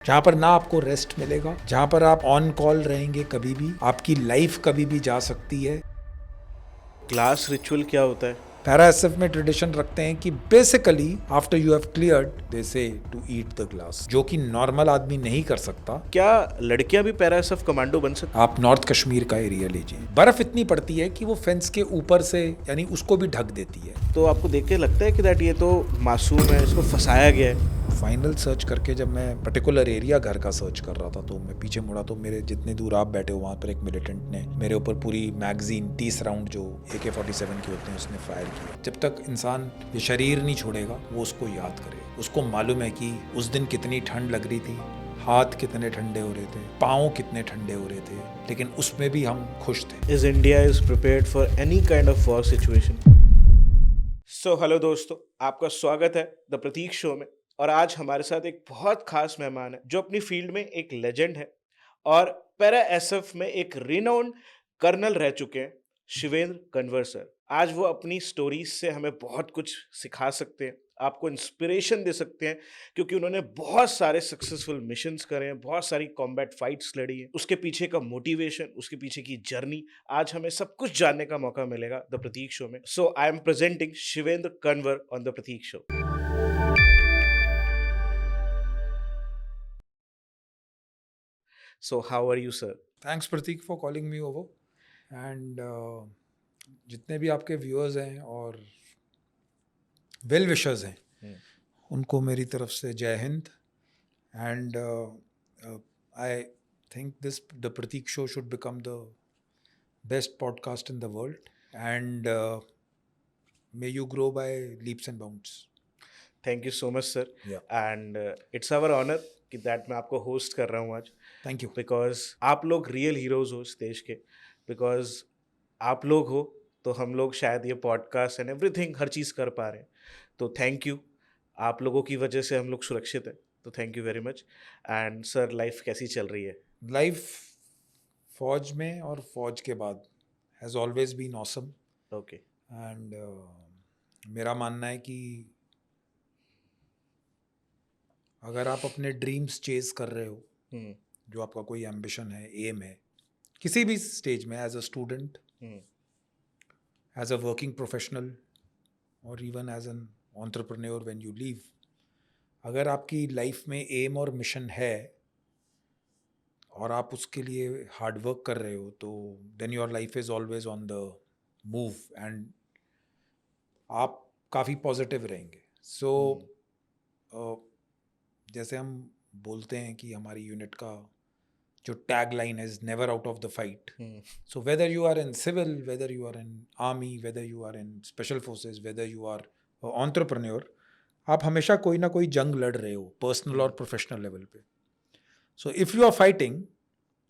जहाँ पर ना आपको रेस्ट मिलेगा, जहाँ पर आप ऑन कॉल रहेंगे, कभी भी आपकी लाइफ कभी भी जा सकती है। क्लास रिचुअल क्या होता है? पैरा एसएफ में ट्रेडिशन रखते हैं कि basically after you have cleared they say to eat the glass, जो कि नॉर्मल आदमी नहीं कर सकता। क्या लड़कियां भी पैरा एसएफ कमांडो बन सकती? आप नॉर्थ कश्मीर का एरिया लीजिए, बर्फ इतनी पड़ती है कि वो फेंस के ऊपर से यानी उसको भी ढक देती है। तो आपको देख के लगता है कि दैट ये तो मासूम है, इसको फंसाया गया है? फाइनल सर्च करके जब मैं पर्टिकुलर एरिया घर का सर्च कर रहा था तो मैं पीछे मुड़ा तो मेरे जितने दूर आप बैठे हो वहाँ पर एक मिलिटेंट ने मेरे ऊपर पूरी मैगजीन 30 राउंड जो AK-47 के होते हैं उसने फायर किया। जब तक इंसान ये शरीर नहीं छोड़ेगा वो उसको याद करे, उसको मालूम है कि उस दिन कितनी ठंड लग रही थी, हाथ कितने ठंडे हो रहे थे, पाँव कितने ठंडे हो रहे थे, लेकिन उसमें भी हम खुश थे। Is India is prepared for any kind of war situation? So hello दोस्तों, आपका स्वागत है द प्रतीक शो में। और आज हमारे साथ एक बहुत खास मेहमान है जो अपनी फील्ड में एक लेजेंड है और पैरा एसएफ में एक रिनाउंड कर्नल रह चुके हैं, शिवेंद्र कन्वर सर। आज वो अपनी स्टोरीज से हमें बहुत कुछ सिखा सकते हैं, आपको इंस्पिरेशन दे सकते हैं, क्योंकि उन्होंने बहुत सारे सक्सेसफुल मिशंस करे हैं, बहुत सारी कॉम्बैट फाइट्स लड़ी हैं। उसके पीछे का मोटिवेशन, उसके पीछे की जर्नी, आज हमें सब कुछ जानने का मौका मिलेगा द प्रतीक शो में। So I am presenting Shivendra Kanwar on the Prateek show. So how are you sir? Thanks Pratik for calling me over and जितने भी आपके व्यूअर्स हैं और वेल विशर्स हैं उनको मेरी तरफ से जय हिंद। And I think this the Prateek show should become the best podcast in the world and may you grow by leaps and bounds. Thank you so much sir. Yeah and it's our honour कि that मैं आपको host कर रहा हूँ आज, thank you. Because आप लोग real heroes हो इस देश के। बिकॉज आप लोग हो तो हम लोग शायद ये पॉडकास्ट एंड एवरीथिंग हर चीज़ कर पा रहे हैं। तो थैंक यू, आप लोगों की वजह से हम लोग सुरक्षित हैं, तो thank you very much. And sir, life कैसी चल रही है? लाइफ फौज में और फौज के बाद has always been awesome okay. And मेरा मानना है कि अगर आप अपने ड्रीम्स चेज कर रहे हो, हम्म। जो आपका कोई एम्बिशन है, एम है, किसी भी स्टेज में, as a student, hmm. As a working professional और even as an entrepreneur when you leave, अगर आपकी लाइफ में एम और मिशन है और आप उसके लिए हार्ड वर्क कर रहे हो, तो then your life is always on the move and आप काफ़ी पॉजिटिव रहेंगे। सो जैसे हम बोलते हैं कि हमारी यूनिट का जो टैग लाइन है, never out of the fight. Hmm. So whether you are in civil, whether you are in army, whether you are in special forces, whether you are a entrepreneur, आप हमेशा कोई ना कोई जंग लड़ रहे हो पर्सनल और प्रोफेशनल लेवल पे। So if you are fighting,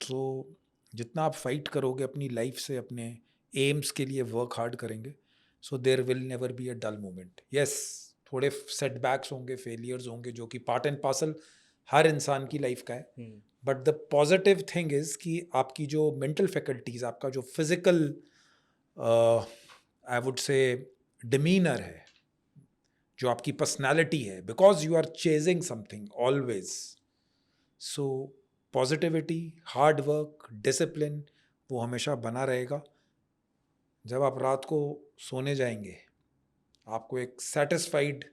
तो जितना आप फाइट करोगे अपनी लाइफ से, अपने एम्स के लिए वर्क हार्ड करेंगे, so there will never be a dull moment. Yes, थोड़े सेटबैक्स होंगे, फेलियर्स होंगे, जो कि पार्ट एंड पार्सल हर इंसान की लाइफ का है। But the positive thing is कि आपकी जो मेंटल फैकल्टीज, आपका जो physical I would say demeanour है, जो आपकी पर्सनैलिटी है, because you are chasing something always, so positivity, hard work, discipline, वो हमेशा बना रहेगा। जब आप रात को सोने जाएंगे, आपको एक सेटिस्फाइड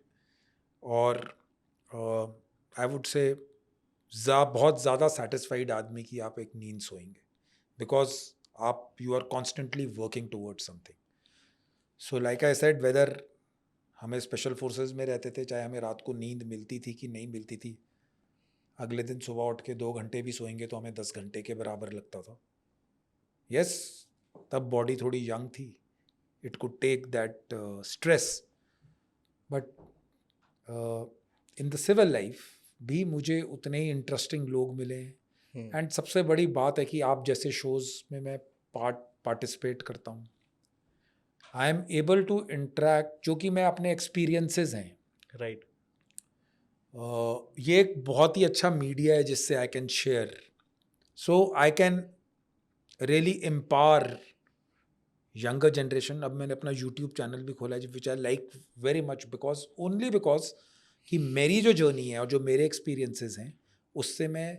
और आई वुड से बहुत ज़्यादा सेटिस्फाइड आदमी की आप एक नींद सोएंगे, बिकॉज आप you are constantly working towards something. So like I said, whether हमें स्पेशल फोर्सेस में रहते थे, चाहे हमें रात को नींद मिलती थी कि नहीं मिलती थी, अगले दिन सुबह उठ के 2 घंटे भी सोएंगे तो हमें 10 घंटे के बराबर लगता था। यस, तब बॉडी थोड़ी यंग थी, it could take that stress, but in the civil life भी मुझे उतने ही इंटरेस्टिंग लोग मिले हैं। एंड सबसे बड़ी बात है कि आप जैसे शोज़ में मैं पार्टिसिपेट करता हूँ, I am able to interact, जो कि मैं अपने एक्सपीरियंसेस हैं। राइट। ये एक बहुत ही अच्छा मीडिया है जिससे I can share, so I can really empower younger generation. अब मैंने अपना यूट्यूब चैनल भी खोला है, which I like very much, because only because कि मेरी जो जर्नी है और जो मेरे एक्सपीरियंसेस हैं उससे मैं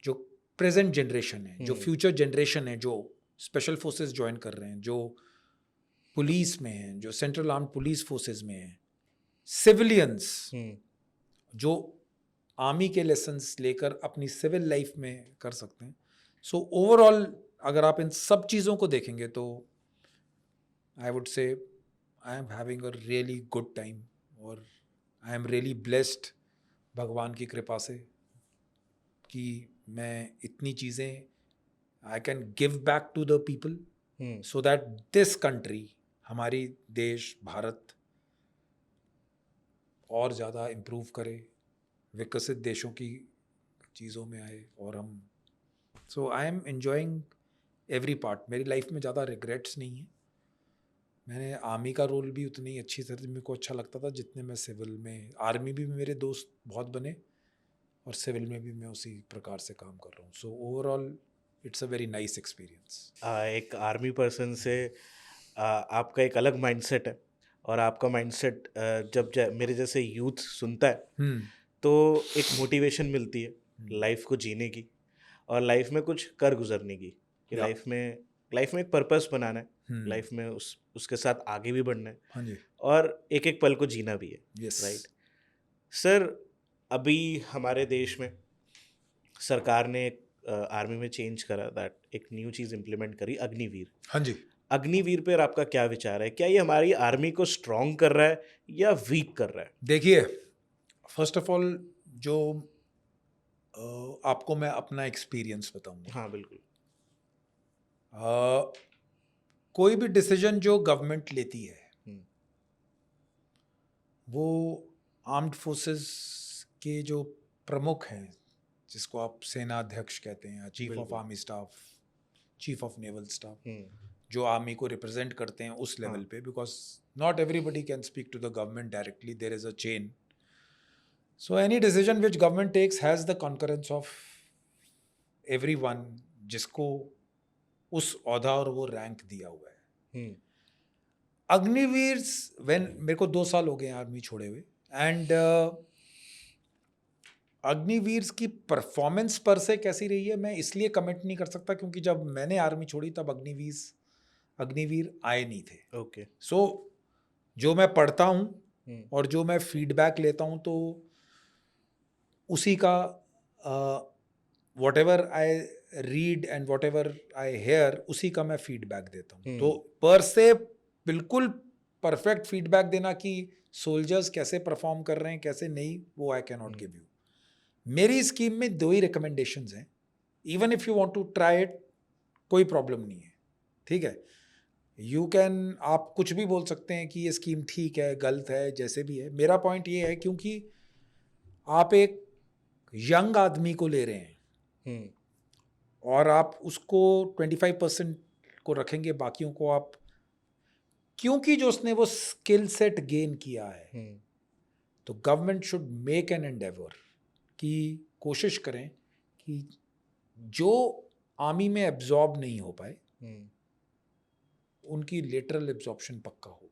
जो प्रेजेंट जनरेशन है, जो फ्यूचर जनरेशन है, जो स्पेशल फोर्सेस ज्वाइन कर रहे हैं, जो पुलिस में हैं, जो सेंट्रल आर्म्ड पुलिस फोर्सेस में हैं, सिविलियंस जो आर्मी के लेसन्स लेकर अपनी सिविल लाइफ में कर सकते हैं. सो ओवरऑल अगर आप इन सब चीज़ों को देखेंगे तो आई वुड से I am having a really good time और आई एम रियली ब्लेस्ड भगवान की कृपा से कि मैं इतनी चीज़ें I can give back to the people so that this country, हमारी देश भारत और ज़्यादा इम्प्रूव करे, विकसित देशों की चीज़ों में आए और हम. So I am enjoying every part. मेरी लाइफ में ज़्यादा रिग्रेट्स नहीं है. मैंने आर्मी का रोल भी उतनी ही अच्छी तरह मेरे को अच्छा लगता था जितने मैं सिविल में. आर्मी भी मेरे दोस्त बहुत बने और सिविल में भी मैं उसी प्रकार से काम कर रहा हूँ. So overall it's a very nice experience. एक आर्मी पर्सन से आपका एक अलग माइंडसेट है और आपका माइंडसेट जब मेरे जैसे यूथ सुनता है तो एक मोटिवेशन मिलती है लाइफ को जीने की और लाइफ में कुछ कर गुजरने की कि Yeah. लाइफ में एक पर्पस बनाना है, लाइफ में उसके साथ आगे भी बढ़ना है. हाँ जी. और एक एक पल को जीना भी है. Yes. Right sir. अभी हमारे देश में सरकार ने आर्मी में चेंज करा दैट एक न्यू चीज़ इम्प्लीमेंट करी, अग्निवीर. हाँ जी. अग्निवीर पर आपका क्या विचार है? क्या ये हमारी आर्मी को स्ट्रॉन्ग कर रहा है या वीक कर रहा है? देखिए, फर्स्ट ऑफ ऑल जो आपको मैं अपना एक्सपीरियंस बताऊंगा. हाँ बिल्कुल. कोई भी डिसीजन जो गवर्नमेंट लेती है वो आर्म्ड फोर्सेस के जो प्रमुख हैं, जिसको आप सेना अध्यक्ष कहते हैं, chief of army staff, chief of naval staff, जो आर्मी को रिप्रेजेंट करते हैं उस लेवल पे, because not everybody can speak to the government directly, there is a chain. So any decision which government takes has the concurrence of everyone जिसको उस ओहदा और वो रैंक दिया हुआ है. अग्निवीर मेरे को 2 साल हो गए आर्मी छोड़े हुए, एंड अग्निवीर की परफॉर्मेंस पर से कैसी रही है मैं इसलिए कमेंट नहीं कर सकता क्योंकि जब मैंने आर्मी छोड़ी तब अग्निवीर आए नहीं थे. ओके. सो जो मैं पढ़ता हूँ और जो मैं फीडबैक लेता हूँ तो उसी का whatever I read and whatever I hear उसी का मैं फीडबैक देता हूँ. तो पर से बिल्कुल परफेक्ट फीडबैक देना कि सोल्जर्स कैसे परफॉर्म कर रहे हैं कैसे नहीं, वो I can not give you. मेरी स्कीम में 2 ही रिकमेंडेशंस हैं. Even if you want to try it, कोई प्रॉब्लम नहीं है, ठीक है. यू कैन, आप कुछ भी बोल सकते हैं कि ये स्कीम ठीक है, गलत है, जैसे भी है. मेरा पॉइंट ये है क्योंकि आप एक यंग आदमी को ले रहे हैं और आप उसको 25% को रखेंगे, बाकियों को आप, क्योंकि जो उसने वो स्किल सेट गेन किया है, तो government should make an Endeavour कि कोशिश करें कि जो आर्मी में एब्जॉर्ब नहीं हो पाए उनकी लेटरल एब्जॉर्प्शन पक्का हो.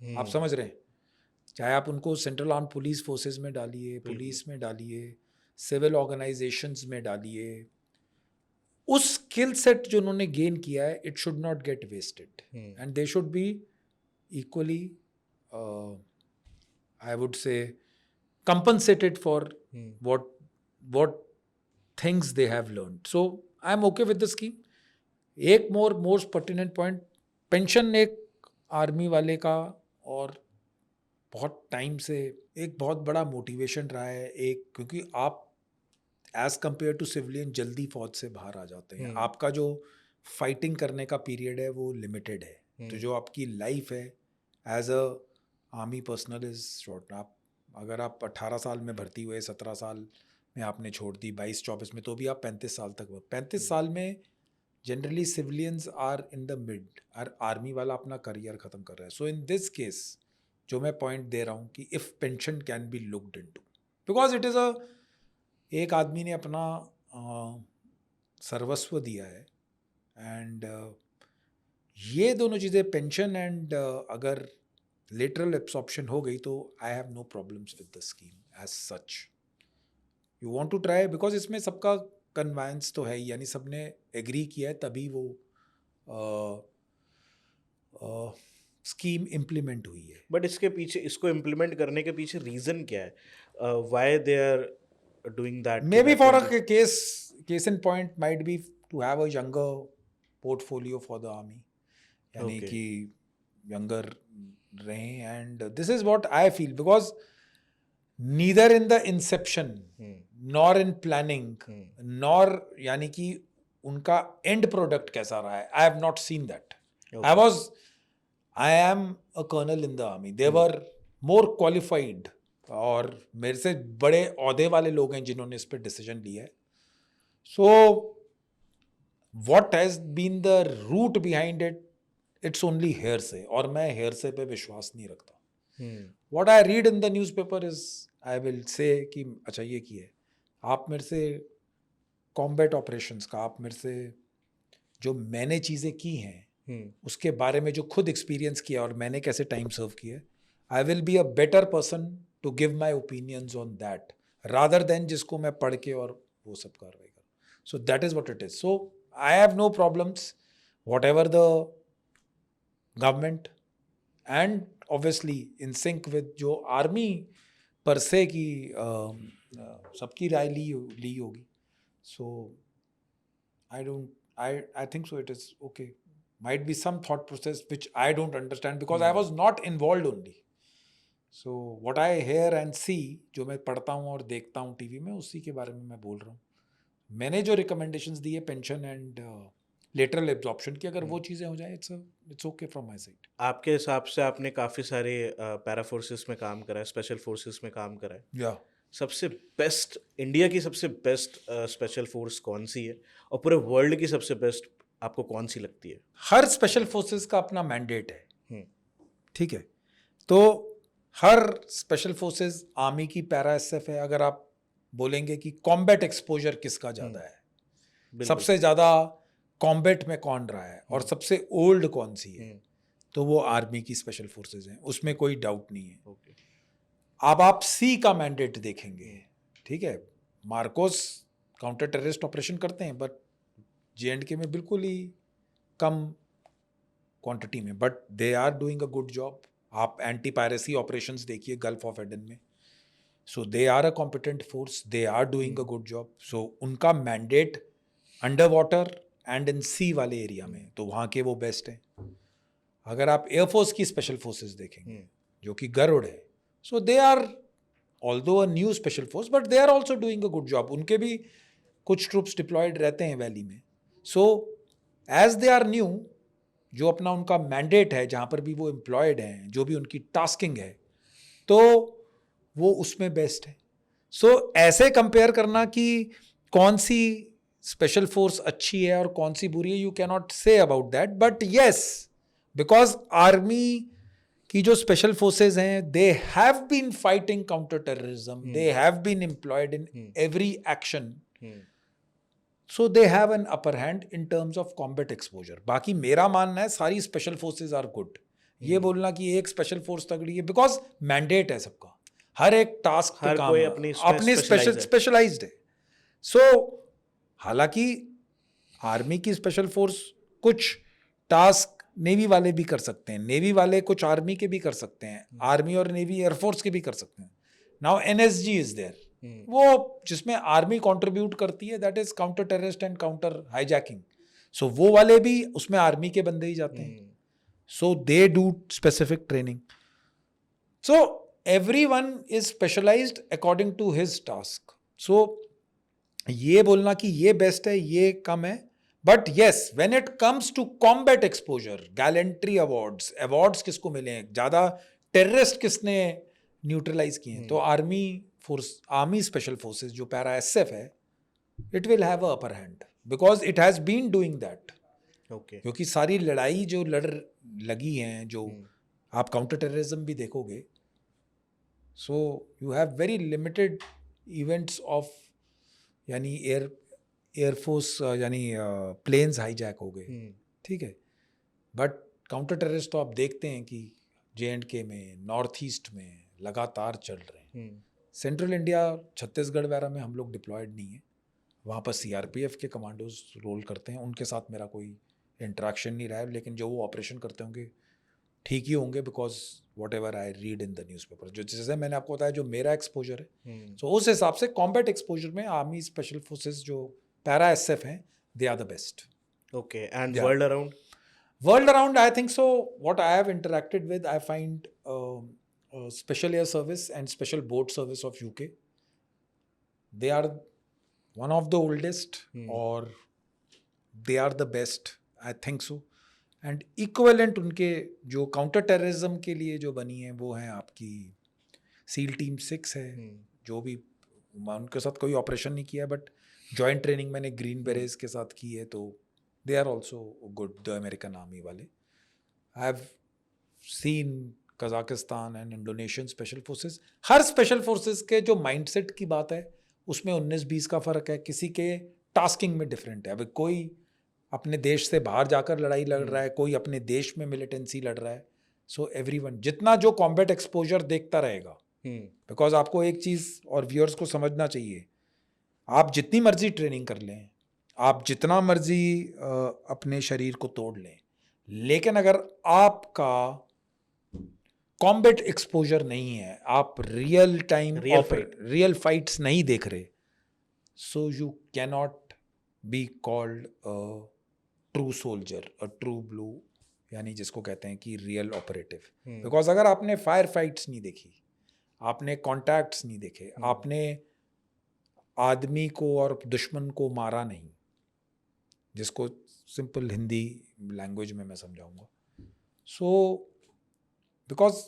आप समझ रहे हैं, चाहे आप उनको सेंट्रल आर्म पुलिस फोर्सेस में डालिए, पुलिस में डालिए, सिविल ऑर्गेनाइजेशंस में डालिए, उस स्किल सेट जो उन्होंने गेन किया है it should not get wasted and they should be equally I would say compensated for what things they have learned. So I am okay with the scheme. एक most pertinent point, pension एक army वाले का और बहुत time से एक बहुत बड़ा मोटिवेशन रहा है. एक क्योंकि आप एज कंपेयर टू सिविलियन जल्दी फौज से बाहर आ जाते हैं. आपका जो फाइटिंग करने का पीरियड है वो लिमिटेड है. तो जो आपकी लाइफ है as a army personnel is short. आप अगर आप 18 साल में भर्ती हुए, 17 साल में आपने छोड़ दी, 22-24 में, तो भी आप 35 साल तक 35 साल में generally civilians are in the mid, और आर्मी वाला अपना करियर ख़त्म कर रहा है. सो इन दिस केस जो मैं पॉइंट दे रहा हूँ कि if pension can be looked into, because it is एक आदमी ने अपना सर्वस्व दिया है एंड ये दोनों चीज़ें, पेंशन एंड अगर लेटरल एब्सॉर्प्शन हो गई तो I have no problems with the scheme as such. You want to try, because इसमें सबका कन्वाइंस तो है ही, यानी सबने एग्री किया है तभी वो स्कीम इम्प्लीमेंट हुई है. बट इसके पीछे, इसको इम्प्लीमेंट करने के पीछे रीजन क्या है? Why they are doing that? Maybe for a case in point might be to have a younger portfolio for the army, यानी Okay. कि यंगर रहें. And this is what I feel, because neither in the inception nor in planning nor, यानी कि उनका end product कैसा रहा है, I have not seen that. I am a colonel in the army, they were more qualified, और मेरे से बड़े ओहदे वाले लोग हैं जिन्होंने इस पर डिसीजन लिया है. So what has been the root behind it, it's only hearsay, और मैं हेयरसे पे विश्वास नहीं रखता. What I read in the newspaper is, I will say कि अच्छा ये की है, आप मेरे से कॉम्बैट ऑपरेशंस का, आप मेरे से जो मैंने चीज़ें की हैं उसके बारे में जो खुद एक्सपीरियंस किया और मैंने कैसे टाइम सर्व किया, I will be a better person to give my opinions on that, rather than जिसको मैं पढ़ के और वो सब कार्रवाई करूँ. So that is what it is. So I have no problems whatever the government, and obviously in sync with जो आर्मी पर से की सबकी राय ली होगी. So I think so it is okay. Might be some thought process which I don't understand because I was not involve only. So what I hear and see, जो मैं पढ़ता हूँ और देखता हूँ टीवी में, उसी के बारे में मैं बोल रहा हूँ. मैंने जो रिकमेंडेशंस दी है पेंशन एंड लेटरल एब्जॉर्प्शन की, अगर वो चीज़ें हो जाए, it's okay from my side. आपके हिसाब से आपने काफ़ी सारे पैरा फोर्सेस में काम करा है, स्पेशल फोर्सेस में काम करा है. या सबसे बेस्ट, इंडिया की सबसे बेस्ट स्पेशल फोर्स कौन सी है, और पूरे वर्ल्ड की सबसे बेस्ट आपको कौन सी लगती है? हर स्पेशल फोर्सेस का अपना मैंडेट है, हम्म, ठीक है. तो हर स्पेशल फोर्सेस, आर्मी की पैरा एसएफ है. अगर आप बोलेंगे कि कॉम्बैट एक्सपोजर किसका ज़्यादा है, बिल्कुल. सबसे ज़्यादा कॉम्बैट में कौन रहा है और सबसे ओल्ड कौन सी है, तो वो आर्मी की स्पेशल फोर्सेस हैं, उसमें कोई डाउट नहीं है. ओके. अब आप सी का मैंडेट देखेंगे, ठीक है, मार्कोस काउंटर टेररिस्ट ऑपरेशन करते हैं, बट JNK में बिल्कुल ही कम क्वांटिटी में, but they are doing a good job. आप एंटी पायरेसी ऑपरेशंस देखिए गल्फ ऑफ एडन में, so they are a competent force, they are doing a good job. सो उनका mandate under water and in sea वाले area में, तो वहाँ के वो बेस्ट हैं. अगर आप एयरफोर्स की स्पेशल फोर्सेस देखेंगे, जो कि गरुड़ है, so they are although a new special force, but they are also doing a good job. उनके भी कुछ ट्रूप्स डिप्लॉयड रहते हैं वैली में. So as they are new, जो अपना उनका मैंडेट है, जहाँ पर भी वो एम्प्लॉयड हैं, जो भी उनकी टास्किंग है, तो वो उसमें बेस्ट है. सो ऐसे कंपेयर करना कि कौन सी स्पेशल फोर्स अच्छी है और कौन सी बुरी है, you can not say about that. But yes, because army की जो स्पेशल फोर्सेज हैं, they have been fighting counter terrorism, they have been employed in every action, so they have an upper hand in terms of combat exposure. बाकी मेरा मानना है सारी special forces are good. ये बोलना कि एक स्पेशल फोर्स तगड़ी है, बिकॉज मैंडेट है सबका, हर एक टास्क पे हर काम कोई है, अपनी स्पेशलाइज्ड है. सो हालांकि आर्मी की स्पेशल फोर्स कुछ टास्क नेवी वाले भी कर सकते हैं, नेवी वाले कुछ आर्मी के भी कर सकते हैं, आर्मी और नेवी एयरफोर्स के भी कर सकते हैं. नाउ NSG इज देयर, वो जिसमें आर्मी कंट्रीब्यूट करती है, that is counter terrorist and counter hijacking. So वो वाले भी उसमें आर्मी के बंदे ही जाते हैं. So they do specific training. So everyone is specialized according to his task. So ये बोलना कि ये बेस्ट है, ये कम है, but yes when it comes to combat exposure, gallantry awards किसको मिले हैं, ज़्यादा टेररिस्ट किसने न्यूट्रलाइज किए हैं, तो आर्मी स्पेशल फोर्सेस जो पैरा एसएफ है, it will have a upper hand because it has been doing that. Okay. क्योंकि सारी लड़ाई जो लगी हैं, जो आप काउंटर टेररिज्म भी देखोगे, सो you have very limited events of, यानी एयरफोर्स यानी प्लेन्स हाईजैक हो गए, ठीक है, बट काउंटर टेररिस्ट तो आप देखते हैं कि JNK में, नॉर्थ ईस्ट में लगातार चल रहे हैं. सेंट्रल इंडिया छत्तीसगढ़ वगैरह में हम लोग डिप्लॉयड नहीं है, वहाँ पर सीआरपीएफ के कमांडोज रोल करते हैं, उनके साथ मेरा कोई इंटरेक्शन नहीं रहा है, लेकिन जो वो ऑपरेशन करते होंगे ठीक ही होंगे, because what ever I read in the newspaper, जो जैसे मैंने आपको बताया जो मेरा एक्सपोजर है, सो उस हिसाब से कॉम्बैट एक्सपोजर में आर्मी स्पेशल फोर्सेस जो पैरा एसएफ हैं, they are the best. Okay, and Yeah. World around? World around, I think so. What I have interacted with, I find Special Air Service and Special Boat Service of UK. They are one of the oldest, or they are the best. I think so. And equivalent उनके जो counter terrorism के लिए जो बनी है वो है आपकी सील टीम 6 है, जो भी मैं उनके साथ कोई ऑपरेशन नहीं किया, बट जॉइंट ट्रेनिंग मैंने ग्रीन बेरेज के साथ की है, तो they are also good, the American army वाले. I have seen Kazakhstan and Indonesian special forces. Her special forces के जो mindset की बात है उसमें 19-20 का फ़र्क है, किसी के टास्किंग में डिफरेंट है. अब कोई अपने देश से बाहर जाकर लड़ाई लड़ रहा है, कोई अपने देश में मिलिटेंसी लड़ रहा है. सो एवरीवन जितना जो कॉम्बैट एक्सपोजर देखता रहेगा, बिकॉज आपको एक चीज़ और व्यूअर्स को समझना चाहिए, आप जितनी मर्जी ट्रेनिंग कर लें, आप जितना मर्जी अपने शरीर को तोड़ लें, लेकिन अगर आपका कॉम्बैट एक्सपोजर नहीं है, आप रियल टाइम रियल फाइट्स नहीं देख रहे, so you cannot be called a true soldier, a true blue, यानी जिसको कहते हैं कि रियल ऑपरेटिव. बिकॉज अगर आपने फायर फाइट्स नहीं देखी, आपने कॉन्टैक्ट्स नहीं देखे, आपने आदमी को और दुश्मन को मारा नहीं, जिसको सिंपल हिंदी लैंग्वेज में मैं समझाऊंगा. सो बिकॉज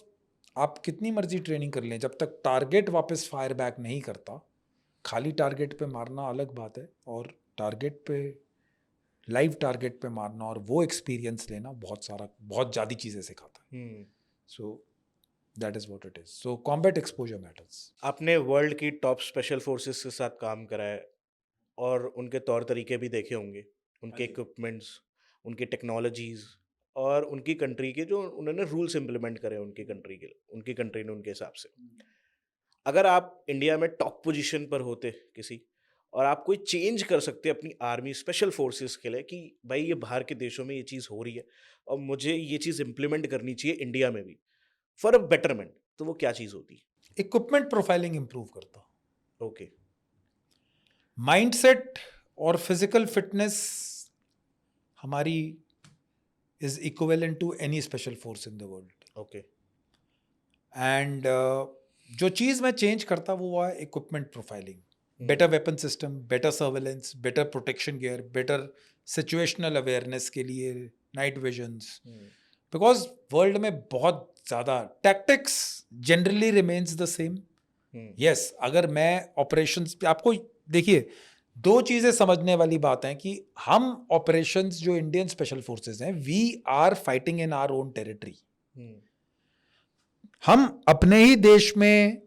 आप कितनी मर्जी ट्रेनिंग कर लें, जब तक टारगेट वापस फायर बैक नहीं करता, खाली टारगेट पे मारना अलग बात है, और टारगेट पे लाइव टारगेट पे मारना और वो एक्सपीरियंस लेना बहुत ज़्यादा चीज़ें सिखाता है. सो that is what it is. So combat exposure matters. आपने वर्ल्ड की टॉप स्पेशल फोर्सेस के साथ काम करा है और उनके तौर तरीके भी देखे होंगे, उनके इक्विपमेंट्स, उनकी टेक्नोलॉजीज और उनकी कंट्री के जो उन्होंने रूल्स इम्प्लीमेंट करे उनकी कंट्री के, उनकी कंट्री ने उनके हिसाब से. अगर आप इंडिया में टॉप पोजीशन पर होते किसी, और आप कोई चेंज कर सकते अपनी आर्मी स्पेशल फोर्सेस के लिए कि भाई ये बाहर के देशों में ये चीज़ हो रही है और मुझे ये चीज़ इम्प्लीमेंट करनी चाहिए इंडिया में भी फॉर अ बेटरमेंट, तो वो क्या चीज़ होती? इक्विपमेंट प्रोफाइलिंग इंप्रूव करता. ओके. माइंडसेट और फिजिकल फिटनेस हमारी is equivalent to any special force in the world. Okay. And जो चीज़ मैं चेंज करता वो है equipment profiling. Better weapon system, better surveillance, better protection gear, better situational awareness के लिए नाइट विजन्स. बिकॉज वर्ल्ड में बहुत ज़्यादा tactics generally remains the same. Yes, अगर मैं ऑपरेशंस पे, आपको देखिए दो चीज़ें समझने वाली बात है कि हम ऑपरेशंस जो इंडियन स्पेशल फोर्सेस हैं, we are fighting in our own territory. हम अपने ही देश में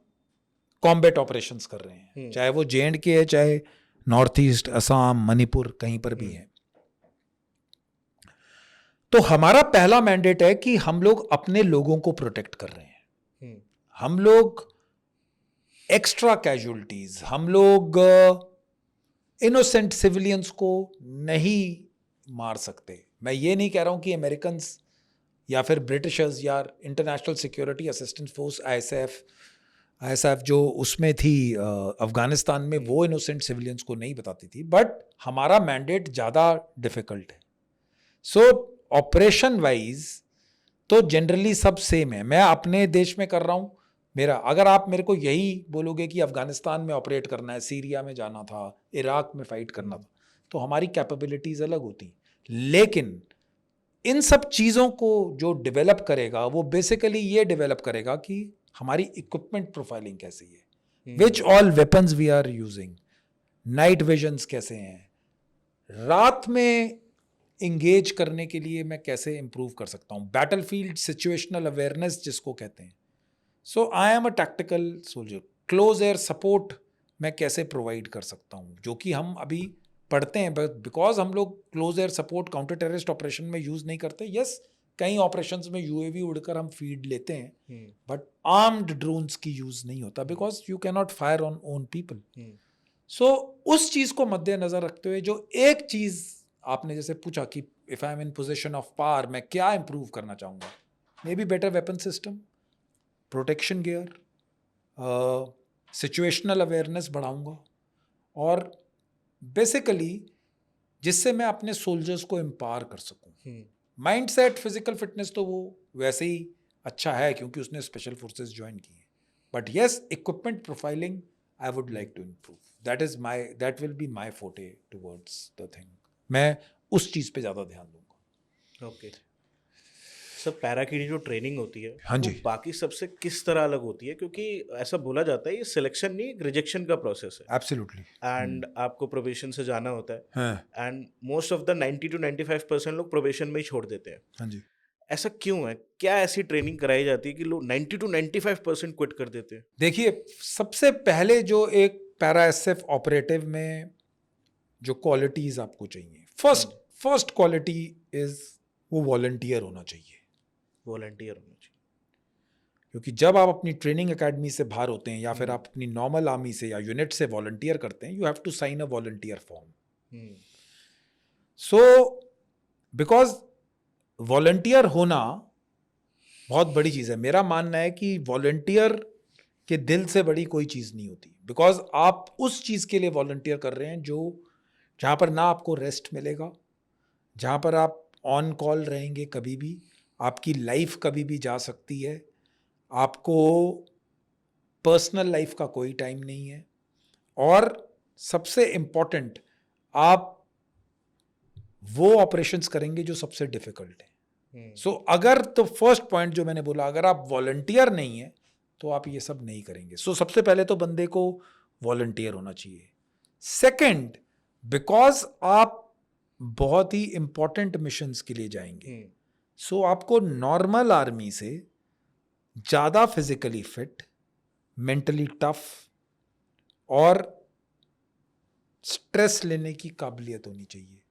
कॉम्बैट ऑपरेशंस कर रहे हैं, चाहे वो JNK है, चाहे नॉर्थ ईस्ट, असम, मणिपुर, कहीं पर भी है. तो हमारा पहला मैंडेट है कि हम लोग अपने लोगों को प्रोटेक्ट कर रहे हैं. हम लोग एक्स्ट्रा कैजुअलिटीज, हम लोग इनोसेंट सिविलियंस को नहीं मार सकते. मैं ये नहीं कह रहा हूं कि अमेरिकन्स या फिर ब्रिटिशर्स या international security assistance force ISAF जो उसमें थी अफगानिस्तान में, वो इनोसेंट सिविलियंस को नहीं बताती थी, बट हमारा मैंडेट ज़्यादा डिफिकल्ट है. सो ऑपरेशन वाइज तो जनरली सब सेम है. मैं अपने देश में कर रहा हूँ मेरा, अगर आप मेरे को यही बोलोगे कि अफगानिस्तान में ऑपरेट करना है, सीरिया में जाना था, इराक में फाइट करना था, तो हमारी कैपेबिलिटीज़ अलग होती. लेकिन इन सब चीज़ों को जो डेवलप करेगा वो बेसिकली ये डेवलप करेगा कि हमारी इक्विपमेंट प्रोफाइलिंग कैसी है, which all weapons we are using, night visions कैसे हैं, रात में इंगेज करने के लिए मैं कैसे इंप्रूव कर सकता हूँ, बैटलफील्ड सिचुएशनल अवेयरनेस जिसको कहते हैं. So I am a tactical soldier. Close air support मैं कैसे प्रोवाइड कर सकता हूँ, जो कि हम अभी पढ़ते हैं, बिकॉज हम लोग close air support counter terrorist operation में यूज़ नहीं करते. यस, कई ऑपरेशंस में यूएवी उड़कर हम फीड लेते हैं, हम्म, बट आर्म्ड ड्रोन्स की यूज नहीं होता because you can not fire on own people. Hmm, so उस चीज को मद्देनजर रखते हुए जो एक चीज आपने जैसे पूछा कि if I am in position of power मैं क्या इंप्रूव करना चाहूंगा, may be better weapon system, protection gear, situational awareness बढ़ाऊंगा, और बेसिकली जिससे मैं अपने सोल्जर्स को एम्पावर कर सकूं. हम्म, माइंड सेट, फिजिकल फिटनेस तो वो वैसे ही अच्छा है क्योंकि उसने स्पेशल फोर्सेस ज्वाइन की है, but yes equipment profiling I would like to improve. That will be my forte towards the thing. मैं उस चीज पे ज्यादा ध्यान दूंगा. ओके. सर, पैरा की जो ट्रेनिंग होती है हाँ वो जी. बाकी सबसे किस तरह अलग होती है? क्योंकि ऐसा बोला जाता है ये सिलेक्शन नहीं, एक रिजेक्शन का प्रोसेस है. एब्सोल्युटली. एंड आपको प्रोबेशन से जाना होता है. हाँ. And most of the 90 to 95% लोग प्रोबेशन में ही छोड़ देते हैं. हाँ जी. ऐसा क्यों है? क्या ऐसी ट्रेनिंग कराई जाती है कि लोग 90 to 95% क्विट कर देते हैं? देखिए, सबसे पहले जो एक पैरा एसएफ ऑपरेटिव में जो क्वालिटीज आपको चाहिए, फर्स्ट क्वालिटी इज वो वॉलंटियर होना चाहिए. वॉलंटियर होना चाहिए. क्योंकि जब आप अपनी ट्रेनिंग एकेडमी से बाहर होते हैं या फिर आप अपनी नॉर्मल आर्मी से या यूनिट से वॉलंटियर करते हैं, you have to sign a volunteer form. Hmm, so because volunteer होना बहुत बड़ी चीज़ है. मेरा मानना है कि वॉलंटियर के दिल से बड़ी कोई चीज़ नहीं होती, बिकॉज आप उस चीज़ के लिए वॉलंटियर कर रहे हैं जो जहाँ पर ना आपको रेस्ट मिलेगा, जहाँ पर आप ऑन कॉल रहेंगे कभी भी, आपकी लाइफ कभी भी जा सकती है, आपको पर्सनल लाइफ का कोई टाइम नहीं है, और सबसे इम्पॉर्टेंट आप वो ऑपरेशंस करेंगे जो सबसे डिफिकल्ट है. सो अगर तो फर्स्ट पॉइंट जो मैंने बोला, अगर आप वॉलंटियर नहीं है तो आप ये सब नहीं करेंगे. सो सबसे पहले तो बंदे को वॉलंटियर होना चाहिए. सेकंड, बिकॉज आप बहुत ही इंपॉर्टेंट मिशंस के लिए जाएंगे, सो आपको नॉर्मल आर्मी से ज़्यादा फिजिकली फिट, मेंटली टफ और स्ट्रेस लेने की काबिलियत होनी चाहिए.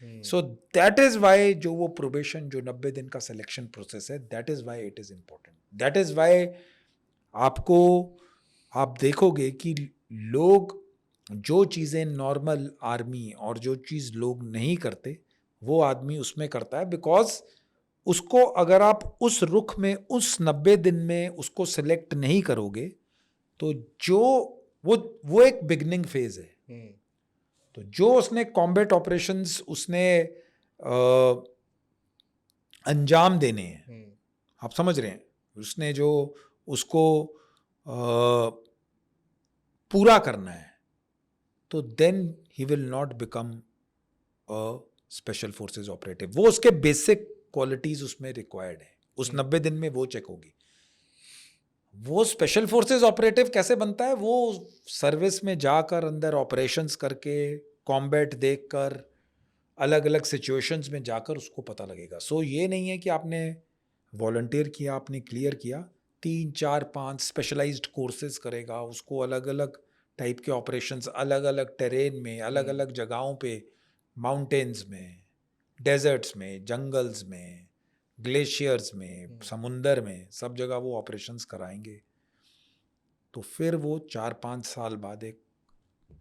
सो दैट इज वाई जो वो प्रोबेशन, जो 90 दिन का सिलेक्शन प्रोसेस है, that is why it is important. That is why आपको, आप देखोगे कि लोग जो चीज़ें नॉर्मल आर्मी और जो चीज़ लोग नहीं करते वो आदमी उसमें करता है, बिकॉज उसको अगर आप उस रुख में उस 90 दिन में उसको सिलेक्ट नहीं करोगे तो जो वो एक बिगनिंग फेज है. तो जो उसने कॉम्बैट ऑपरेशंस उसने अंजाम देने हैं, आप समझ रहे हैं, उसने जो उसको पूरा करना है, तो then he will not become a special forces operative. वो उसके बेसिक क्वालिटीज उसमें रिक्वायर्ड है, उस 90 दिन में वो चेक होगी. वो स्पेशल फोर्सेस ऑपरेटिव कैसे बनता है? वो सर्विस में जाकर अंदर ऑपरेशंस करके, कॉम्बैट देखकर, अलग अलग सिचुएशंस में जाकर उसको पता लगेगा. सो ये नहीं है कि आपने वॉलंटियर किया, आपने क्लियर किया, 3, 4, 5 स्पेशलाइज्ड कोर्सेज करेगा, उसको अलग अलग टाइप के ऑपरेशंस, अलग अलग टेरेन में, अलग अलग जगहों पे, माउंटेन्स में, डेजर्ट्स में, जंगल्स में, ग्लेशियर्स में, समुंदर में, सब जगह वो ऑपरेशंस कराएंगे. तो फिर वो 4-5 साल बाद एक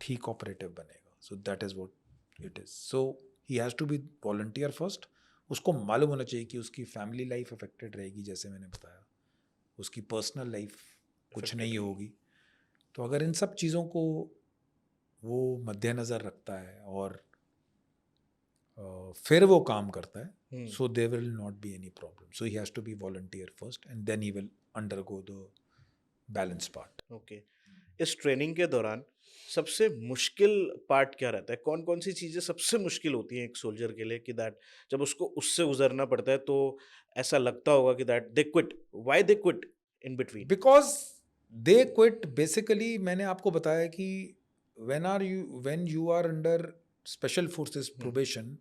ठीक ऑपरेटिव बनेगा. So that is what it is. So he has to be volunteer first. उसको मालूम होना चाहिए कि उसकी फैमिली लाइफ अफेक्टेड रहेगी, जैसे मैंने बताया, उसकी पर्सनल लाइफ कुछ नहीं होगी. तो अगर इन सब चीज़ों को वो मद्देनज़र रखता है और फिर वो काम करता है, so there will not be any problem. So he has to be volunteer first and then he will undergo the balance part. Okay. इस ट्रेनिंग के दौरान सबसे मुश्किल पार्ट क्या रहता है? कौन कौन सी चीज़ें सबसे मुश्किल होती हैं एक सोल्जर के लिए कि दैट जब उसको उससे गुजरना पड़ता है तो ऐसा लगता होगा कि that they quit. Why they quit in between? Because they quit basically, मैंने आपको बताया कि when you are under special forces probation,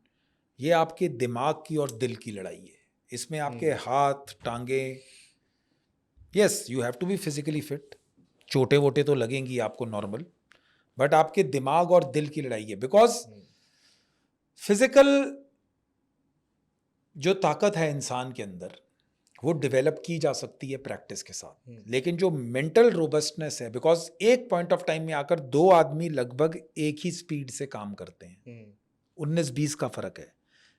ये आपके दिमाग की और दिल की लड़ाई है. इसमें आपके हाथ, टांगे, yes you have to be physically fit, चोटे वोटे तो लगेंगी आपको नॉर्मल, बट आपके दिमाग और दिल की लड़ाई है. बिकॉज फिजिकल जो ताकत है इंसान के अंदर वो डेवलप की जा सकती है प्रैक्टिस के साथ, लेकिन जो मेंटल रोबस्टनेस है, बिकॉज एक पॉइंट ऑफ टाइम में आकर दो आदमी लगभग एक ही स्पीड से काम करते हैं, 19-20 का फर्क है,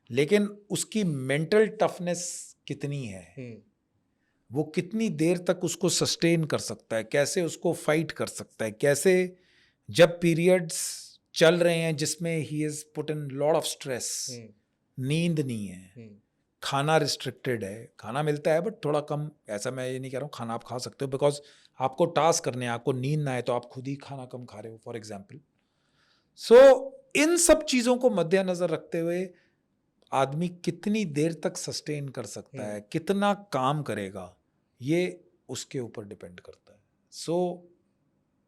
लेकिन उसकी मेंटल टफनेस कितनी है, वो कितनी देर तक उसको सस्टेन कर सकता है, कैसे उसको फाइट कर सकता है, कैसे जब पीरियड्स चल रहे हैं जिसमें he is put in lot of stress, नींद नहीं है, खाना रिस्ट्रिक्टेड है, खाना मिलता है बट थोड़ा कम, ऐसा मैं ये नहीं कह रहा हूँ खाना आप खा सकते हो, बिकॉज आपको टास्क करने हैं, आपको नींद ना है तो आप खुद ही खाना कम खा रहे हो फॉर एग्जाम्पल। सो इन सब चीज़ों को मद्देनजर रखते हुए आदमी कितनी देर तक सस्टेन कर सकता है, कितना काम करेगा, ये उसके ऊपर डिपेंड करता है। So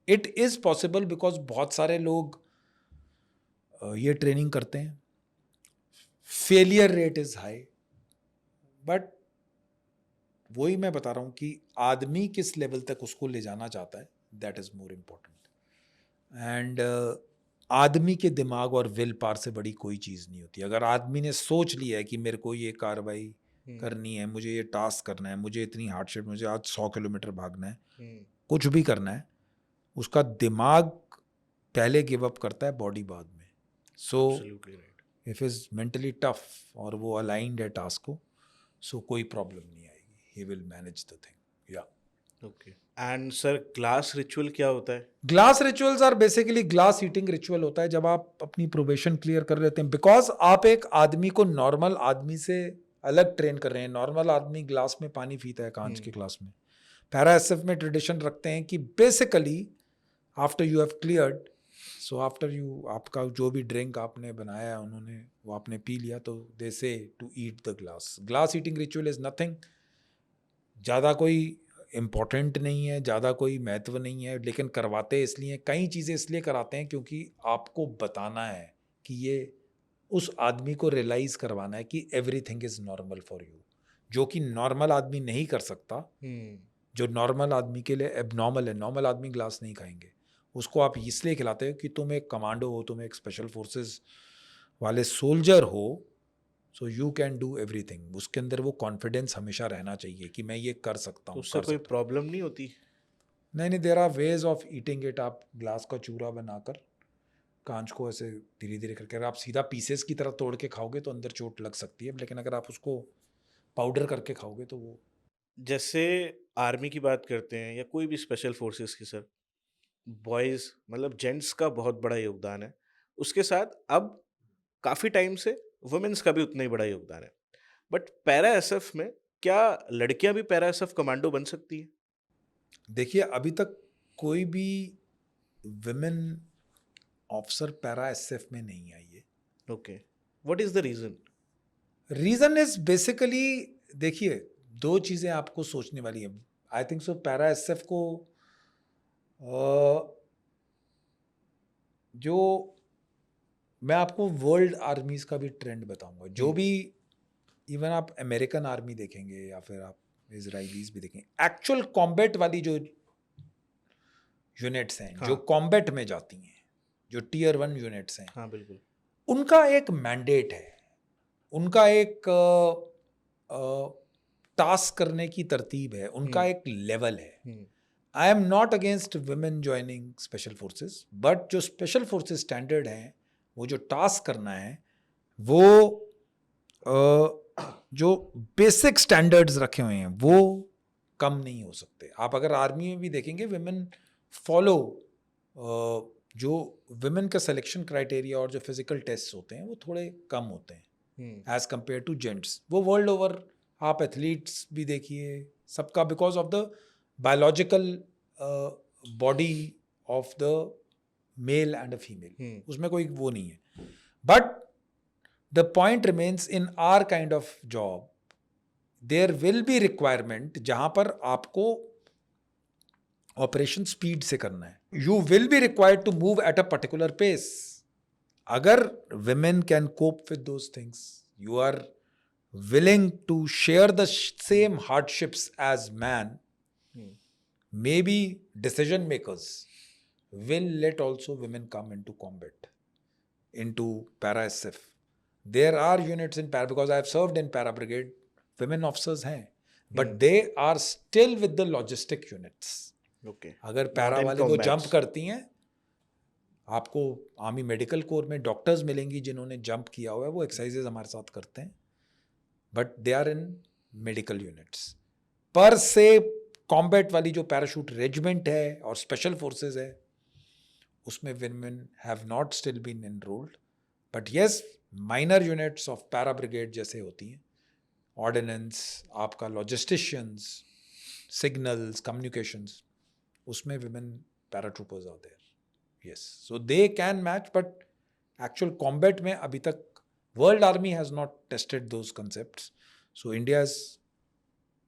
it is possible because बहुत सारे लोग ये ट्रेनिंग करते हैं, failure rate is high, but वही मैं बता रहा हूँ कि आदमी किस लेवल तक उसको ले जाना चाहता है, that is more important. And आदमी के दिमाग और विल पावर से बड़ी कोई चीज़ नहीं होती। अगर आदमी ने सोच लिया है कि मेरे को ये कार्रवाई करनी है, मुझे ये टास्क करना है, मुझे इतनी हार्डशिप, मुझे आज 100 किलोमीटर भागना है, कुछ भी करना है, उसका दिमाग पहले गिव अप करता है, बॉडी बाद में। So if is mentally tough और वो अलाइंड है टास्क को, सो कोई प्रॉब्लम नहीं आएगी, he will manage the thing. Yeah okay. And sir glass ritual क्या होता है? Glass rituals are basically glass eating ritual होता है जब आप अपनी प्रोबेशन क्लियर कर लेते हैं, बिकॉज आप एक आदमी को नॉर्मल आदमी से अलग ट्रेन कर रहे हैं। नॉर्मल आदमी ग्लास में पानी पीता है, कांच के ग्लास में। पैरा एसएफ में ट्रेडिशन रखते हैं कि basically after you have cleared, so after you, आपका जो भी ड्रिंक आपने बनाया है उन्होंने, वो आपने पी लिया, तो they say to eat the glass. Glass eating ritual is nothing, ज़्यादा कोई इम्पोर्टेंट नहीं है, ज़्यादा कोई महत्व नहीं है, लेकिन करवाते इसलिए, कई चीज़ें इसलिए कराते हैं क्योंकि आपको बताना है कि ये उस आदमी को रियलाइज़ करवाना है कि everything is normal for you, जो कि नॉर्मल आदमी नहीं कर सकता, जो नॉर्मल आदमी के लिए एबनॉर्मल है। नॉर्मल आदमी ग्लास नहीं खाएंगे, उसको आप इसलिए खिलाते हो कि तुम एक कमांडो हो, तुम एक स्पेशल फोर्सेस वाले सोल्जर हो, so you can do everything. उसके अंदर वो कॉन्फिडेंस हमेशा रहना चाहिए कि मैं ये कर सकता तो हूँ, उससे कर कोई सकता प्रॉब्लम नहीं होती? हूँ। नहीं, there are ways of eating it. आप ग्लास का चूरा बनाकर कांच को ऐसे धीरे धीरे करके, अगर आप सीधा पीसेस की तरह तोड़ के खाओगे तो अंदर चोट लग सकती है, लेकिन अगर आप उसको पाउडर करके खाओगे तो वो। जैसे आर्मी की बात करते हैं या कोई भी स्पेशल फोर्सेस की सर, बॉयज़ मतलब जेंट्स का बहुत बड़ा योगदान है। उसके साथ अब काफ़ी टाइम से वुमेन्स का भी उतना ही बड़ा योगदान है। बट पैरा एसएफ में क्या लड़कियां भी पैरा एसएफ कमांडो बन सकती हैं? देखिए, अभी तक कोई भी विमेन ऑफिसर पैरा एसएफ में नहीं आई है। Okay, what is the reason? Reason is basically, देखिए, दो चीजें आपको सोचने वाली है। I think so para SF को जो, मैं आपको वर्ल्ड आर्मीज का भी ट्रेंड बताऊंगा, जो भी, इवन आप अमेरिकन आर्मी देखेंगे या फिर आप इजराइलीज भी देखेंगे, एक्चुअल कॉम्बैट वाली जो यूनिट्स हैं, जो कॉम्बैट में जाती हैं, जो टीयर 1 यूनिट्स हैं, हाँ बिल्कुल, उनका एक मैंडेट है, उनका एक टास्क करने की तरतीब है, उनका एक लेवल है। I am not against women joining special forces, but जो स्पेशल फोर्सेस स्टैंडर्ड हैं, वो जो टास्क करना है, वो जो बेसिक स्टैंडर्ड्स रखे हुए हैं वो कम नहीं हो सकते। आप अगर आर्मी में भी देखेंगे, विमेन फॉलो, जो विमेन का सिलेक्शन क्राइटेरिया और जो फिजिकल टेस्ट होते हैं वो थोड़े कम होते हैं एज कंपेयर टू जेंट्स। वो वर्ल्ड ओवर आप एथलीट्स भी देखिए, सबका, because of the biological body of the male and a female, उसमें कोई वो नहीं है। But the point remains, in our kind of job there will be requirement जहां पर आपको ऑपरेशन स्पीड से करना है, you will be required to move at a particular pace. अगर women can cope with those things, you are willing to share the same hardships as man, maybe decision makers will let also women come into combat, into para SF. There are units in para, because I have served in para brigade, women officers हैं, but they are still with the logistic units. Okay, अगर para in वाले वो combats. Jump करती हैं, आपको army medical corps में doctors मिलेंगी जिन्होंने जंप किया हुआ है, वो एक्सरसाइजेज हमारे साथ करते हैं, but they are in medical units. पर से कॉम्बैट वाली जो पैराशूट रेजिमेंट है और स्पेशल फोर्सेस है, उसमें women have not still been enrolled, but yes, minor units of para brigade जैसे होती हैं, ऑर्डिनेंस, आपका लॉजिस्टिशियंस, सिग्नल्स, कम्युनिकेशंस, उसमें women paratroopers are there. Yes, so they can match, but actual combat में अभी तक world army has not tested those concepts. So India's,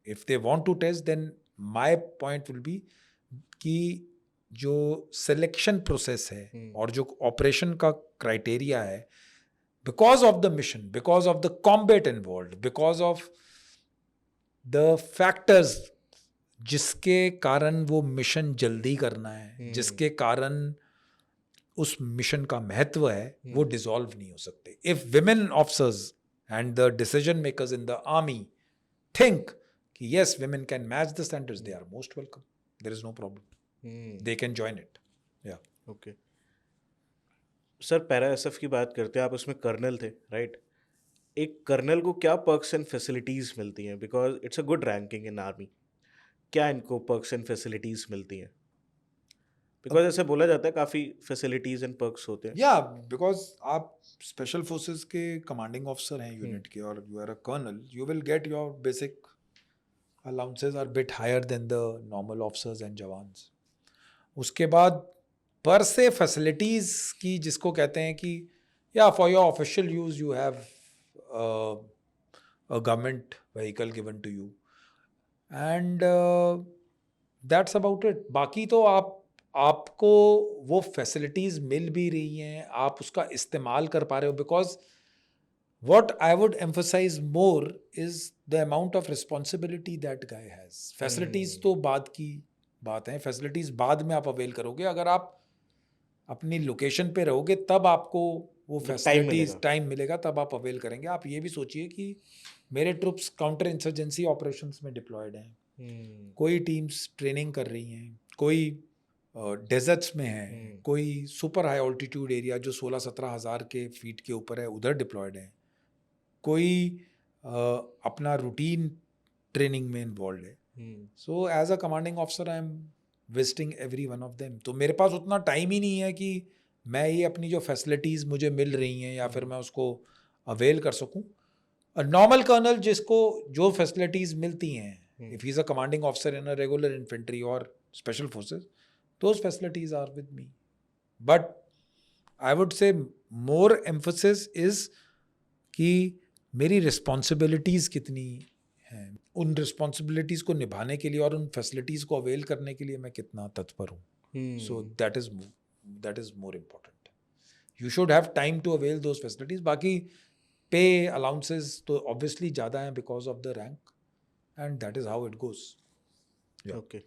if they want to test, then my point will be कि जो selection process है और जो operation का criteria है, because of the mission, because of the combat involved, because of the factors जिसके कारण वो मिशन जल्दी करना है, जिसके कारण उस मिशन का महत्व है, वो डिसॉल्व नहीं हो सकते। If women officers and the decision makers in the army think कि yes women can match the standards, they are most welcome, there is no problem, they can join it. Yeah okay sir, para SF की बात करते हैं, आप उसमें colonel थे, right? एक colonel को क्या पर्क्स एंड फैसिलिटीज़ मिलती हैं? Because it's a good ranking in army, क्या इनको पर्क्स एंड फैसिलिटीज़ मिलती हैं? बिकॉज ऐसे बोला जाता है काफ़ी फैसिलिटीज़ एंड पर्क्स होते हैं। या बिकॉज आप स्पेशल फोर्सेस के कमांडिंग ऑफिसर हैं यूनिट के, और you are a colonel, you will get your basic allowances are bit higher than the normal officers and jawans. उसके बाद पर से फैसिलिटीज़ की, जिसको कहते हैं कि या for your official use you have a government vehicle given to you and that's about it. बाकी तो आपको वो फैसिलिटीज़ मिल भी रही हैं, आप उसका इस्तेमाल कर पा रहे हो, because what I would emphasize more is the amount of responsibility that guy has. Facilities तो बाद की बात है, फैसिलिटीज़ बाद में आप अवेल करोगे, अगर आप अपनी लोकेशन पे रहोगे तब आपको वो फैसिलिटीज टाइम मिलेगा, तब आप अवेल करेंगे। आप ये भी सोचिए कि मेरे ट्रुप्स काउंटर इंसर्जेंसी ऑपरेशंस में डिप्लॉयड हैं, कोई टीम्स ट्रेनिंग कर रही हैं, कोई डेजर्ट्स में है, कोई सुपर हाई ऑल्टीट्यूड एरिया जो 16-17 हज़ार के फीट के ऊपर है उधर डिप्लॉयड है, कोई अपना रूटीन ट्रेनिंग में इन्वॉल्व है। So as a commanding officer I am visiting every one of them. तो मेरे पास उतना टाइम ही नहीं है कि मैं ये अपनी जो फैसिलिटीज़ मुझे मिल रही हैं या फिर मैं उसको अवेल कर सकूं। नॉर्मल कर्नल जिसको जो फैसिलिटीज़ मिलती हैं, if he is a commanding officer in a regular infantry और special forces, those facilities are with me. But I would say more emphasis is कि मेरी रिस्पॉन्सिबिलिटीज़ कितनी हैं, उन रिस्पॉन्सिबिलिटीज़ को निभाने के लिए और उन फैसिलिटीज़ को अवेल करने के लिए मैं कितना तत्पर हूँ। So that is more important. You should have time to avail those facilities. बाकी पे अलाउंसेस तो ऑब्वियसली ज़्यादा हैं because of the rank, and that is how it goes. Okay,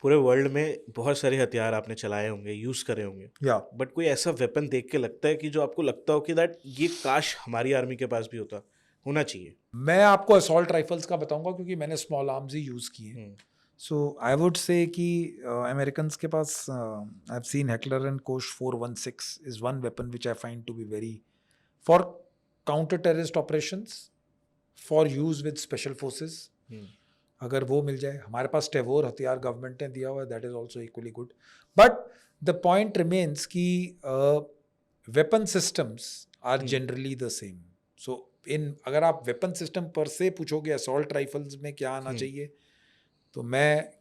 पूरे वर्ल्ड में बहुत सारे हथियार आपने चलाए होंगे, यूज़ करे होंगे, बट कोई ऐसा वेपन देख के लगता है कि जो आपको लगता हो कि दैट ये काश हमारी आर्मी के पास भी होना चाहिए? मैं आपको असॉल्ट राइफल्स का बताऊंगा क्योंकि मैंने स्मॉल आर्म्स ही यूज़ किए। सो आई वुड से कि अमेरिकन्स के पास I have seen Heckler and Koch 416 is one weapon which I find to be very for counter terrorist operations, for use with special forces. अगर वो मिल जाए, हमारे पास टेवोर हथियार गवर्नमेंट ने दिया हुआ है, that is also equally good. But the point remains कि weapon systems are generally the same. So अगर आप वेपन सिस्टम पर से पूछोगे असॉल्ट राइफल्स में क्या आना चाहिए, तो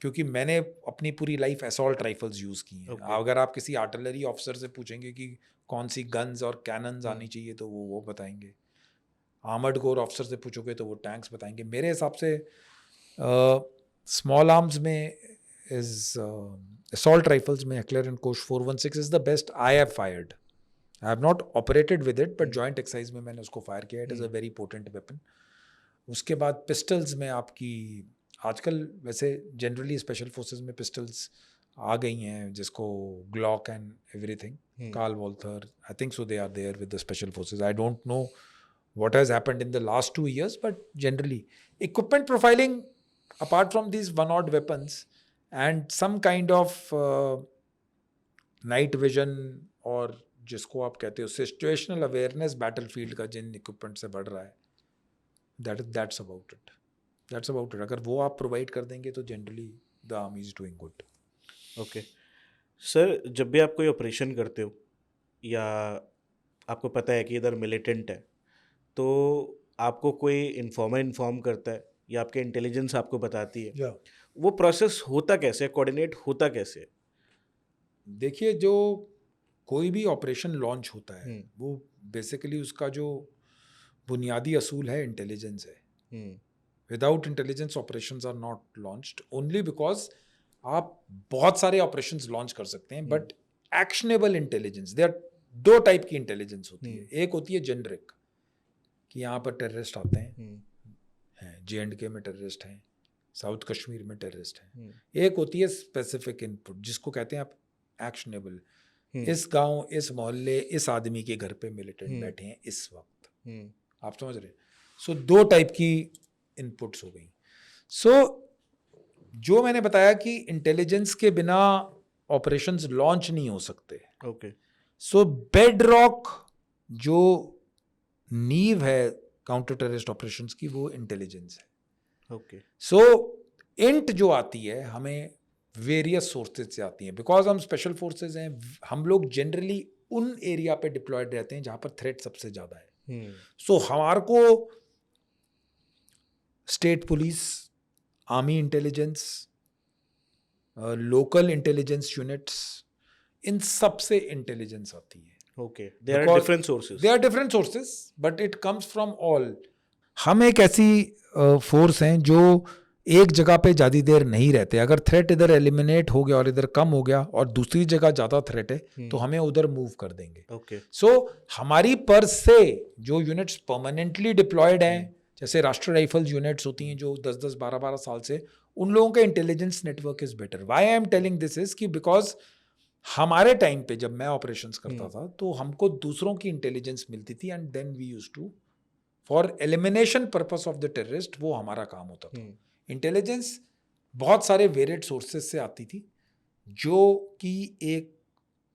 क्योंकि मैंने अपनी पूरी लाइफ असॉल्ट राइफल्स यूज़ की हैं। अगर आप किसी आर्टिलरी ऑफिसर से पूछेंगे कि कौन सी गन्स और कैनन्स आनी चाहिए, तो वो बताएंगे। आर्मर्ड कोर ऑफिसर से पूछोगे तो वो टैंक्स बताएंगे। मेरे हिसाब से स्मॉल आर्म्स में assault rifles में Heckler & Koch 416 is the best I have fired. I have not operated with it, but joint exercise में मैंने उसको फायर किया। It is a very potent weapon. उसके बाद पिस्टल्स में आपकी आजकल वैसे जनरली स्पेशल फोर्सेस में पिस्टल्स आ गई हैं, जिसको Glock and everything, Carl Walther, I think so they are there with the special forces. I don't know what has happened in the last 2 years, but generally equipment profiling, apart from these one odd weapons and some kind of night vision, और जिसको आप कहते हो situational awareness battlefield का जिन equipment से बढ़ रहा है, that's about it. अगर वो आप provide कर देंगे तो generally the army is doing good. Okay sir, जब भी आप कोई ऑपरेशन करते हो या आपको पता है कि इधर मिलिटेंट है, तो आपको कोई इन्फॉर्म करता है या आपके इंटेलिजेंस आपको बताती है, Yeah. वो प्रोसेस होता कैसे है, कोऑर्डिनेट होता कैसे है? देखिए, जो कोई भी ऑपरेशन लॉन्च होता है, हम्म, वो बेसिकली उसका जो बुनियादी असूल है इंटेलिजेंस है. Hmm, without intelligence operations are not launched, only because आप बहुत सारे ऑपरेशंस लॉन्च कर सकते हैं, but actionable intelligence, they are दो टाइप की इंटेलिजेंस होती है. एक होती है जेनरिक, कि यहाँ पर टेररिस्ट आते हैं, J&K में टेररिस्ट हैं, साउथ कश्मीर में टेररिस्ट हैं. एक होती है स्पेसिफिक इनपुट, जिसको कहते हैं आप एक्शनेबल. इस गांव, इस मोहल्ले, इस आदमी के घर पे मिलिटेंट बैठे हैं इस वक्त. आप समझ रहे? सो दो टाइप की इनपुट्स हो गई. सो जो मैंने बताया कि इंटेलिजेंस के बिना ऑपरेशंस लॉन्च नहीं हो सकते. ओके, सो बेड रॉक जो नींव है काउंटर टेररिस्ट ऑपरेशंस की, वो इंटेलिजेंस है. ओके, सो इंट जो आती है हमें वेरियस सोर्सेज से आती है, बिकॉज हम स्पेशल फोर्सेज हैं. हम लोग जनरली उन एरिया पे डिप्लॉयड रहते हैं जहां पर थ्रेट सबसे ज्यादा है. सो हमारे को state police, army intelligence, local intelligence units, इन सब से इंटेलिजेंस आती है. Okay, they are Because different sources. They are different sources, but it comes from all. हम एक ऐसी फोर्स हैं जो एक जगह पे ज़्यादा देर नहीं रहते. अगर थ्रेट इधर एलिमिनेट हो गया और इधर कम हो गया और दूसरी जगह ज़्यादा थ्रेट है, तो हमें उधर मूव कर देंगे. ओके, सो हमारी पर्स से जो यूनिट्स परमानेंटली डिप्लॉयड हैं, जैसे राष्ट्रीय राइफल्स यूनिट्स होती हैं जो 10-10, 12-12 साल से, उन लोगों का intelligence network is better. Why I am telling this is कि बिकॉज हमारे टाइम पे जब मैं ऑपरेशंस करता था, तो हमको दूसरों की इंटेलिजेंस मिलती थी, and then we used to, for elimination purpose of the terrorist, वो हमारा काम होता था. इंटेलिजेंस बहुत सारे वेरिएड सोर्सेज से आती थी, जो कि एक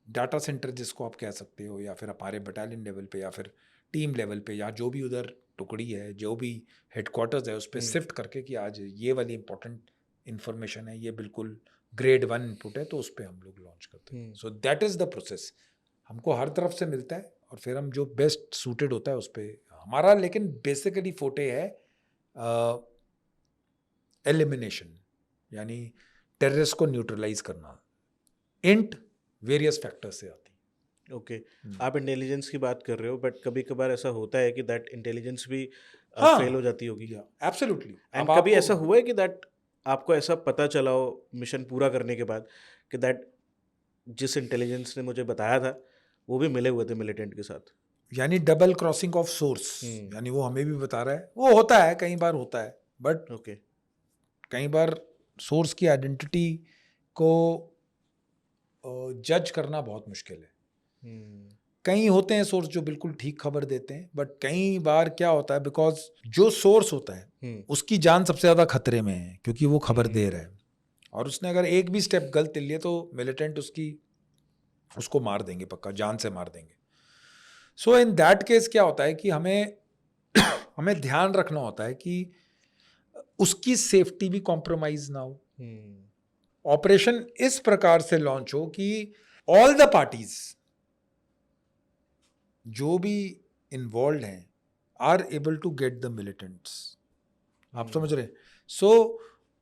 डाटा सेंटर जिसको आप कह सकते हो, या फिर हमारे बटालियन लेवल पे, या फिर टीम लेवल पे, या जो भी उधर टुकड़ी है, जो भी हेडक्वार्टर्स है, उस पर शिफ्ट करके कि आज ये वाली इंपॉर्टेंट इंफॉर्मेशन है, ये बिल्कुल ग्रेड 1 इनपुट है, तो उस पर हम लोग लॉन्च करते हैं. सो दैट इज़ द प्रोसेस. हमको हर तरफ से मिलता है और फिर हम जो बेस्ट सूटेड होता है उस पर हमारा. लेकिन बेसिकली फोटे है एलिमिनेशन, यानी टेररिस्ट को न्यूट्रलाइज करना. इंट वेरियस फैक्टर्स से आती है. ओके, आप इंटेलिजेंस की बात कर रहे हो, बट कभी कभार ऐसा होता है कि दैट इंटेलिजेंस भी हाँ, फेल हो जाती होगी. एब्सोल्युटली. एंड कभी ऐसा हुआ है कि दैट आपको ऐसा पता चला हो मिशन पूरा करने के बाद कि दैट जिस इंटेलिजेंस ने मुझे बताया था वो भी मिले हुए थे मिलिटेंट के साथ? यानी डबल क्रॉसिंग ऑफ सोर्स, यानी वो हमें भी बता रहा है, वो होता है, कई बार होता है, बट ओके, कई बार सोर्स की आइडेंटिटी को जज करना बहुत मुश्किल है. कई होते हैं सोर्स जो बिल्कुल ठीक खबर देते हैं, बट कई बार क्या होता है, बिकॉज जो सोर्स होता है उसकी जान सबसे ज़्यादा खतरे में है, क्योंकि वो खबर दे रहा है, और उसने अगर एक भी स्टेप गलत लिया तो मिलिटेंट उसको मार देंगे, पक्का जान से मार देंगे. सो इन दैट केस क्या होता है कि हमें ध्यान रखना होता है कि उसकी सेफ्टी भी कॉम्प्रोमाइज ना हो. ऑपरेशन इस प्रकार से लॉन्च हो कि ऑल द पार्टीज जो भी इन्वॉल्व हैं are able to get the militants. आप समझ रहे हैं? सो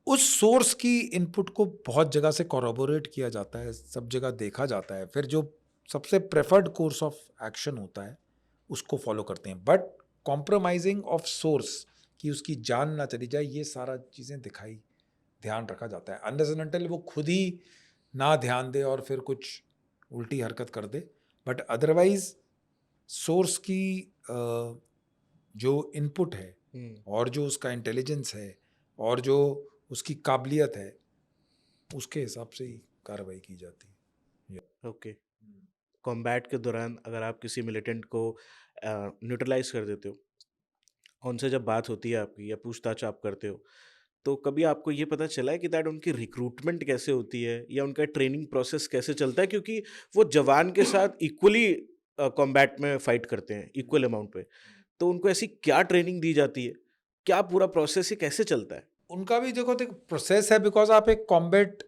उस सोर्स की इनपुट को बहुत जगह से कॉरोबोरेट किया जाता है, सब जगह देखा जाता है, फिर जो सबसे प्रेफर्ड कोर्स ऑफ एक्शन होता है उसको फॉलो करते हैं. बट कॉम्प्रोमाइजिंग ऑफ सोर्स, कि उसकी जान ना चली जाए, ये सारा चीज़ें ध्यान रखा जाता है. अनलेस एंड अनटिल वो खुद ही ना ध्यान दे और फिर कुछ उल्टी हरकत कर दे, बट अदरवाइज सोर्स की जो इनपुट है और जो उसका इंटेलिजेंस है और जो उसकी काबिलियत है, उसके हिसाब से ही कार्रवाई की जाती है। ओके। कॉम्बैट के दौरान अगर आप किसी मिलिटेंट को न्यूट्रलाइज कर देते हो, उनसे जब बात होती है आपकी या पूछताछ आप करते हो, तो कभी आपको ये पता चला है कि दैट उनकी रिक्रूटमेंट कैसे होती है या उनका ट्रेनिंग प्रोसेस कैसे चलता है, क्योंकि वो जवान के साथ इक्वली कॉम्बैट में फाइट करते हैं इक्वल अमाउंट पे, तो उनको ऐसी क्या ट्रेनिंग दी जाती है, क्या पूरा प्रोसेस है, कैसे चलता है? उनका भी देखो प्रोसेस है, बिकॉज आप एक कॉम्बैट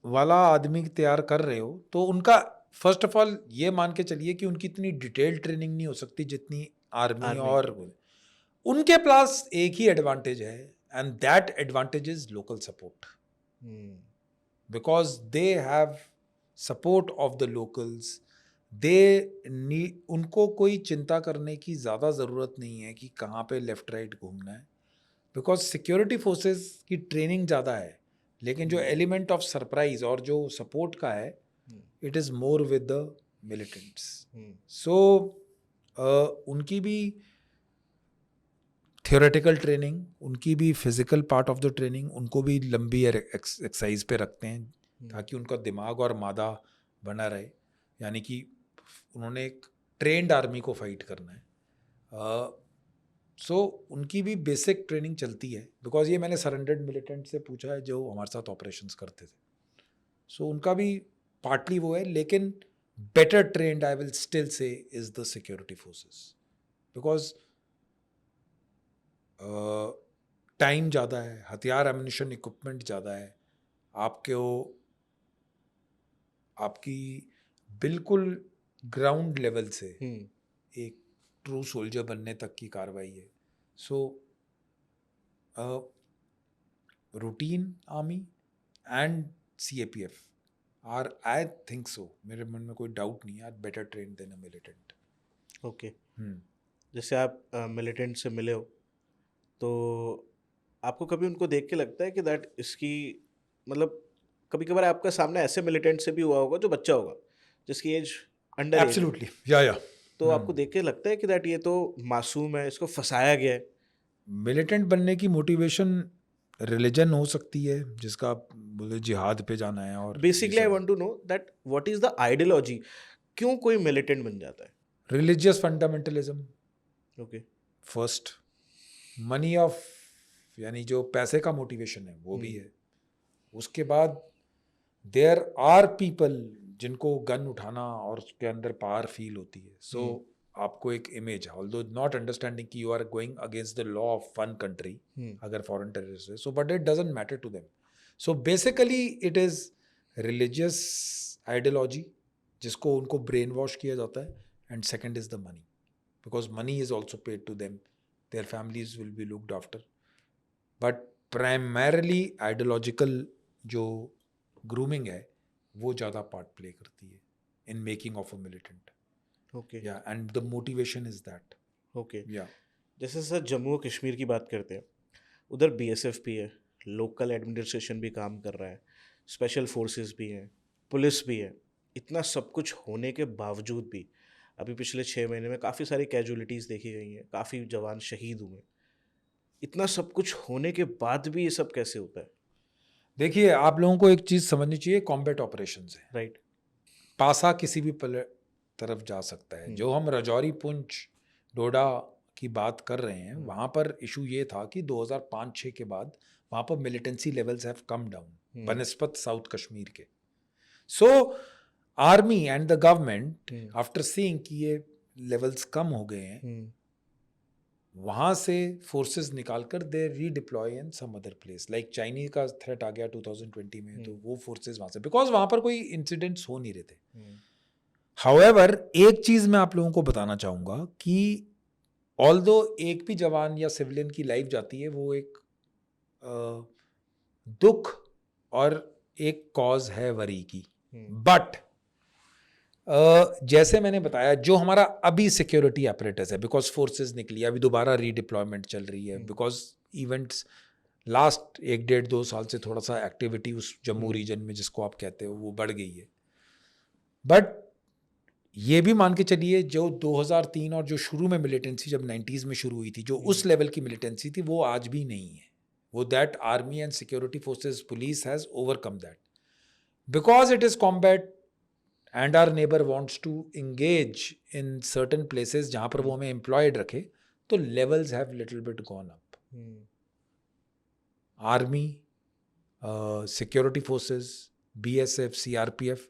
वाला आदमी तैयार कर रहे हो, तो उनका फर्स्ट ऑफ ऑल ये मान के चलिए कि उनकी इतनी डिटेल ट्रेनिंग नहीं हो सकती जितनी आर्मी आर्मी और उनके पास एक ही एडवांटेज है, and that advantage is local support, because they have support of the locals. They need, उनको कोई चिंता करने की ज़्यादा ज़रूरत नहीं है कि कहाँ पे लेफ्ट राइट घूमना है, बिकॉज सिक्योरिटी फोर्सेस की ट्रेनिंग ज़्यादा है, लेकिन जो एलिमेंट ऑफ सरप्राइज और जो सपोर्ट का है, it is more with the militants. So उनकी भी थियोरेटिकल ट्रेनिंग, उनकी भी physical part of the training, उनको भी लंबी एक्सरसाइज पे रखते हैं ताकि उनका दिमाग और मादा बना रहे, यानी कि उन्होंने एक ट्रेंड आर्मी को फाइट करना है। सो उनकी भी बेसिक ट्रेनिंग चलती है, बिकॉज ये मैंने सरेंडर्ड मिलिटेंट से पूछा है जो हमारे साथ ऑपरेशंस करते थे। सो उनका भी पार्टली वो है, लेकिन better trend I will still say is the security forces, because time ज़्यादा है, हथियार एम्युनिशन इक्विपमेंट ज़्यादा है, आपकी बिल्कुल ग्राउंड लेवल से एक ट्रू सोल्जर बनने तक की कार्रवाई है। So routine army and CAPF are, I think so, मेरे मन में कोई डाउट नहीं है, are better train than a militant. Okay. जैसे आप मिलिटेंट से मिले हो, तो आपको कभी उनको देख के लगता है कि दैट इसकी, मतलब कभी कभार आपका सामने ऐसे मिलिटेंट से भी हुआ होगा जो बच्चा होगा, जिसकी एज अंडर एज है, एब्सोल्युटली, या तो आपको देख के लगता है कि दैट ये तो मासूम है, इसको फंसाया गया है? मिलिटेंट बनने की मोटिवेशन रिलीजन हो सकती है, जिसका आप बोले जिहाद पे जाना है, और basically I want to know that what is the ideology, क्यों कोई मिलिटेंट बन जाता है? Religious fundamentalism okay. First, money of, यानी जो पैसे का मोटिवेशन है वो भी है। उसके बाद देयर आर पीपल जिनको गन उठाना और उसके अंदर पावर फील होती है। सो आपको एक इमेज, ऑल्दो नॉट अंडरस्टैंडिंग कि you are going against the law of one country, अगर फॉरेन टेररिस्ट है, so but it doesn't matter to them. So basically it is religious ideology जिसको उनको ब्रेन वॉश किया जाता है, and second is the money, because money is also paid to them, their families will be looked after, but primarily ideological जो grooming है वो ज़्यादा part play करती है in making of a militant. Okay. Yeah and the motivation is that. Okay. Yeah जैसे sir Jammu और कश्मीर की बात करते हैं, उधर BSF भी है, लोकल एडमिनिस्ट्रेशन भी काम कर रहा है, स्पेशल फोर्सेस भी हैं, पुलिस भी है। इतना सब कुछ होने के बावजूद भी अभी पिछले 6 महीने में काफ़ी सारी कैजुअलिटीज़ देखी गई हैं, काफ़ी जवान शहीद हुए। इतना सब कुछ होने के बाद भी ये सब कैसे होता है? देखिए, आप लोगों को एक चीज़ समझनी चाहिए, कॉम्बैट ऑपरेशंस है, राइट। पासा किसी भी तरफ जा सकता है। जो हम राजौरी, पुंछ, डोडा की बात कर रहे हैं, वहाँ पर इशू ये था कि 2005-6 के बाद वहाँ पर militancy levels have come down बनस्पत साउथ कश्मीर के। So army and the government after seeing कि ये लेवल्स कम हो गए हैं, वहाँ से फोर्सेस निकालकर they redeploy in some other place, like Chinese का थ्रेट आ गया 2020 में, तो वो फोर्सेस वहाँ से, बिकॉज वहाँ पर कोई इंसिडेंट्स हो नहीं रहे थे। हाउएवर एक चीज़ मैं आप लोगों को बताना चाहूँगा कि ऑल्दो एक भी जवान या सिविलियन की लाइफ जाती है, वो एक दुख और एक कॉज है वरी की, बट जैसे मैंने बताया, जो हमारा अभी सिक्योरिटी अपरेटस है, बिकॉज फोर्सेस निकली, अभी दोबारा रीडिप्लॉयमेंट चल रही है, बिकॉज इवेंट्स लास्ट 1-1.5-2 साल से थोड़ा सा एक्टिविटी उस जम्मू रीजन में जिसको आप कहते हो वो बढ़ गई है। बट ये भी मान के चलिए, जो 2003 और जो शुरू में मिलिटेंसी जब 90s में शुरू हुई थी, जो उस लेवल की मिलिटेंसी थी, वो आज भी नहीं है। वो that army and security forces, police has overcome that. because it is combat and our neighbor wants to engage in certain places जहाँ पर वो हमें employed रखे, तो levels have little bit gone up. Army, security forces, BSF, CRPF,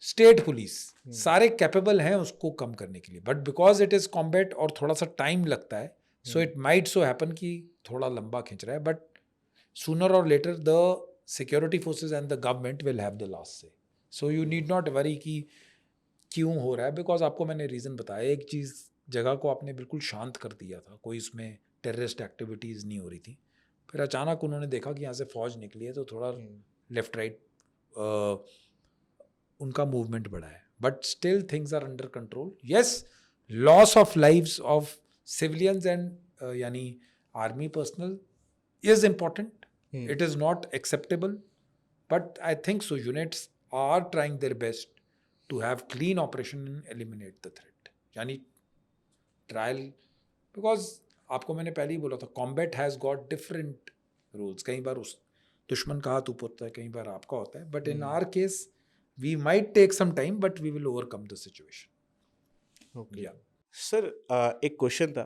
state police सारे capable हैं उसको कम करने के लिए, but because it is combat और थोड़ा सा टाइम लगता है, so it might so happen कि थोड़ा लंबा खींच रहा है, but sooner or later the security forces and the government will have the last say. So you need not worry कि क्यों हो रहा है, बिकॉज आपको मैंने रीज़न बताया. एक चीज़, जगह को आपने बिल्कुल शांत कर दिया था, कोई इसमें टेररिस्ट एक्टिविटीज़ नहीं हो रही थी, फिर अचानक उन्होंने देखा कि यहाँ से फौज निकली है, तो थोड़ा लेफ्ट राइट उनका मूवमेंट बढ़ा है, but still things are under control. Yes, loss of lives of civilians and यानी army personnel is important. It is not acceptable, but I think so units are trying their best to have clean operation and eliminate the threat. यानी trial, because आपको मैंने पहले ही बोला था, combat has got different rules. कई बार उस दुश्मन का हाथ ऊपर होता है, कई बार आपका होता है, but in our case we might take some time, but we will overcome the situation. Okay. Yeah. Sir एक क्वेश्चन था,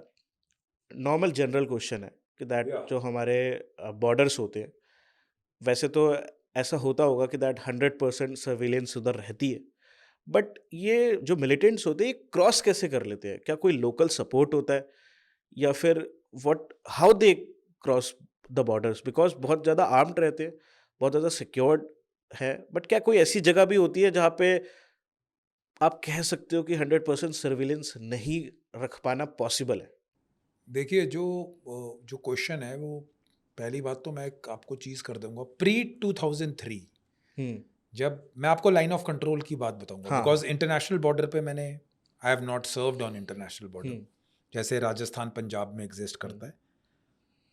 नॉर्मल जनरल क्वेश्चन है कि दैट Yeah. जो हमारे बॉर्डर्स होते हैं, वैसे तो ऐसा होता होगा कि दैट 100% सर्विलेंस उधर रहती है, बट ये जो मिलिटेंट्स होते हैं ये क्रॉस कैसे कर लेते हैं? क्या कोई लोकल सपोर्ट होता है या फिर what, how they cross the borders? Because बहुत ज़्यादा आर्म्ड रहते हैं, बहुत ज़्यादा सिक्योर्ड है, बट क्या कोई ऐसी जगह भी होती है जहाँ पे आप कह सकते हो कि 100% सर्विलेंस नहीं रख पाना पॉसिबल है? देखिए, जो क्वेश्चन है, वो पहली बात तो मैं एक आपको चीज़ कर दूंगा. प्री 2003 जब मैं आपको लाइन ऑफ कंट्रोल की बात बताऊंगा, हाँ. बिकॉज इंटरनेशनल बॉर्डर पे मैंने, I have not served on international border, जैसे राजस्थान पंजाब में एग्जिस्ट करता है.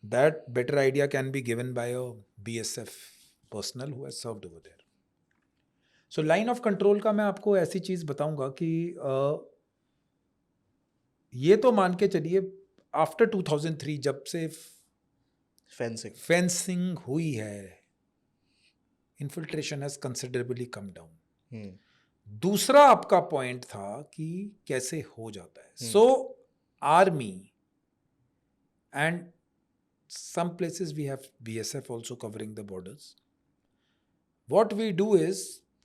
That better idea can be given by a BSF personnel who has served over there. So line of control का मैं आपको ऐसी चीज़ बताऊंगा कि ये तो मान के चलिए आफ्टर 2003 जब से फेंसिंग हुई है, infiltration has considerably come down. दूसरा आपका पॉइंट था कि कैसे हो जाता है. So army and some places we have BSF also covering the borders. What we do is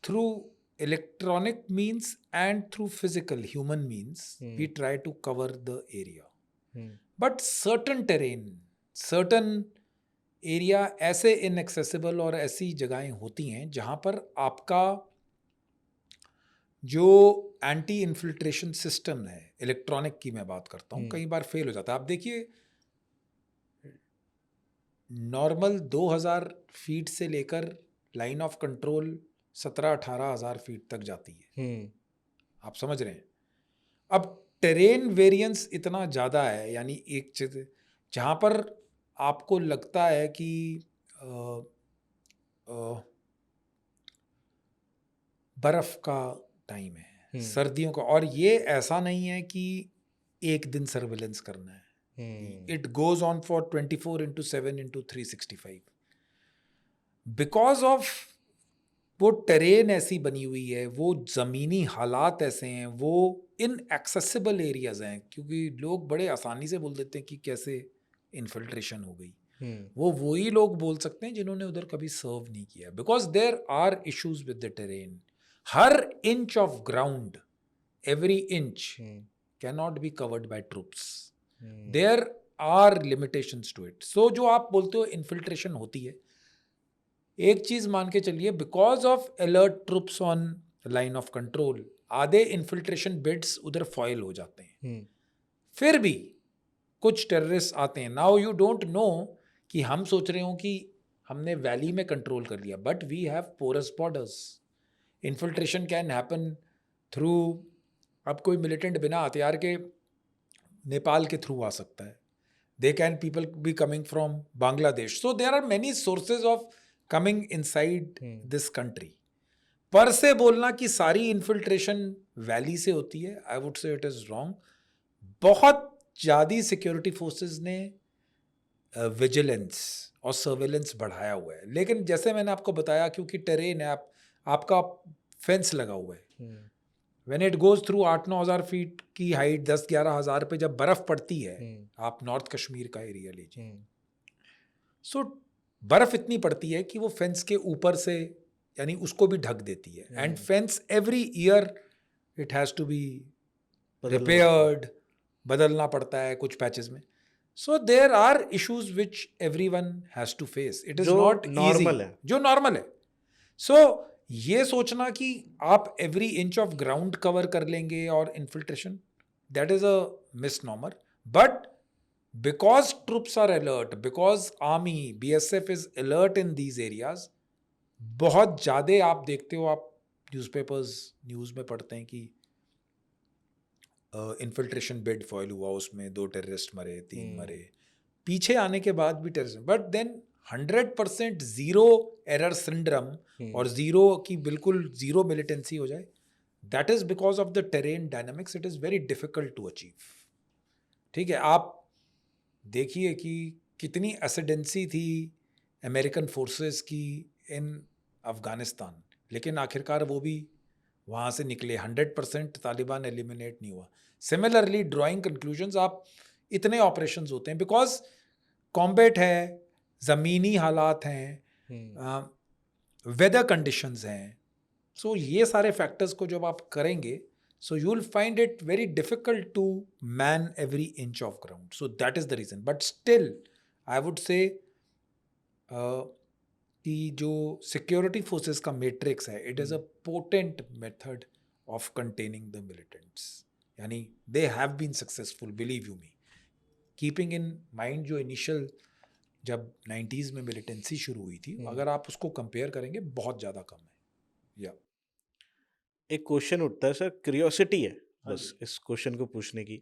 through electronic means and through physical human means, we try to cover the area. But certain terrain, certain area ऐसे inaccessible और ऐसी जगहें होती हैं जहाँ पर आपका जो एंटी इन्फिल्ट्रेशन सिस्टम है, इलेक्ट्रॉनिक की मैं बात करता हूँ, कई बार फेल हो जाता है. आप देखिए, नॉर्मल 2000 फीट से लेकर लाइन ऑफ कंट्रोल 17-18 हज़ार फीट तक जाती है. आप समझ रहे हैं. अब टेरेन वेरिएंस इतना ज़्यादा है, यानी एक चीज़ जहाँ पर आपको लगता है कि बर्फ़ का टाइम है, सर्दियों का, और ये ऐसा नहीं है कि एक दिन सर्विलेंस करना है. It goes on for 24/7/365. Because of वो टेरेन ऐसी बनी हुई है, वो ज़मीनी हालात ऐसे हैं, वो इनएक्सेसिबल एरियाज हैं, क्योंकि लोग बड़े आसानी से बोल देते हैं कि कैसे इन्फिल्ट्रेशन हो गई. वो वही लोग बोल सकते हैं जिन्होंने उधर कभी सर्व नहीं किया. Because there are issues with the terrain. हर inch of ground, every inch can not be covered by troops. There are limitations to it. So जो आप बोलते हो इन्फिल्ट्रेशन होती है, एक चीज मान के चलिए, because of alert troops on line of control, आधे इन्फिल्ट्रेशन बिट्स उधर फॉइल हो जाते हैं. फिर भी कुछ टेररिस्ट आते हैं. नाउ यू डोंट नो कि हम सोच रहे हो कि हमने वैली में कंट्रोल कर लिया, but we have porous borders. Infiltration can happen through, अब कोई मिलिटेंट बिना हथियार के नेपाल के थ्रू आ सकता है. They can people be coming from Bangladesh. So there are many sources of coming inside this country. पर से बोलना कि सारी इन्फिल्ट्रेशन वैली से होती है, आई वुड से इट इज रॉन्ग. बहुत ज़्यादा सिक्योरिटी फोर्सेस ने विजिलेंस और सर्वेलेंस बढ़ाया हुआ है, लेकिन जैसे मैंने आपको बताया, क्योंकि टेरेन है, आपका फेंस लगा हुआ है। व्हेन इट गोज थ्रू 8-9 हज़ार फीट की हाइट, 10-11 हज़ार पे जब बर्फ पड़ती है, आप नॉर्थ कश्मीर का एरिया लीजिए, सो बर्फ इतनी पड़ती है कि वो फेंस के ऊपर से यानी उसको भी ढक देती है। And fence every year it has to be repaired, बदलना पड़ता है कुछ पैचेस में। So there are issues which everyone has to face. It is जो नॉट normal है। जो नॉर्मल है। सो ये सोचना कि आप every inch of ground cover कर लेंगे और infiltration, that is a misnomer. But because troops are alert, because army BSF is alert in these areas, बहुत ज़्यादा आप देखते हो, आप न्यूज़ में पढ़ते हैं कि इन्फिल्ट्रेशन बिड फॉइल हुआ, उसमें 2 टेररिस्ट मरे, 3 मरे, पीछे आने के बाद भी terrorist. But then 100% zero error syndrome और ज़ीरो की बिल्कुल ज़ीरो मिलिटेंसी हो जाए, that is because of the terrain dynamics. It is very difficult to achieve. ठीक है, आप देखिए कि कितनी एसिडेंसी थी अमेरिकन फोर्सेस की इन अफ़गानिस्तान, लेकिन आखिरकार वो भी वहाँ से निकले। 100% तालिबान एलिमिनेट नहीं हुआ। सिमिलरली ड्राइंग कंक्लूजन्स, आप इतने ऑपरेशंस होते हैं बिकॉज कॉम्बैट है, ज़मीनी हालात हैं, वेदर कंडीशंस हैं। सो ये सारे फैक्टर्स को जब आप करेंगे, so you'll find it very difficult to man every inch of ground. So that is the reason. But still, I would say कि जो security forces का matrix है, it is a potent method of containing the militants. यानी they have been successful, believe you me. Keeping in mind जो initial जब 90s में militancy शुरू हुई थी, अगर आप उसको compare करेंगे, बहुत ज़्यादा कम है। या एक क्वेश्चन उठता है सर, क्यूरियोसिटी है बस इस क्वेश्चन को पूछने की।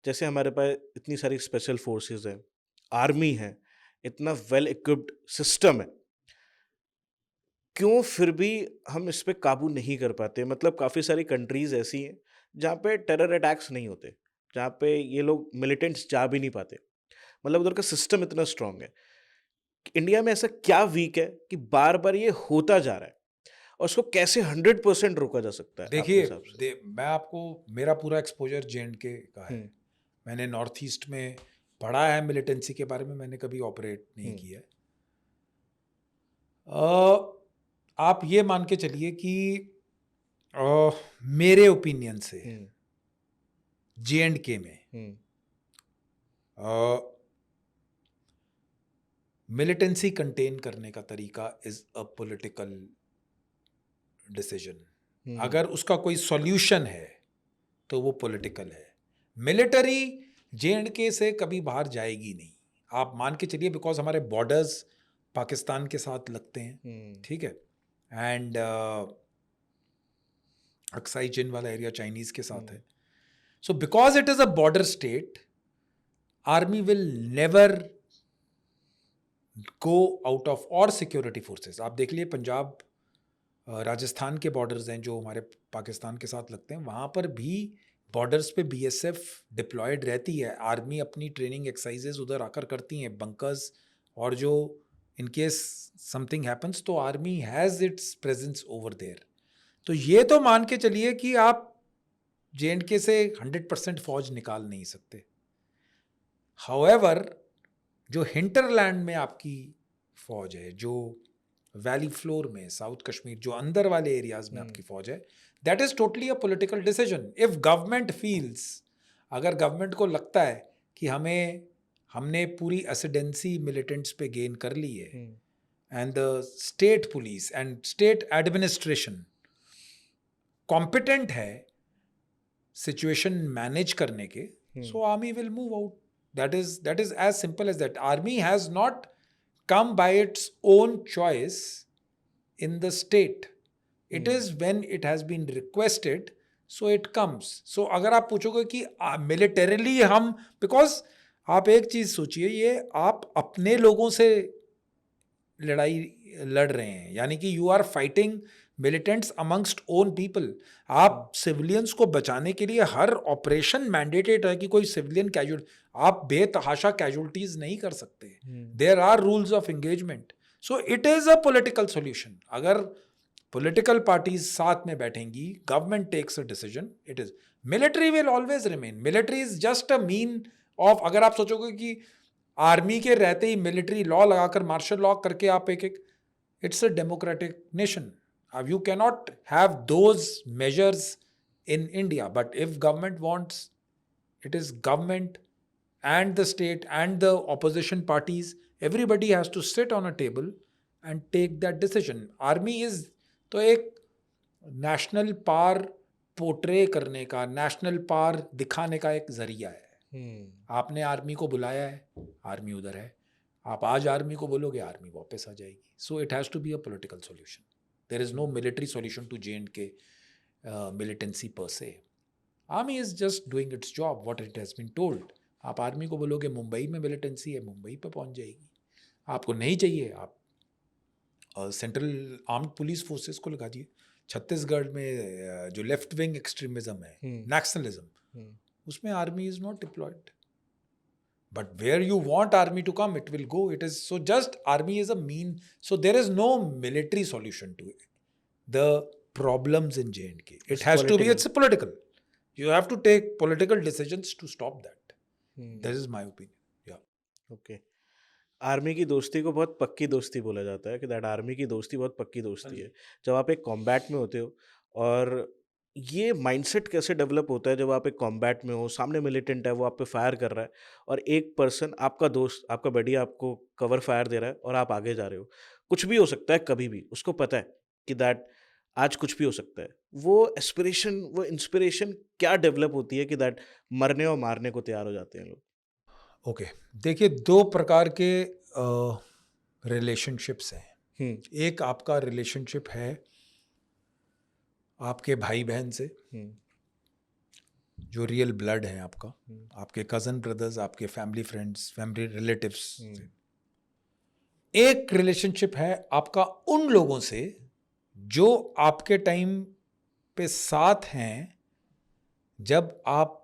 जैसे हमारे पास इतनी सारी स्पेशल फोर्सेस हैं, आर्मी है, इतना वेल इक्विप्ड सिस्टम है, क्यों फिर भी हम इस पे काबू नहीं कर पाते? मतलब काफ़ी सारी कंट्रीज ऐसी हैं जहाँ पे टेरर अटैक्स नहीं होते, जहाँ पे ये लोग मिलिटेंट्स जा भी नहीं पाते, मतलब उधर का सिस्टम इतना स्ट्रांग है। इंडिया में ऐसा क्या वीक है कि बार बार ये होता जा रहा है, और उसको कैसे 100% रोका जा सकता है आपके देखिए, हिसाब से? मैं आपको, मेरा पूरा एक्सपोजर J&K का है। मैंने नॉर्थ ईस्ट में पढ़ा है, मिलिटेंसी के बारे में मैंने कभी ऑपरेट नहीं किया है। आप ये मान के चलिए कि मेरे ओपिनियन से J&K में मिलिटेंसी कंटेन करने का तरीका इज अ पॉलिटिकल डिसीजन। अगर उसका कोई सॉल्यूशन है तो वो पॉलिटिकल है। मिलिटरी J&K से कभी बाहर जाएगी नहीं, आप मान के चलिए, बिकॉज हमारे बॉर्डर्स पाकिस्तान के साथ लगते हैं। ठीक है, एंड अक्साई चिन वाला एरिया चाइनीज के साथ है। So because it is a border state, army will never go out of, और सिक्योरिटी फोर्सेस आप देख लिए, पंजाब राजस्थान के बॉर्डर्स हैं जो हमारे पाकिस्तान के साथ लगते हैं, वहाँ पर भी बॉर्डर्स पे BSF डिप्लॉयड रहती है। आर्मी अपनी ट्रेनिंग एक्सरसाइजेज उधर आकर करती हैं, बंकर्स, और जो इन केस समथिंग हैपन्स तो army has its presence over there. तो ये तो मान के चलिए कि आप J&K से 100% फौज निकाल नहीं सकते। हाउएवर जो हिंटरलैंड में आपकी फौज है, जो वैली फ्लोर में, साउथ कश्मीर, जो अंदर वाले एरियाज में आपकी फौज है, that is totally a political decision. If government feels, अगर गवर्नमेंट को लगता है कि हमने पूरी एसिडेंसी मिलिटेंट्स पे गेन कर ली है, and the state police and state administration competent है सिचुएशन मैनेज करने के, so army will move out. That is as simple as that. Army has not come by its own choice in the state. It is when it has been requested, so it comes. So अगर आप पूछोगे कि militarily हम, because आप एक चीज सोचिए, ये आप अपने लोगों से लड़ाई लड़ रहे हैं, यानी कि you are fighting militants amongst own people. आप सिविलियंस को बचाने के लिए हर ऑपरेशन मैंडेटेड है कि कोई सिविलियन कैजुअल, आप बेतहाशा कैजुअलिटीज नहीं कर सकते। There are rules of engagement. So it is a political solution. अगर पॉलिटिकल पार्टीज साथ में बैठेंगी, government takes a decision, it is military will always remain, military is just a mean of, अगर आप सोचोगे कि आर्मी के रहते ही मिलिट्री लॉ लगाकर मार्शल लॉ करके आप एक इट्स अ डेमोक्रेटिक नेशन, अब you cannot have those measures in India. But if government wants, it is government and the state and the opposition parties, everybody has to sit on a table and take that decision. Army is तो एक national power portray करने का, national power दिखाने का एक जरिया है. आपने आर्मी को बुलाया है, आर्मी उधर है, आप आज आर्मी को बोलोगे, आर्मी वापस आ जाएगी. So it has to be a political solution. There is no military solution to J&K militancy per se. Army is just doing its job, what it has been told. आप army को बोलोगे मुंबई में militancy है, मुंबई पे पहुंच जाएगी. आपको नहीं चाहिए, आप सेंट्रल आर्म्ड पुलिस फोर्सेस को लगा दिए. छत्तीसगढ़ में जो लेफ्ट विंग एक्सट्रीमिज्म है, नैक्सनलिज्म, उसमें army is not deployed. But where you want army to come, it will go. It is so just army is a mean. So there is no military solution to the problems in J&K. It has to be, it's political. You have to take political decisions to stop that. That is my opinion. Yeah. Okay. Army की दोस्ती को बहुत पक्की दोस्ती बोला जाता है कि दैट आर्मी की दोस्ती बहुत पक्की दोस्ती है. जब आप एक कॉम्बैट में होते हो, और ये माइंडसेट कैसे डेवलप होता है जब आप एक कॉम्बैट में हो, सामने मिलिटेंट है, वो आप पे फायर कर रहा है, और एक पर्सन, आपका दोस्त, आपका बडी आपको कवर फायर दे रहा है और आप आगे जा रहे हो. कुछ भी हो सकता है कभी भी, उसको पता है कि दैट आज कुछ भी हो सकता है. वो एस्पिरेशन, वो इंस्पिरेशन क्या डेवलप होती है कि दैट मरने और मारने को तैयार हो जाते हैं लोग. ओके, देखिए, दो प्रकार के रिलेशनशिप्स हैं. एक आपका रिलेशनशिप है आपके भाई बहन से, जो रियल ब्लड है आपका, आपके कजन ब्रदर्स, आपके फैमिली फ्रेंड्स, फैमिली रिलेटिव्स से. एक रिलेशनशिप है आपका उन लोगों से जो आपके टाइम पे साथ हैं जब आप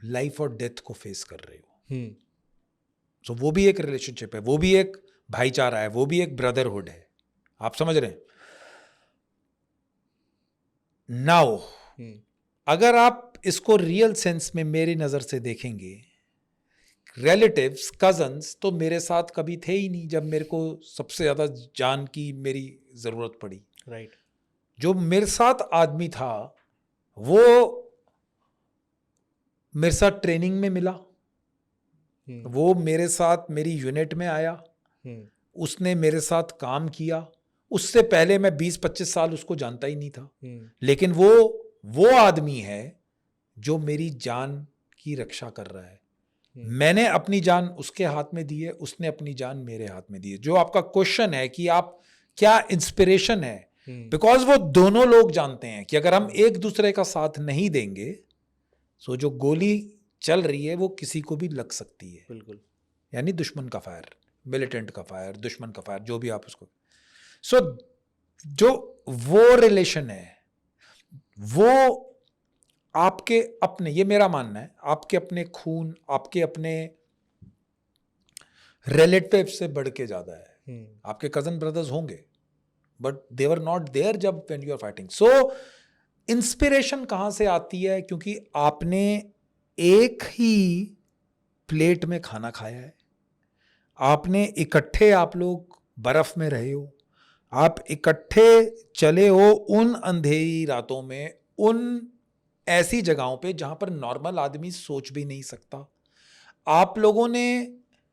लाइफ और डेथ को फेस कर रहे हो. तो वो भी एक रिलेशनशिप है, वो भी एक भाईचारा है, वो भी एक ब्रदरहुड है. आप समझ रहे हैं? नाउ अगर आप इसको रियल सेंस में मेरी नजर से देखेंगे, रिलेटिव्स, कजन्स तो मेरे साथ कभी थे ही नहीं जब मेरे को सबसे ज्यादा जान की मेरी जरूरत पड़ी. राइट. जो मेरे साथ आदमी था वो मेरे साथ ट्रेनिंग में मिला, वो मेरे साथ मेरी यूनिट में आया, उसने मेरे साथ काम किया. उससे पहले मैं 20-25 साल उसको जानता ही नहीं था. लेकिन वो आदमी है जो मेरी जान की रक्षा कर रहा है. मैंने अपनी जान उसके हाथ में दी है, उसने अपनी जान मेरे हाथ में दी है. जो आपका क्वेश्चन है कि आप क्या इंस्पिरेशन है, बिकॉज वो दोनों लोग जानते हैं कि अगर हम एक दूसरे का साथ नहीं देंगे तो जो गोली चल रही है वो किसी को भी लग सकती है. बिल्कुल. यानी दुश्मन का फायर, मिलिटेंट का फायर, दुश्मन का फायर, जो भी आप उसको. सो जो वो रिलेशन है वो आपके अपने, ये मेरा मानना है, आपके अपने खून, आपके अपने रिलेटिव से बढ़ के ज्यादा है. आपके कजन ब्रदर्स होंगे but they were not there जब when you are fighting. So inspiration कहां से आती है? क्योंकि आपने एक ही प्लेट में खाना खाया है, आपने इकट्ठे, आप लोग बर्फ में रहे हो, आप इकट्ठे चले हो उन अंधेरी रातों में, उन ऐसी जगहों पे जहां पर नॉर्मल आदमी सोच भी नहीं सकता. आप लोगों ने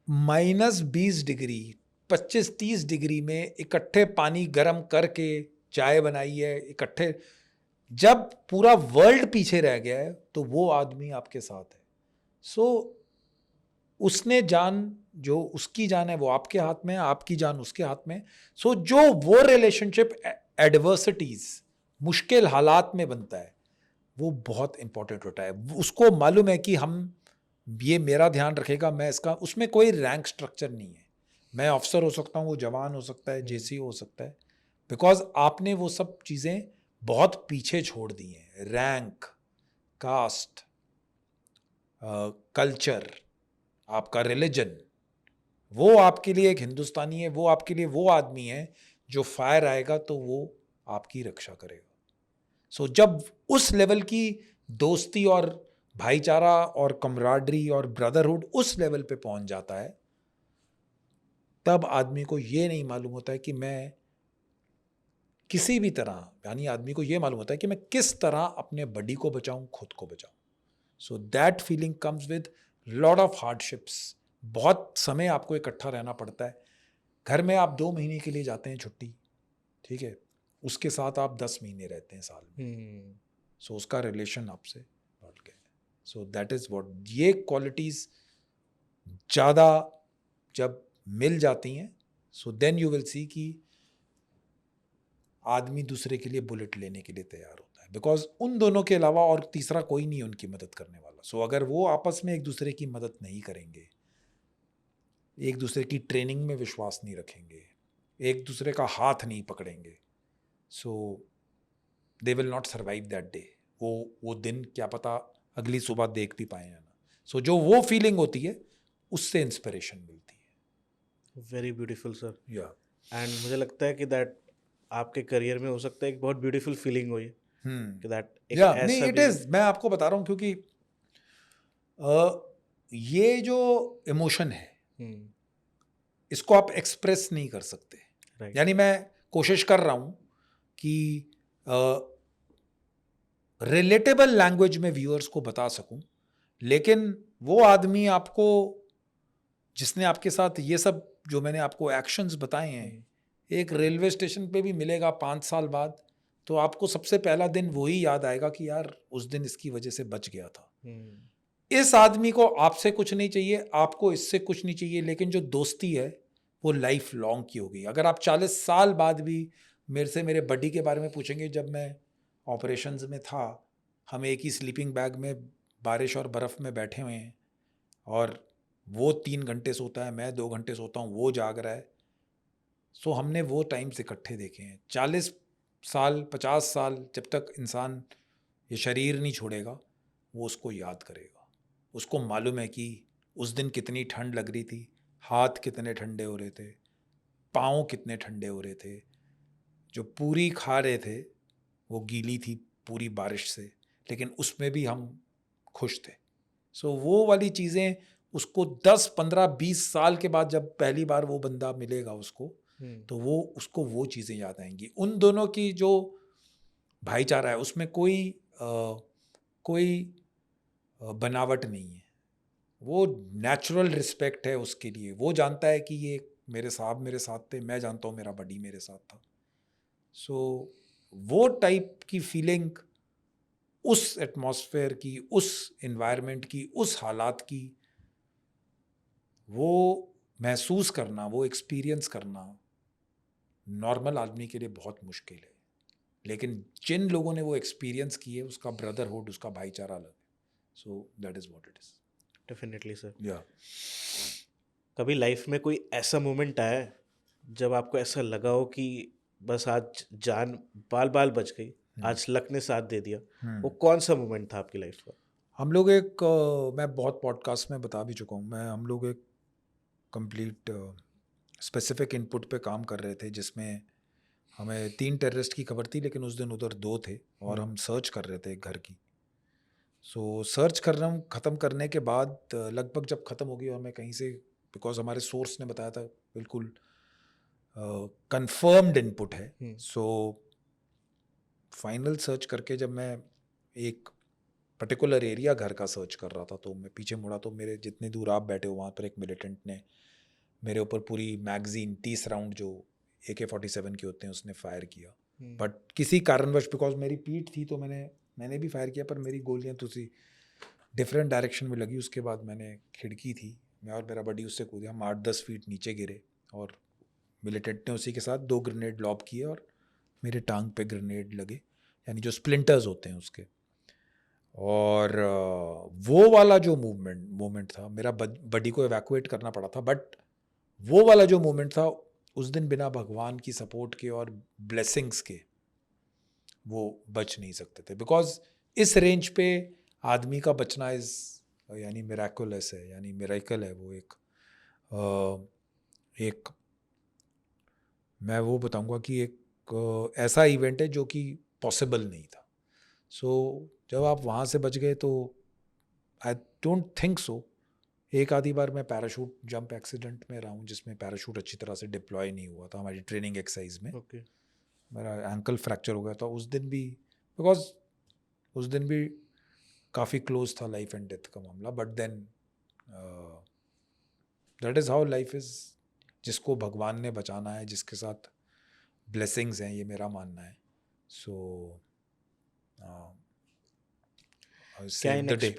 -20 डिग्री, 25-30 डिग्री में इकट्ठे पानी गर्म करके चाय बनाई है इकट्ठे. जब पूरा वर्ल्ड पीछे रह गया है तो वो आदमी आपके साथ है. सो उसने जान, जो उसकी जान है वो आपके हाथ में है, आपकी जान उसके हाथ में. सो जो वो रिलेशनशिप एडवर्सिटीज, मुश्किल हालात में बनता है, वो बहुत इंपॉर्टेंट होता है. उसको मालूम है कि हम, ये मेरा ध्यान रखेगा, मैं इसका, उसमें कोई रैंक स्ट्रक्चर नहीं है. मैं ऑफिसर हो सकता हूँ, वो जवान हो सकता है, जेसी हो सकता है, बिकॉज आपने वो सब चीज़ें बहुत पीछे छोड़ दी हैं. रैंक, कास्ट, कल्चर, आपका रिलीजन, वो आपके लिए एक हिंदुस्तानी है, वो आपके लिए वो आदमी है जो फायर आएगा तो वो आपकी रक्षा करेगा। सो जब उस लेवल की दोस्ती और भाईचारा और कमराडरी और ब्रदरहुड उस लेवल पे पहुंच जाता है, तब आदमी को ये नहीं मालूम होता है कि मैं किसी भी तरह, यानी आदमी को ये मालूम होता है कि मैं किस तरह अपने बडी को बचाऊं, खुद को बचाऊं। So that feeling comes with lot of hardships. बहुत समय आपको इकट्ठा रहना पड़ता है। घर में आप 2 महीने के लिए जाते हैं छुट्टी, ठीक है, उसके साथ आप 10 महीने रहते हैं साल में। सो उसका रिलेशन आपसे बढ़ गया। सो दैट इज व्हाट, ये क्वालिटीज ज़्यादा जब मिल जाती हैं, so then you will see कि आदमी दूसरे के लिए बुलेट लेने के लिए तैयार होता है, बिकॉज उन दोनों के अलावा और तीसरा कोई नहीं उनकी मदद करने वाला। सो अगर वो आपस में एक दूसरे की मदद नहीं करेंगे, एक दूसरे की ट्रेनिंग में विश्वास नहीं रखेंगे, एक दूसरे का हाथ नहीं पकड़ेंगे, so they will not survive that day. वो दिन क्या पता अगली सुबह देख भी पाए या ना। सो जो वो फीलिंग होती है, उससे इंस्पिरेशन मिलती है। Very beautiful sir. Yeah and मुझे लगता है कि दैट आपके करियर में हो सकता है एक बहुत ब्यूटीफुल फीलिंग हुई कि दैट एक या ऐसा नहीं, इट भी इज, मैं आपको बता रहा हूँ क्योंकि ये जो इमोशन है, इसको आप एक्सप्रेस नहीं कर सकते। राइट। यानी मैं कोशिश कर रहा हूं कि रिलेटेबल लैंग्वेज में व्यूअर्स को बता सकूं, लेकिन वो आदमी आपको, जिसने आपके साथ ये सब जो मैंने आपको एक्शंस बताए हैं, एक रेलवे स्टेशन पे भी मिलेगा 5 साल बाद, तो आपको सबसे पहला दिन वही याद आएगा कि यार उस दिन इसकी वजह से बच गया था। इस आदमी को आपसे कुछ नहीं चाहिए, आपको इससे कुछ नहीं चाहिए, लेकिन जो दोस्ती है वो लाइफ लॉन्ग की होगी। अगर आप 40 साल बाद भी मेरे से मेरे बडी के बारे में पूछेंगे, जब मैं ऑपरेशंस में था, हम एक ही स्लीपिंग बैग में बारिश और बर्फ़ में बैठे हुए हैं, और वो 3 घंटे सोता है, मैं 2 घंटे सोता हूँ, वो जाग रहा है। सो हमने वो टाइम्स इकट्ठे देखे हैं। 40 साल 50 साल जब तक इंसान ये शरीर नहीं छोड़ेगा, वो उसको याद करेगा। उसको मालूम है कि उस दिन कितनी ठंड लग रही थी, हाथ कितने ठंडे हो रहे थे, पाँव कितने ठंडे हो रहे थे, जो पूरी खा रहे थे वो गीली थी पूरी बारिश से, लेकिन उसमें भी हम खुश थे। सो वो वाली चीज़ें उसको 10 15 20 साल के बाद जब पहली बार वो बंदा मिलेगा उसको, तो वो उसको वो चीज़ें याद आएंगी। उन दोनों की जो भाईचारा है उसमें कोई बनावट नहीं है। वो नेचुरल रिस्पेक्ट है उसके लिए। वो जानता है कि ये मेरे साहब मेरे साथ थे, मैं जानता हूँ मेरा बडी मेरे साथ था। सो वो टाइप की फीलिंग, उस एटमॉस्फेयर की, उस एनवायरनमेंट की, उस हालात की, वो महसूस करना, वो एक्सपीरियंस करना नॉर्मल आदमी के लिए बहुत मुश्किल है। लेकिन जिन लोगों ने वो एक्सपीरियंस किए, उसका ब्रदरहुड, उसका भाईचारा अलग है। सो that is what it is. Definitely sir. या कभी लाइफ में कोई ऐसा मोमेंट आया है जब आपको ऐसा लगा हो कि बस आज जान बाल बाल बच गई, आज लक ने साथ दे दिया? वो कौन सा मोमेंट था आपकी लाइफ का? हम लोग एक मैं बहुत पॉडकास्ट में बता भी चुका हूँ, हम लोग एक कंप्लीट स्पेसिफिक इनपुट पे काम कर रहे थे, जिसमें हमें 3 टेररिस्ट की खबर थी, लेकिन उस दिन उधर 2 थे, और हम सर्च कर रहे थे एक घर की। सो सर्च कर रहा हूँ, ख़त्म करने के बाद लगभग जब ख़त्म हो गई, और मैं कहीं से, बिकॉज हमारे सोर्स ने बताया था, बिल्कुल कंफर्म्ड इनपुट है। सो फाइनल सर्च करके जब मैं एक पर्टिकुलर एरिया घर का सर्च कर रहा था, तो मैं पीछे मुड़ा, तो मेरे जितने दूर आप बैठे हो वहाँ पर एक मिलिटेंट ने मेरे ऊपर पूरी मैगजीन 30 राउंड जो AK-47 के होते हैं उसने फायर किया। बट किसी कारणवश, बिकॉज मेरी पीठ थी, तो मैंने भी फायर किया, पर मेरी गोलियां तो सी डिफरेंट डायरेक्शन में लगी। उसके बाद मैंने, खिड़की थी, मैं और मेरा बडी उससे कूदे, हम 8-10 फीट नीचे गिरे, और मिलिटेंट ने उसी के साथ 2 ग्रेनेड लॉब किए, और मेरे टांग पे ग्रेनेड लगे, यानी जो स्प्लिंटर्स होते हैं उसके। और वो वाला जो मोमेंट था, मेरा बडी को एवैक्यूएट करना पड़ा था, बट वो वाला जो मोमेंट था, उस दिन बिना भगवान की सपोर्ट के और ब्लेसिंग्स के वो बच नहीं सकते थे। बिकॉज इस रेंज पे आदमी का बचना यानी मिराकुलस है, यानी मिरेकल है। वो एक मैं वो बताऊंगा कि एक ऐसा इवेंट है जो कि पॉसिबल नहीं था. सो जब आप वहाँ से बच गए तो आई डोंट थिंक सो. एक आधी बार मैं पैराशूट जंप एक्सीडेंट में रहा हूँ जिसमें पैराशूट अच्छी तरह से डिप्लॉय नहीं हुआ था हमारी ट्रेनिंग एक्सरसाइज में. ओके. मेरा एंकल फ्रैक्चर हो गया था उस दिन भी, बिकॉज उस दिन भी काफ़ी क्लोज था लाइफ एंड डेथ का मामला. But then that is how life is. जिसको भगवान ने बचाना है, जिसके साथ ब्लेसिंग्स हैं, ये मेरा मानना है. सो क्या सेव द डे.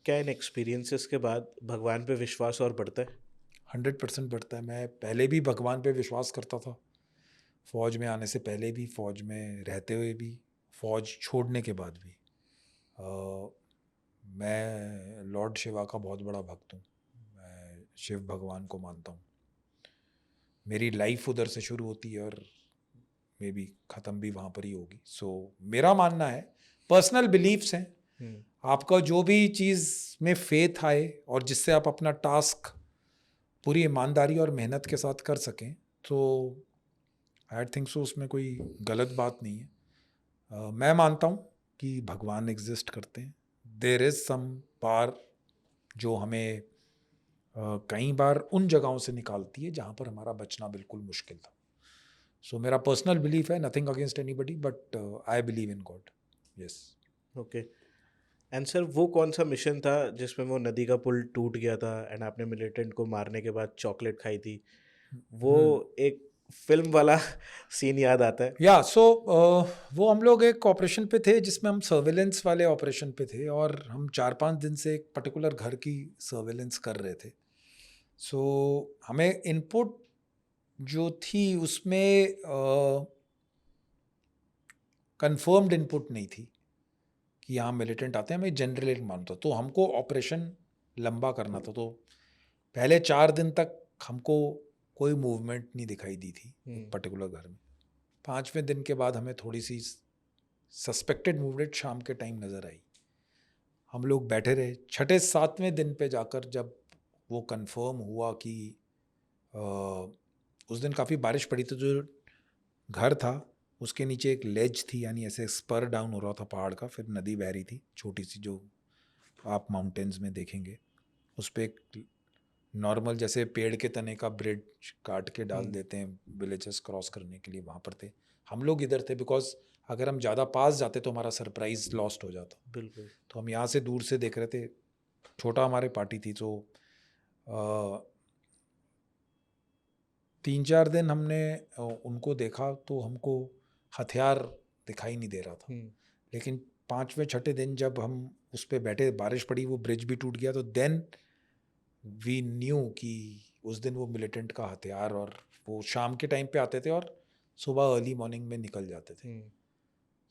क्या इन एक्सपीरियंसेस के बाद भगवान पे विश्वास और बढ़ता है? 100% बढ़ता है. मैं पहले भी भगवान पे विश्वास करता था, फौज में आने से पहले भी, फौज में रहते हुए भी, फौज छोड़ने के बाद भी. मैं लॉर्ड शिवा का बहुत बड़ा भक्त हूँ. मैं शिव भगवान को मानता हूँ. मेरी लाइफ उधर से शुरू होती है और मे बी ख़त्म भी वहाँ पर ही होगी. सो मेरा मानना है, पर्सनल बिलीव्स हैं. आपका जो भी चीज़ में फेथ आए और जिससे आप अपना टास्क पूरी ईमानदारी और मेहनत के साथ कर सकें, तो आई थिंक सो उसमें कोई गलत बात नहीं है. मैं मानता हूँ कि भगवान एग्जिस्ट करते हैं. देयर इज़ सम पावर जो हमें कई बार उन जगहों से निकालती है जहाँ पर हमारा बचना बिल्कुल मुश्किल था. सो मेरा पर्सनल बिलीफ है, nothing against anybody, but I believe in God. Yes. Okay. And sir, वो कौन सा मिशन था जिसमें वो नदी का पुल टूट गया था एंड आपने मिलिटेंट को मारने के बाद चॉकलेट खाई थी? वो एक फिल्म वाला सीन याद आता है. या सो वो हम लोग एक ऑपरेशन पे थे जिसमें हम सर्वेलेंस वाले ऑपरेशन पे थे और हम 4-5 दिन से एक पर्टिकुलर घर की सर्वेलेंस कर रहे थे. सो हमें इनपुट जो थी उसमें कंफर्म्ड इनपुट नहीं थी कि यहाँ मिलिटेंट आते हैं. हमें जनरल एक मालूम था. तो हमको ऑपरेशन लंबा करना था. तो पहले 4 दिन तक हमको कोई मूवमेंट नहीं दिखाई दी थी पर्टिकुलर घर में. 5वें दिन के बाद हमें थोड़ी सी सस्पेक्टेड मूवमेंट शाम के टाइम नज़र आई. हम लोग बैठे रहे. 6-7वें दिन पे जाकर जब वो कंफर्म हुआ कि उस दिन काफ़ी बारिश पड़ी थी. जो घर था उसके नीचे एक लेज थी, यानी ऐसे स्पर डाउन हो रहा था पहाड़ का. फिर नदी बह रही थी छोटी सी, जो आप माउंटेन्स में देखेंगे. उस पर एक नॉर्मल जैसे पेड़ के तने का ब्रिज काट के डाल देते हैं विलेजेस क्रॉस करने के लिए, वहाँ पर थे. हम लोग इधर थे बिकॉज अगर हम ज़्यादा पास जाते तो हमारा सरप्राइज लॉस्ट हो जाता. बिल्कुल. तो हम यहाँ से दूर से देख रहे थे. छोटा हमारे पार्टी थी. तो 3-4 दिन हमने उनको देखा तो हमको हथियार दिखाई नहीं दे रहा था. लेकिन 5वें-6ठे दिन जब हम उस पर बैठे, बारिश पड़ी, वो ब्रिज भी टूट गया. तो देन वी न्यू कि उस दिन वो मिलिटेंट का हथियार, और वो शाम के टाइम पे आते थे और सुबह अर्ली मॉर्निंग में निकल जाते थे.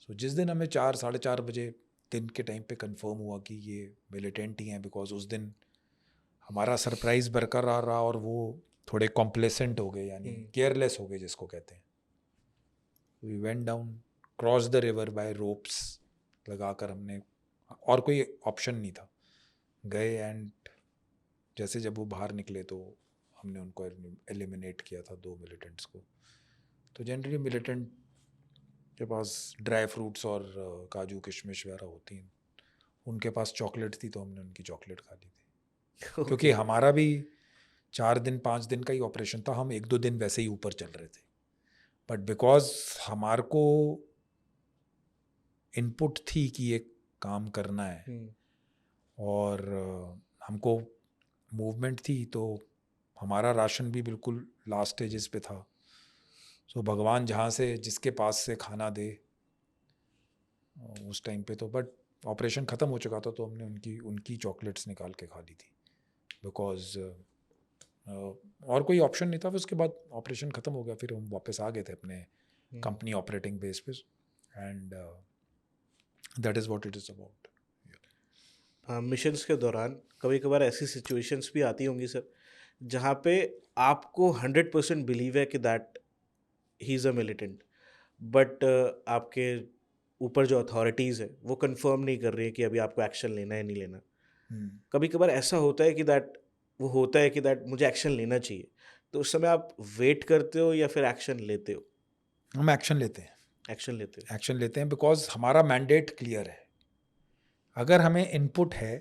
सो जिस दिन हमें 4-4:30 बजे दिन के टाइम पे कंफर्म हुआ कि ये मिलिटेंट ही हैं, बिकॉज उस दिन हमारा सरप्राइज बरकरार रहा और वो थोड़े कॉम्प्लेसेंट हो गए, यानी केयरलेस हो गए जिसको कहते हैं. We went down, cross the river by ropes लगाकर. हमने, और कोई ऑप्शन नहीं था, गए. एंड जैसे जब वो बाहर निकले तो हमने उनको एलिमिनेट किया था, 2 मिलिटेंट्स को. तो जनरली मिलिटेंट के पास ड्राई फ्रूट्स और काजू किशमिश वगैरह होती हैं. उनके पास चॉकलेट थी तो हमने उनकी चॉकलेट खा ली थी. क्योंकि हमारा भी 4 दिन 5 दिन का ही ऑपरेशन था. हम 1-2 दिन वैसे ही ऊपर चल रहे थे. बट बिकॉज हमारे को इनपुट थी कि ये काम करना है और हमको मूवमेंट थी, तो हमारा राशन भी बिल्कुल लास्ट स्टेजेस पे था. सो भगवान जहाँ से, जिसके पास से खाना दे उस टाइम पे. तो बट ऑपरेशन ख़त्म हो चुका था तो हमने उनकी चॉकलेट्स निकाल के खा ली थी, बिकॉज और कोई ऑप्शन नहीं था. फिर उसके बाद ऑपरेशन ख़त्म हो गया. फिर हम वापस आ गए थे अपने कंपनी ऑपरेटिंग बेस पे. And that is what it is about. Missions के दौरान कभी कभार ऐसी सिचुएशंस भी आती होंगी सर, जहाँ पे आपको 100% बिलीव है कि that he is a militant, but आपके ऊपर जो अथॉरिटीज़ है वो कंफर्म नहीं कर रही है कि अभी आपको एक्शन लेना है नहीं लेना. कभी कभार ऐसा होता है कि दैट मुझे एक्शन लेना चाहिए, तो उस समय आप वेट करते हो या फिर एक्शन लेते हो? हम एक्शन लेते हैं, एक्शन लेते हैं। एक्शन लेते हैं बिकॉज हमारा मैंडेट क्लियर है। अगर हमें इनपुट है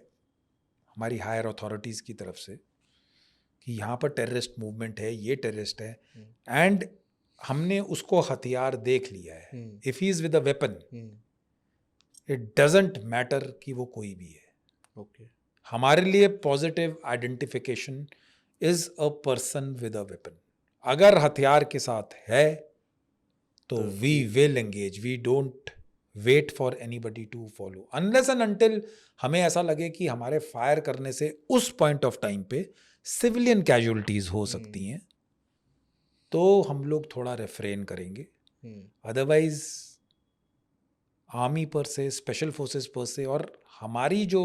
हमारी हायर अथॉरिटीज़ की तरफ से कि यहाँ पर टेररिस्ट मूवमेंट है, ये टेररिस्ट है, एंड हमने उसको हथियार देख लिया है, if he is with a weapon, it doesn't matter कि वो कोई भी है। ओके। हमारे लिए positive identification is a person with a weapon. अगर हथियार के साथ है तो we will engage, we don't wait for anybody to follow unless and until हमें ऐसा लगे कि हमारे फायर करने से उस पॉइंट ऑफ टाइम पे सिविलियन कैजुअलिटीज हो सकती हैं, तो हम लोग थोड़ा रेफ्रेन करेंगे। अदरवाइज आर्मी पर से, स्पेशल फोर्सेस पर से, और हमारी जो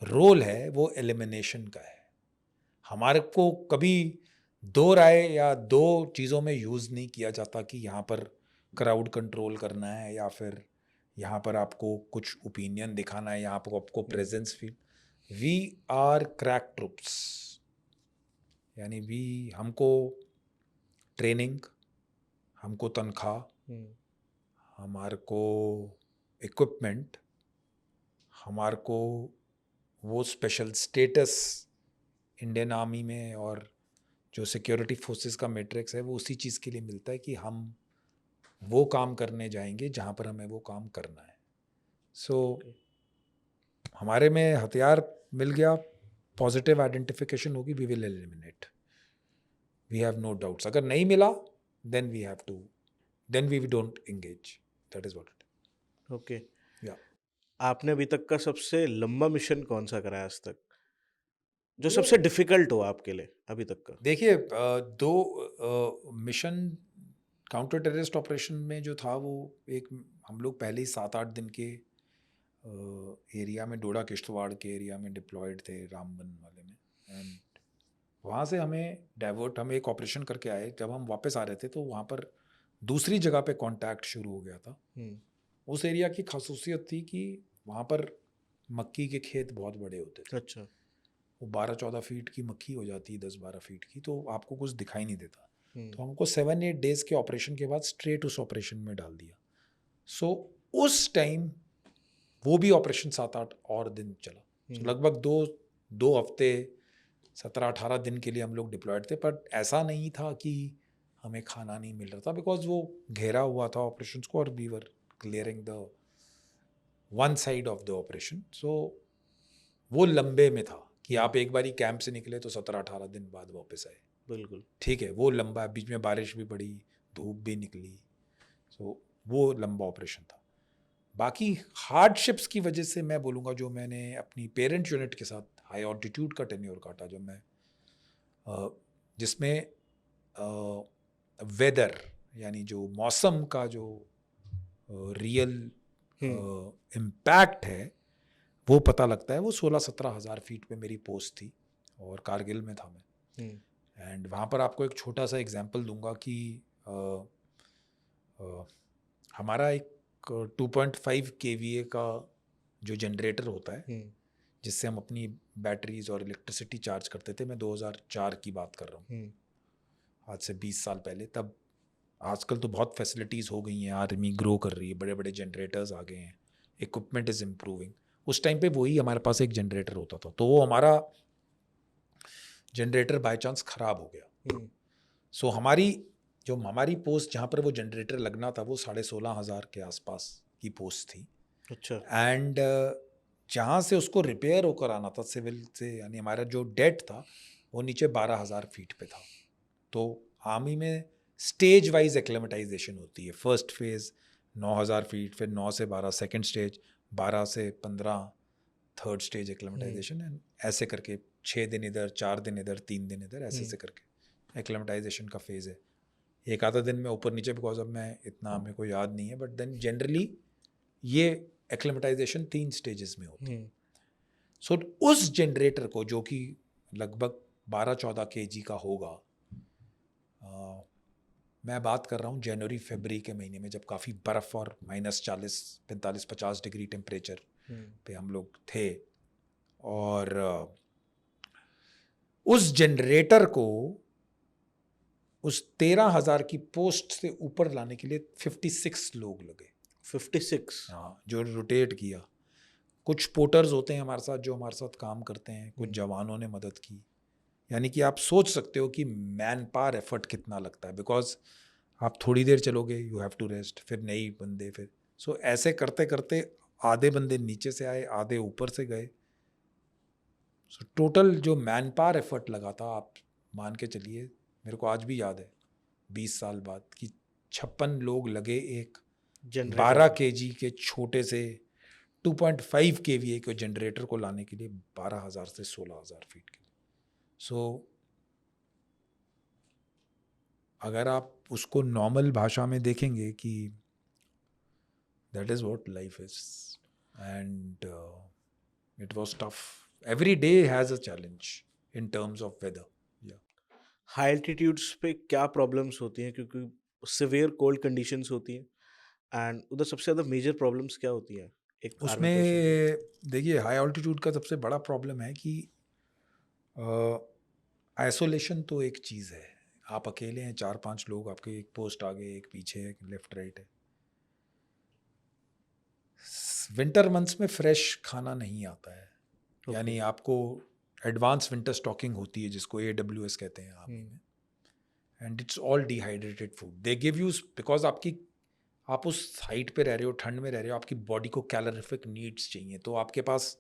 रोल है वो एलिमिनेशन का है। हमारे को कभी दो राय या दो चीज़ों में यूज़ नहीं किया जाता कि यहाँ पर क्राउड कंट्रोल करना है या फिर यहाँ पर आपको कुछ ओपिनियन दिखाना है या आपको presence feel. We are crack troops, यानी हमको ट्रेनिंग, हमको तनख्वाह, हमारे को इक्विपमेंट, हमारे को वो स्पेशल स्टेटस इंडियन आर्मी में और जो सिक्योरिटी फोर्सेस का मैट्रिक्स है वो उसी चीज़ के लिए मिलता है कि हम वो काम करने जाएंगे जहाँ पर हमें वो काम करना है। सो हमारे में हथियार मिल गया, पॉजिटिव आइडेंटिफिकेशन होगी, we will eliminate, we have no doubts. अगर नहीं मिला then we don't engage, that is what it. Okay. या आपने अभी तक का सबसे लंबा मिशन कौन सा करा है आज तक, जो सबसे डिफिकल्ट हो आपके लिए अभी तक का? देखिए, दो मिशन काउंटर टेररिस्ट ऑपरेशन में जो था वो एक, हम लोग पहले ही 7-8 दिन के एरिया में, डोडा किश्तवाड़ के एरिया में डिप्लॉयड थे, रामबन वाले में, एंड वहाँ से हम एक ऑपरेशन करके आए। जब हम वापस आ रहे थे तो वहाँ पर दूसरी जगह पे कांटेक्ट शुरू हो गया था। उस एरिया की खासूसियत थी कि वहाँ पर मक्की के खेत बहुत बड़े होते थे। अच्छा। वो 12-14 फीट की मक्खी हो जाती है, 10-12 फीट की, तो आपको कुछ दिखाई नहीं देता। तो हमको 7-8 डेज के ऑपरेशन के बाद स्ट्रेट उस ऑपरेशन में डाल दिया। सो उस टाइम वो भी ऑपरेशन 7-8 और दिन चला। So, लगभग दो हफ्ते 17-18 दिन के लिए हम लोग डिप्लॉयड थे। बट ऐसा नहीं था कि हमें खाना नहीं मिल रहा था, बिकॉज वो घेरा हुआ था ऑपरेशंस को और we were clearing the one side of the operation. So वो लंबे में था कि आप एक बार ही कैंप से निकले तो 17-18 दिन बाद वापस आए। बिल्कुल। ठीक है, वो लंबा, बीच में बारिश भी पड़ी, धूप भी निकली, सो वो लंबा ऑपरेशन था। बाकी हार्डशिप्स की वजह से मैं बोलूँगा, जो मैंने अपनी पेरेंट यूनिट के साथ हाई ऑल्टीट्यूड का टेन्योर काटा, जो मैं जिसमें वेदर यानी जो मौसम का जो रियल इम्पैक्ट है वो पता लगता है। वो 16-17 हज़ार फीट पे मेरी पोस्ट थी और कारगिल में था मैं। एंड वहाँ पर आपको एक छोटा सा एग्जांपल दूंगा कि हमारा एक 2.5 kVA का जो जनरेटर होता है जिससे हम अपनी बैटरीज और इलेक्ट्रिसिटी चार्ज करते थे, मैं 2004 की बात कर रहा हूँ, आज से 20 साल पहले। तब आजकल तो बहुत फैसिलिटीज़ हो गई हैं, आर्मी ग्रो कर रही है, बड़े बड़े जनरेटर्स आ गए हैं, इक्विपमेंट इज़ इम्प्रूविंग। उस टाइम पे वही हमारे पास एक जनरेटर होता था, तो वो हमारा जनरेटर बाय चांस ख़राब हो गया। सो हमारी पोस्ट जहाँ पर वो जनरेटर लगना था वो 16,500 के आसपास की पोस्ट थी। अच्छा। एंड जहाँ से उसको रिपेयर होकर आना था सिविल से, यानी हमारा जो डेट था वो नीचे 12,000 फीट पे था। तो आर्मी में स्टेज वाइज एक्लेमेटाइजेशन होती है। फर्स्ट फेज 9,000 फीट, फिर 9 से 12 सेकेंड स्टेज, 12 से 15 थर्ड स्टेज एक्लेमेटाइजेशन, एंड ऐसे करके 6 दिन इधर, 4 दिन इधर, 3 दिन इधर, ऐसे करके एक्लेमेटाइजेशन का फेज़ है। एक आधा दिन में ऊपर नीचे, बिकॉज अब मैं इतना मेरे को याद नहीं है, बट देन जनरली ये एक्लेमेटाइजेशन 3 स्टेजेस में होती है। सो उस जनरेटर को, जो कि लगभग 12-14 kg का होगा, मैं बात कर रहा हूँ जनवरी फरवरी के महीने में, जब काफ़ी बर्फ़ और -40, 45, 50 डिग्री टेम्परेचर पे हम लोग थे, और उस जनरेटर को उस 13,000 की पोस्ट से ऊपर लाने के लिए 56 लोग लगे। 56। हाँ, जो रोटेट किया। कुछ पोर्टर्स होते हैं हमारे साथ जो हमारे साथ काम करते हैं, कुछ जवानों ने मदद की। यानी कि आप सोच सकते हो कि मैन पावर एफर्ट कितना लगता है, बिकॉज आप थोड़ी देर चलोगे, यू हैव टू रेस्ट, फिर नई बंदे, फिर सो ऐसे करते करते आधे बंदे नीचे से आए, आधे ऊपर से गए। सो टोटल जो मैन पावर एफर्ट लगा था, आप मान के चलिए, मेरे को आज भी याद है 20 साल बाद, कि 56 लोग लगे एक जनरेटर 12 केजी के छोटे से 2.5 केवीए के जनरेटर को लाने के लिए 12,000 से 16,000 फीट के लिए। सो अगर आप उसको नॉर्मल भाषा में देखेंगे कि that is what life is, and it was tough. Every day has a challenge in terms of weather. High altitudes पे क्या प्रॉब्लम्स होती हैं, क्योंकि सिवियर कोल्ड कंडीशंस होती हैं, एंड उधर सबसे ज़्यादा मेजर प्रॉब्लम्स क्या होती हैं एक आर्मी पर्सन को? उसमें देखिए, हाई ऑल्टीट्यूड का सबसे बड़ा प्रॉब्लम है कि आइसोलेशन तो एक चीज़ है। आप अकेले हैं, 4-5 लोग आपके, एक पोस्ट आगे, एक पीछे, एक लेफ्ट राइट है। विंटर मंथ्स में फ्रेश खाना नहीं आता है। यानी आपको एडवांस विंटर स्टॉकिंग होती है, जिसको AWS कहते हैं आर्मी में, and it's all dehydrated food they give you, because आप उस हाइट पे रह रहे हो, ठंड में रह रहे हो, आपकी बॉडी को कैलोरिफिक नीड्स चाहिए, तो आपके पास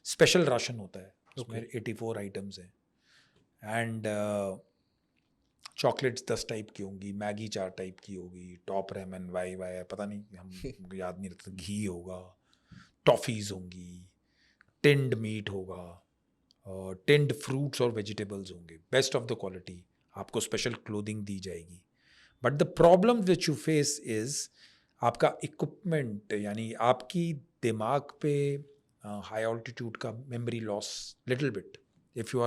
स्पेशल राशन होता है। उसमें 84 आइटम्स हैं, एंड चॉकलेट्स 10 टाइप की होंगी, मैगी 4 टाइप की होगी, टॉप रेमन वाई वाई पता नहीं, हमको याद नहीं रहता, घी होगा, टॉफ़ीज़ होंगी, टिन्ड मीट होगा, टिन्ड फ्रूट्स और वेजिटेबल्स होंगे, बेस्ट ऑफ द क्वालिटी। आपको स्पेशल क्लोथिंग दी जाएगी। But the problem which you face is आपका इक्विपमेंट, यानी आपकी दिमाग पे हाई ऑल्टीट्यूड का memory loss little bit, if you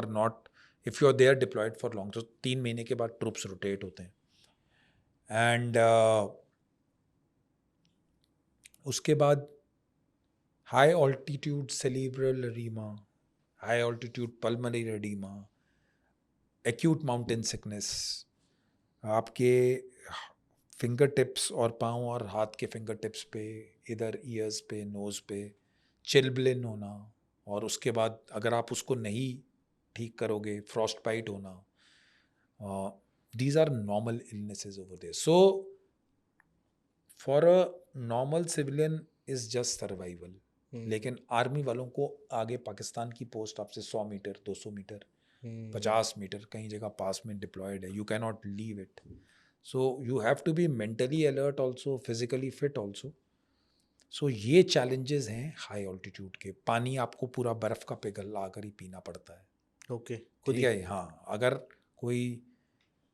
are there deployed for long. तो 3 महीने के बाद ट्रुप्स रोटेट होते हैं, एंड उसके बाद high altitude cerebral edema, high altitude pulmonary edema, acute mountain sickness, आपके फिंगर टिप्स और पाँव और हाथ के फिंगर टिप्स पे, इधर ईयर्स पे, नोज़ पे चिल्बलिन होना, और उसके बाद अगर आप उसको नहीं ठीक करोगे, फ्रॉस्ट बाइट होना। These are normal illnesses over there. So for a normal civilian is just survival, लेकिन आर्मी वालों को आगे पाकिस्तान की पोस्ट आपसे 100 मीटर, 200 मीटर, 50 मीटर कई जगह पास में डिप्लॉयड है, you can not leave it. So you have to be mentally alert also, physically fit also. So ये चैलेंजेस हैं हाई ऑल्टीट्यूड के। पानी आपको पूरा बर्फ़ का पिघला कर ही पीना पड़ता है, ओके, ठीक है। हाँ, अगर कोई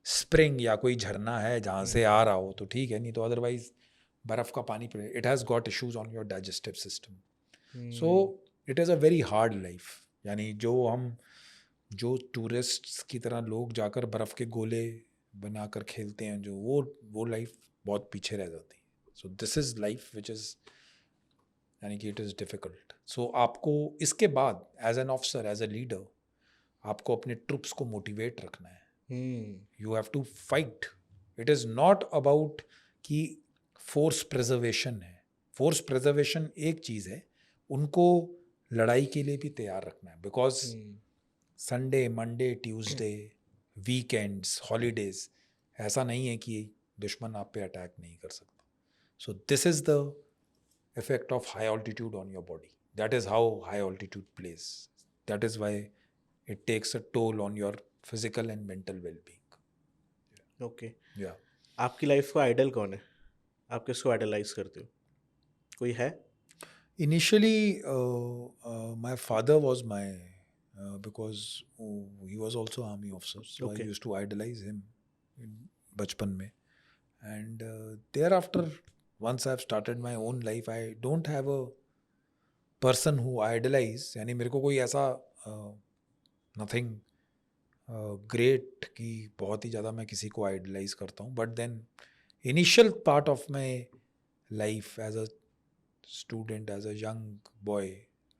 स्प्रिंग या कोई झरना है जहाँ से आ रहा हो तो ठीक है, नहीं तो अदरवाइज बर्फ़ का पानी पड़े, it has got issues on your digestive system. So it is a very hard life. यानी जो टूरिस्ट्स की तरह लोग जाकर बर्फ़ के गोले बनाकर खेलते हैं, जो वो लाइफ बहुत पीछे रह जाती है। So this is life which is, यानी कि इट इज़ डिफ़िकल्ट। सो आपको इसके बाद as an officer, as a leader, आपको अपने ट्रुप्स को मोटिवेट रखना है। You have to fight. It is not about कि फोर्स प्रिजर्वेशन है। फोर्स प्रिजर्वेशन एक चीज़ है, उनको लड़ाई के लिए भी तैयार रखना है, because Sunday, Monday, Tuesday, weekends, holidays, ऐसा नहीं है कि दुश्मन आप पे अटैक नहीं कर सकता। सो this is the effect of high altitude on your body. That is how high altitude plays. That is why it takes a toll on your physical and mental well-being. Okay. Yeah. आपकी life का idol कौन है? आप किसको idolise करते हो? कोई है? Initially, my father was because he was also army officer, so Okay. I used to idolize him in बचपन में. And thereafter, once I've started my own life, I don't have a person who idolize. यानी मेरे को कोई ऐसा nothing great कि बहुत ही ज़्यादा मैं किसी को आइडलाइज करता हूँ, but then initial part of my life as a student, as a young boy,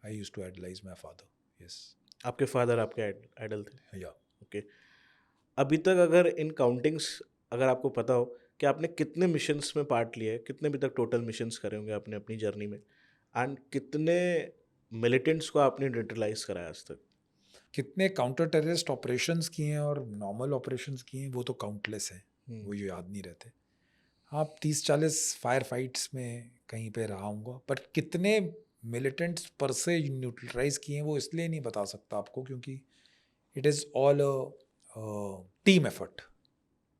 I used to idealize my father. Yes. आपके फादर आपके आइडल थे? या। ओके। अभी तक अगर इन काउंटिंग्स अगर आपको पता हो कि आपने कितने मिशंस में पार्ट लिया है, कितने अभी तक टोटल मिशंस करे होंगे आपने अपनी जर्नी में, एंड कितने मिलिटेंट्स को आपने न्यूट्रलाइज कराया आज तक? कितने काउंटर टेररिस्ट ऑपरेशंस किए हैं और नॉर्मल ऑपरेशंस किए हैं वो तो काउंटलेस हैं, वो जो याद नहीं रहते। आप 30-40 फायर फाइट्स में कहीं पे रहा हूँगा, पर कितने मिलिटेंट्स पर से न्यूट्रलाइज किए हैं वो इसलिए नहीं बता सकता आपको, क्योंकि it is all team effort.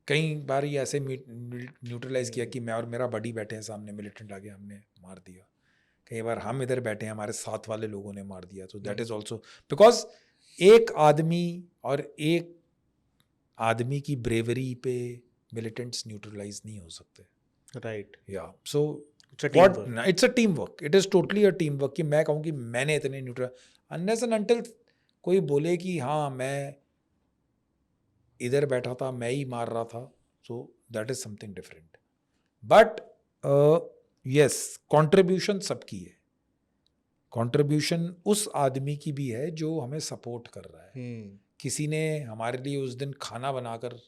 कई बार ये ऐसे न्यूट्रलाइज किया कि मैं और मेरा बडी बैठे हैं सामने, मिलिटेंट आ गया, हमने मार दिया। कई बार हम इधर बैठे हैं, हमारे साथ वाले लोगों ने मार दिया। तो दैट इज़ ऑल्सो बिकॉज एक आदमी और एक आदमी की ब्रेवरी पे मिलिटेंट्स न्यूट्रलाइज नहीं हो सकते। राइट, या so it's a team what, work. It's a team work, it is totally a team work. कि मैं कहूँ कि मैंने इतने न्यूट्रल, अनलेस एंड अनटिल कोई बोले कि हाँ मैं इधर बैठा था, मैं ही मार रहा था, सो that is something different. But yes, contribution सबकी है। कंट्रीब्यूशन उस आदमी की भी है जो हमें सपोर्ट कर रहा है। किसी ने हमारे लिए उस दिन खाना बनाकर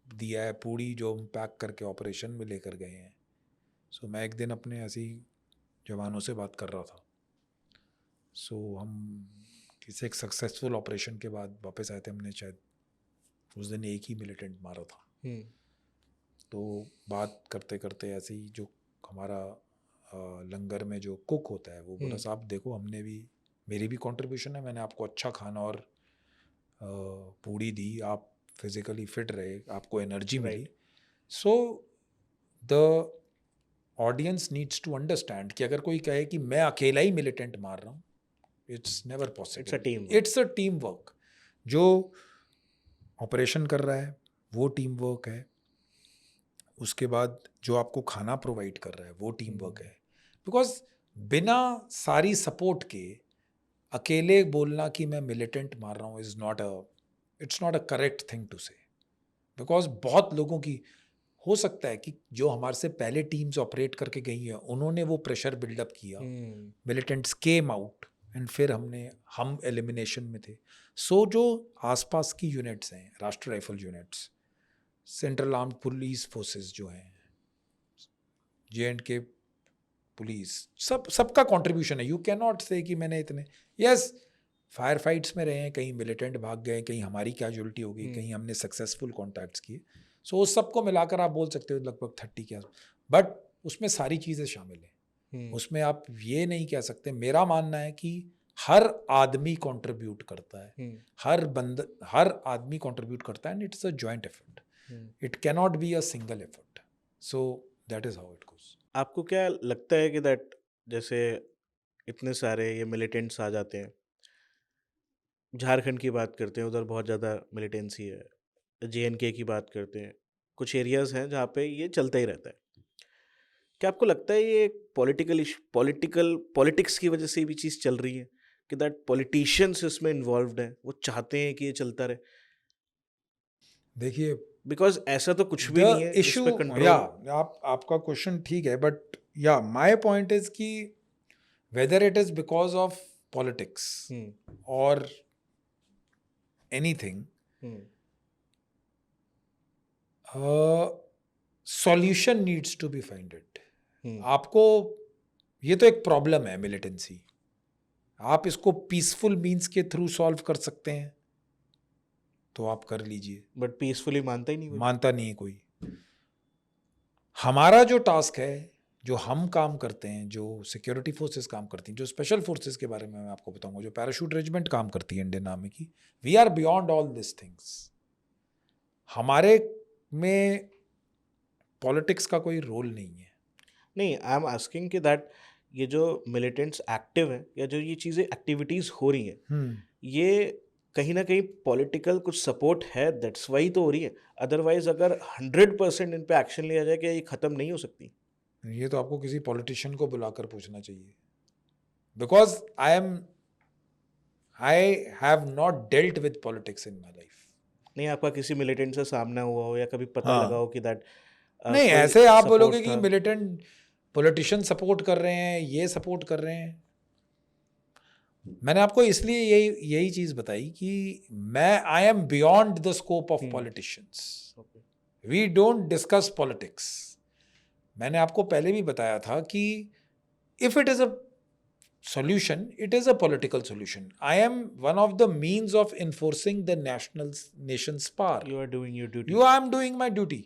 दिया है, पूड़ी जो हम पैक करके ऑपरेशन में लेकर गए हैं। सो मैं एक दिन अपने ऐसे ही जवानों से बात कर रहा था। सो हम किसी एक सक्सेसफुल ऑपरेशन के बाद वापस आए थे, हमने शायद उस दिन एक ही मिलिटेंट मारा था। तो बात करते करते ऐसे ही जो हमारा लंगर में जो कुक होता है वो बोला, साहब देखो हमने भी, मेरी भी कंट्रीब्यूशन है, मैंने आपको अच्छा खाना और पूड़ी दी, आप फिजिकली फिट रहे, आपको एनर्जी मिली। So the audience needs to understand कि अगर कोई कहे कि मैं अकेला ही मिलिटेंट मार रहा हूँ, it's never possible. It's a team work. जो ऑपरेशन कर रहा है वो टीम वर्क है, उसके बाद जो आपको खाना प्रोवाइड कर रहा है वो टीम वर्क है। बिकॉज बिना सारी सपोर्ट के अकेले बोलना कि मैं मिलिटेंट मार रहा हूँ is not a, it's not a correct thing to say. Because बहुत लोगों की हो सकता है कि जो हमारे से पहले टीम्स ऑपरेट करके गई हैं उन्होंने वो प्रेशर बिल्डअप किया, मिलिटेंट्स केम आउट एंड फिर हम एलिमिनेशन में थे। सो जो आसपास की यूनिट्स हैं, राष्ट्रीय rifle units, central armed police forces जो हैं, JNK पुलिस, सबका कंट्रीब्यूशन है। यू कैन नॉट से कि मैंने इतने, यस फायर फाइट्स में रहे हैं, कहीं मिलिटेंट भाग गए, कहीं हमारी कैजुअलिटी हो गई, कहीं हमने सक्सेसफुल कॉन्टैक्ट्स किए। सो उस सबको मिलाकर आप बोल सकते हो लगभग 30 के आस, बट उसमें सारी चीज़ें शामिल हैं। उसमें आप ये नहीं कह सकते, मेरा मानना है कि हर आदमी कंट्रीब्यूट करता है, हर आदमी कंट्रीब्यूट करता है, and it's a joint effort, it cannot be a single effort. So that is how it goes. आपको क्या लगता है कि दैट जैसे इतने सारे ये मिलिटेंट्स आ जाते हैं, झारखंड की बात करते हैं, उधर बहुत ज़्यादा मिलिटेंसी है, JNK की बात करते हैं, कुछ एरियाज हैं जहाँ पे ये चलता ही रहता है। क्या आपको लगता है ये पॉलिटिक्स की वजह से भी चीज़ चल रही है कि दैट पॉलिटिशियंस इसमें इन्वॉल्व्ड हैं, वो चाहते हैं कि ये चलता रहे? देखिए, बिकॉज ऐसा तो कुछ भी नहीं है द जिस इशू, पे या कंट्रोल। आपका क्वेश्चन ठीक है, but yeah my point is कि whether it is because of politics or anything, solution needs to be finded. आपको, ये तो एक प्रॉब्लम है मिलिटेंसी, आप इसको पीसफुल मीन्स के थ्रू सॉल्व कर सकते हैं तो आप कर लीजिए, बट पीसफुली मानता ही नहीं कोई। मानता नहीं है कोई। हमारा जो टास्क है, जो हम काम करते हैं, जो सिक्योरिटी फोर्सेस काम करती हैं, जो स्पेशल फोर्सेस के बारे में मैं आपको बताऊंगा, जो पैराशूट रेजिमेंट काम करती है इंडियन आर्मी की, we are beyond all this things. हमारे में पॉलिटिक्स का कोई रोल नहीं है। नहीं, आई एम आस्किंग कि दैट ये जो मिलिटेंट्स एक्टिव हैं या जो ये चीज़ें एक्टिविटीज़ हो रही हैं, ये कहीं ना कहीं पॉलिटिकल कुछ सपोर्ट है, दैट्स वाई तो हो रही है। अदरवाइज अगर 100% इन पे एक्शन लिया जाए, क्या ये ख़त्म नहीं हो सकती? ये तो आपको किसी पॉलिटिशियन को बुलाकर पूछना चाहिए, because I have not dealt with politics in my life. नहीं, आपका किसी मिलिटेंट से सामना हुआ हो या कभी पता लगा हाँ, हो कि दैट नहीं कोई ऐसे आप सपोर्ट बोलोगे कि था? मिलिटेंट पॉलिटिशियन सपोर्ट कर रहे हैं, ये सपोर्ट कर रहे हैं, मैंने आपको इसलिए यही चीज बताई कि I am beyond the scope of politicians. We don't discuss politics. मैंने आपको पहले भी बताया था कि if it is a solution, it is a political solution. I am one of the means of enforcing the nation's power. You are doing your duty. I am doing my duty.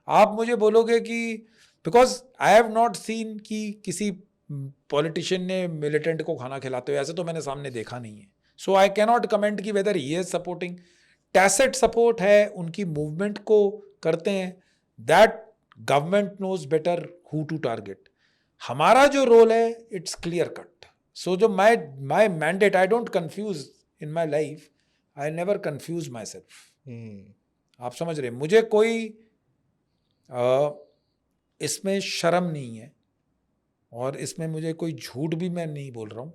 आप मुझे बोलोगे कि because I have not seen कि किसी politician ने militant को खाना खिलाते हुए, ऐसे तो मैंने सामने देखा नहीं है. सो आई कैनॉट कमेंट कि whether he is supporting. Tacit support है, उनकी मूवमेंट को करते हैं. That government knows better who to target. हमारा जो रोल है इट्स क्लियर कट. सो जो my mandate, I don't confuse in my life. I never confuse myself. आप समझ रहे, मुझे कोई इसमें शर्म नहीं है और इसमें मुझे कोई झूठ भी मैं नहीं बोल रहा हूँ.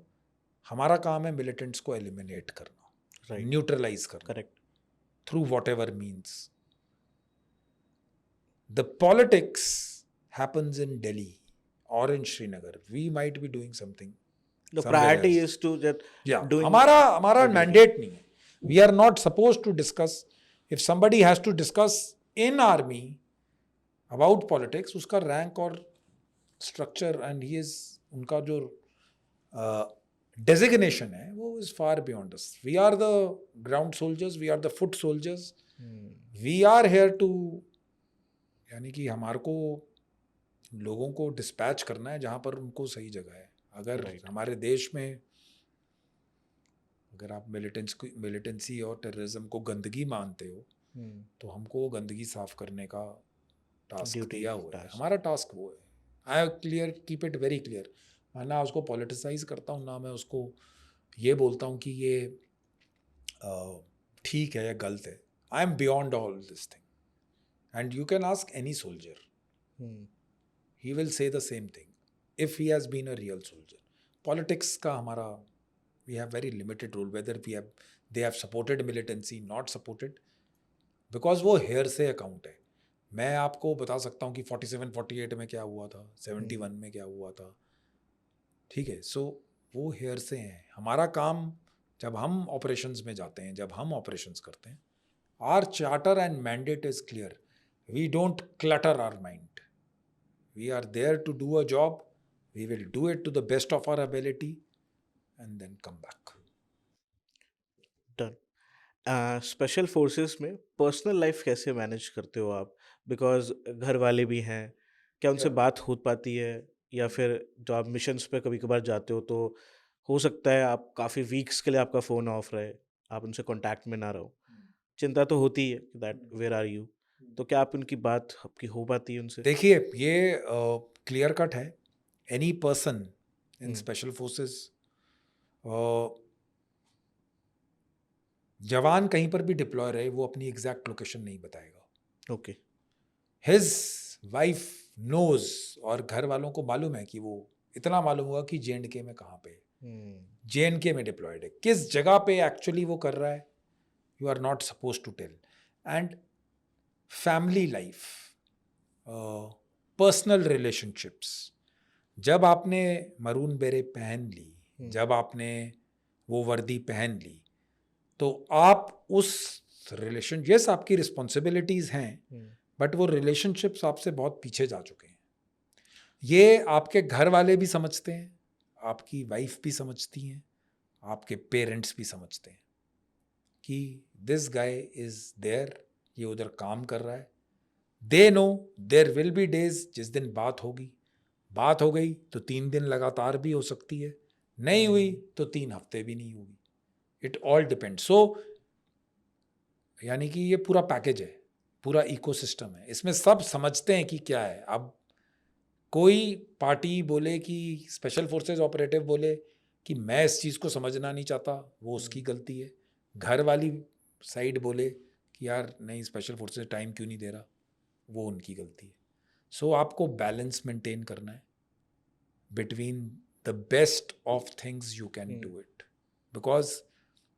हमारा काम है मिलिटेंट्स को एलिमिनेट करना, न्यूट्रलाइज करना, correct, through whatever means. The politics happens in Delhi और in Srinagar. We might be doing something. the priority is to that doing हमारा मैंडेट नहीं है. We are not suppose to discuss. If somebody has to discuss in army about politics, उसका rank और structure and he is, उनका जो designation है वो is far beyond us. We are the ground soldiers, we are the foot soldiers. We are here to, यानी कि हमारे को लोगों को डिस्पैच करना है जहाँ पर उनको सही जगह है. अगर हमारे देश में अगर आप मिलिटेंसी और टेररिज्म को गंदगी मानते हो, तो हमको वो गंदगी साफ करने का टास्क दिया हुआ है. हमारा टास्क वो है. I clear, keep it very clear. मैं ना उसको पॉलिटिसाइज करता हूँ, ना मैं उसको ये बोलता हूँ कि ये ठीक है या गलत है. आई am beyond all this thing. And you can ask any soldier, he will say the same thing if he has been a real soldier. Politics का हमारा, we have very limited role, whether they have supported militancy, not supported, because वो hair से account है. मैं आपको बता सकता हूँ कि 47-48 में क्या हुआ था, 71 में क्या हुआ था, ठीक है. सो वो हेयर से हैं. हमारा काम, जब हम ऑपरेशंस में जाते हैं, जब हम ऑपरेशंस करते हैं, our charter and mandate is clear. We don't clutter our mind. We are there to do a job. We will do it to the best of our ability and then come back. Done. Special forces में personal life कैसे manage करते हो आप? Because घर वाले भी हैं, क्या उनसे बात हो पाती है? या फिर जो आप मिशंस पे कभी कभार जाते हो तो हो सकता है आप काफ़ी वीक्स के लिए आपका फ़ोन ऑफ रहे, आप उनसे कांटेक्ट में ना रहो. चिंता तो होती है दैट वेयर आर यू. तो क्या आप उनकी बात आपकी हो पाती है उनसे? देखिए, ये क्लियर कट है. Any person in special forces, जवान कहीं पर भी डिप्लॉय रहे, वो अपनी एग्जैक्ट लोकेशन नहीं बताएगा. ओके. हिज वाइफ नोज, और घर वालों को मालूम है कि वो, इतना मालूम हुआ कि JNK में कहाँ पे, JNK में डिप्लॉयड है. किस जगह पे एक्चुअली वो कर रहा है, you are not suppose to tell. And family life, personal relationships, जब आपने मरून बेरे पहन ली, जब आपने वो वर्दी पहन ली, तो आप उस रिलेशन, यस आपकी रिस्पॉन्सिबिलिटीज़ हैं, बट वो रिलेशनशिप्स आपसे बहुत पीछे जा चुके हैं. ये आपके घर वाले भी समझते हैं, आपकी वाइफ भी समझती हैं, आपके पेरेंट्स भी समझते हैं कि दिस गाय इज़ देयर, ये उधर काम कर रहा है. They know there will be days जिस दिन बात होगी. बात हो गई तो 3 दिन लगातार भी हो सकती है, नहीं हुई तो 3 हफ्ते भी नहीं होगी. It all depend. सो यानी कि ये पूरा पैकेज है, पूरा इकोसिस्टम है. इसमें सब समझते हैं कि क्या है. अब कोई पार्टी बोले कि स्पेशल फोर्सेस ऑपरेटिव बोले कि मैं इस चीज़ को समझना नहीं चाहता, वो उसकी गलती है. घर वाली साइड बोले कि यार नहीं, स्पेशल फोर्सेस टाइम क्यों नहीं दे रहा, वो उनकी गलती है. सो आपको बैलेंस मेंटेन करना है between the best of things you can do it. Because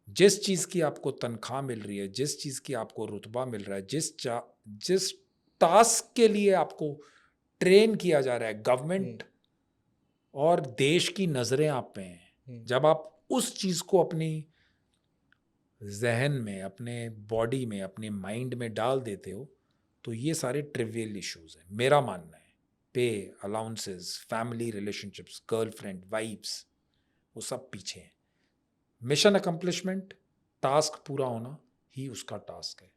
जिस चीज़ की आपको तनख्वाह मिल रही है, जिस चीज़ की आपको रुतबा मिल रहा है, जिस टास्क के लिए आपको ट्रेन किया जा रहा है, गवर्नमेंट और देश की नज़रें आप पे हैं. जब आप उस चीज़ को अपनी जहन में, अपने बॉडी में, अपने माइंड में डाल देते हो, तो ये सारे ट्रिवियल इश्यूज हैं मेरा मानना है। Pay, allowances, family relationships, girlfriend, wives, वो सब पीछे हैं। मिशन अकम्पलिशमेंट, टास्क पूरा होना ही उसका टास्क है।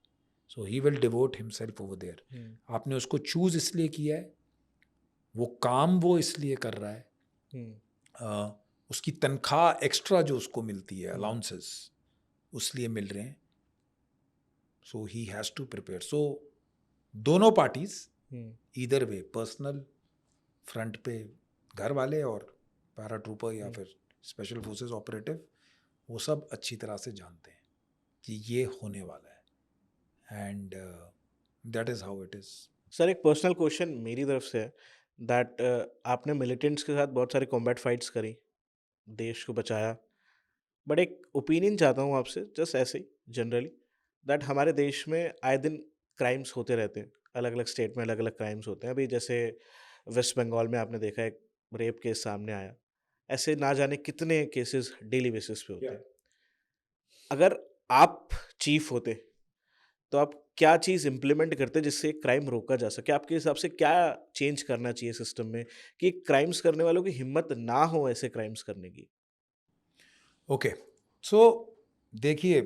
So he will devote himself over there. आपने उसको चूज इसलिए किया है, वो काम वो इसलिए कर रहा है, उसकी तनख्वाह एक्स्ट्रा जो उसको मिलती है, अलाउंसेस उसलिए मिल रहे हैं। सो ही हैज़ टू प्रिपेयर। सो दोनों parties either way, personal front पे घर वाले और पैरा ट्रूपर या फिर स्पेशल फोर्सेस ऑपरेटिव, वो सब अच्छी तरह से जानते हैं कि ये होने वाला है, and that is how it is. Sir एक पर्सनल क्वेश्चन मेरी तरफ से है दैट आपने मिलिटेंट्स के साथ बहुत सारी कॉम्बैट फाइट्स करी, देश को बचाया, बट एक ओपिनियन चाहता हूँ आपसे जस्ट ऐसे ही जनरली दैट हमारे देश में आए दिन क्राइम्स होते रहते हैं, अलग अलग स्टेट में अलग अलग क्राइम्स होते हैं। अभी जैसे वेस्ट बंगाल में आपने देखा एक रेप केस सामने आया, ऐसे ना जाने कितने केसेस डेली बेसिस पे होते हैं। अगर आप चीफ होते तो आप क्या चीज़ इम्प्लीमेंट करते जिससे क्राइम रोका जा सके? आपके हिसाब से क्या चेंज करना चाहिए सिस्टम में कि क्राइम्स करने वालों की हिम्मत ना हो ऐसे क्राइम्स करने की? ओके, सो देखिए,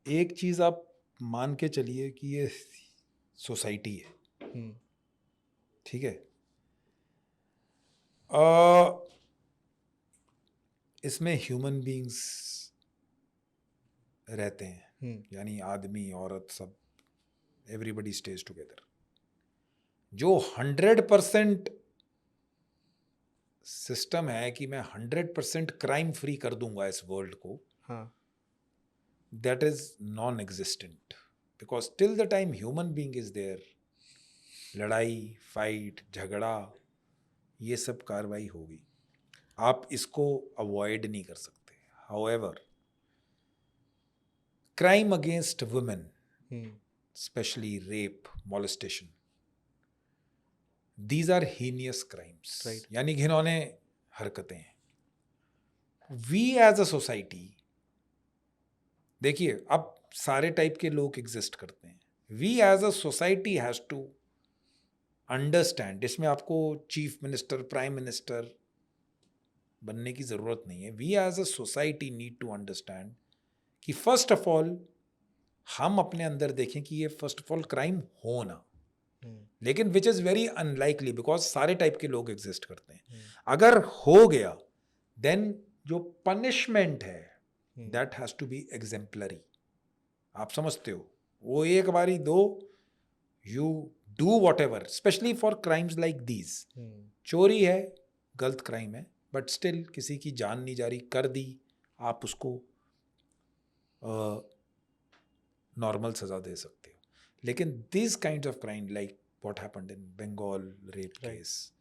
एक चीज़ आप मान के चलिए कि ये सोसाइटी है, हुँ, ठीक है। अ, इसमें ह्यूमन बीइंग्स रहते हैं, हुँ, यानी आदमी औरत सब, एवरीबडी स्टेज टुगेदर। जो 100% सिस्टम है कि मैं 100% क्राइम फ्री कर दूंगा इस वर्ल्ड को, हाँ, that is non-existent, because till the time human being is there, लड़ाई, फाइट, झगड़ा, ये सब कार्रवाई होगी। आप इसको अवॉइड नहीं कर सकते। However, crime against women, hmm, especially rape, molestation, these are heinous crimes, right, यानी घिनौने हरकतें हैं। We as a society, देखिए अब सारे टाइप के लोग एग्जिस्ट करते हैं। We as a society has to understand, इसमें आपको चीफ मिनिस्टर, प्राइम मिनिस्टर बनने की ज़रूरत नहीं है। We as a society need to understand कि फर्स्ट ऑफ ऑल हम अपने अंदर देखें कि ये फर्स्ट ऑफ ऑल क्राइम हो ना, लेकिन which is very unlikely because सारे टाइप के लोग एग्जिस्ट करते हैं। अगर हो गया देन जो पनिशमेंट है that has to be exemplary. आप समझते हो, वो एक बारी दो, you do whatever, especially for crimes like these. चोरी है, गलत क्राइम है, बट स्टिल किसी की जान नहीं जा रही, कर दी, आप उसको नॉर्मल सजा दे सकते हो। लेकिन this kind of crime like what happened in Bengal rape case,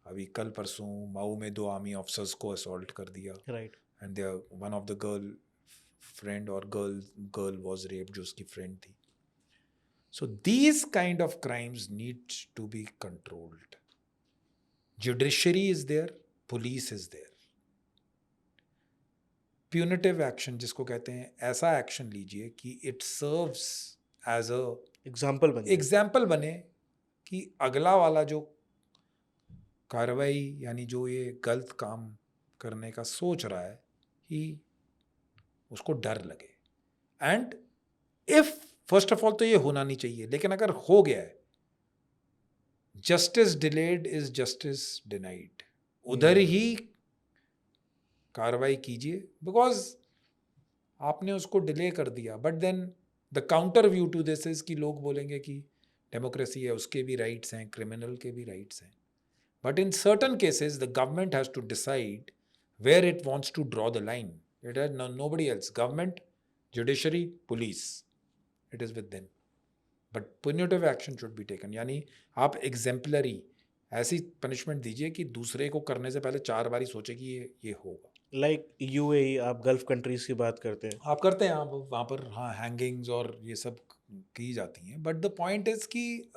अभी कल परसों माऊ में 2 आर्मी ऑफिसर्स को असॉल्ट कर दिया, right, and one of the girl friend और गर्ल वाज रेप, जो उसकी फ्रेंड थी। So these kind of crimes need to be controlled. Judiciary is there, police is there. Punitive action जिसको कहते हैं, ऐसा एक्शन लीजिए कि it serves as a example बन जाए। एग्जाम्पल बने कि अगला वाला जो कार्रवाई यानी जो ये गलत काम करने का सोच रहा है, कि उसको डर लगे। And if first of all तो ये होना नहीं चाहिए, लेकिन अगर हो गया है, justice delayed is justice denied, उधर ही कार्रवाई कीजिए, बिकॉज आपने उसको डिले कर दिया। But then the counter view to this is कि लोग बोलेंगे कि डेमोक्रेसी है, उसके भी राइट्स हैं, क्रिमिनल के भी राइट्स हैं। But in certain cases the government has to decide where it wants to draw the line. It has nobody else, government, judiciary, police, it is with them. But punitive action should be taken, यानी आप exemplary ऐसी punishment दीजिए कि दूसरे को करने से पहले 4 बारी सोचे कि ये होगा। लाइक यूएई, आप गल्फ कंट्रीज़ की बात करते हैं। आप करते हैं, आप वहाँ पर हाँ हैंगिंग्स और ये सब की जाती हैं, बट द पॉइंट इज कि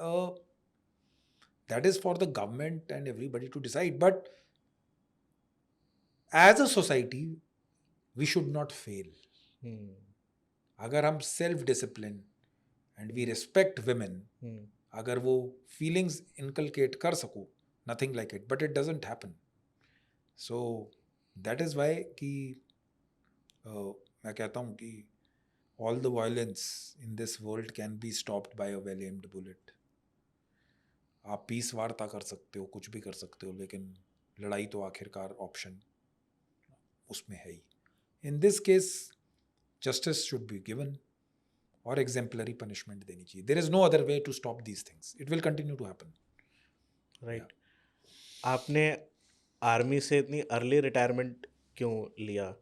that is for the government and everybody to decide. But as a society we should not fail. अगर हम self discipline and we respect women, अगर वो फीलिंग्स इनकलकेट कर सको, nothing like it, but it doesn't happen. So that is why कि मैं कहता हूँ कि all the violence in this world can be stopped by a well aimed bullet. आप पीस वार्ता कर सकते हो, कुछ भी कर सकते हो, लेकिन लड़ाई तो आखिरकार ऑप्शन उसमें है ही. In this case justice should be given और एग्जेम्पलरी पनिशमेंट देनी चाहिए. There is no other way to stop these things. It will continue to happen. Right. आपने आर्मी से इतनी अर्ली रिटायरमेंट क्यों लिया?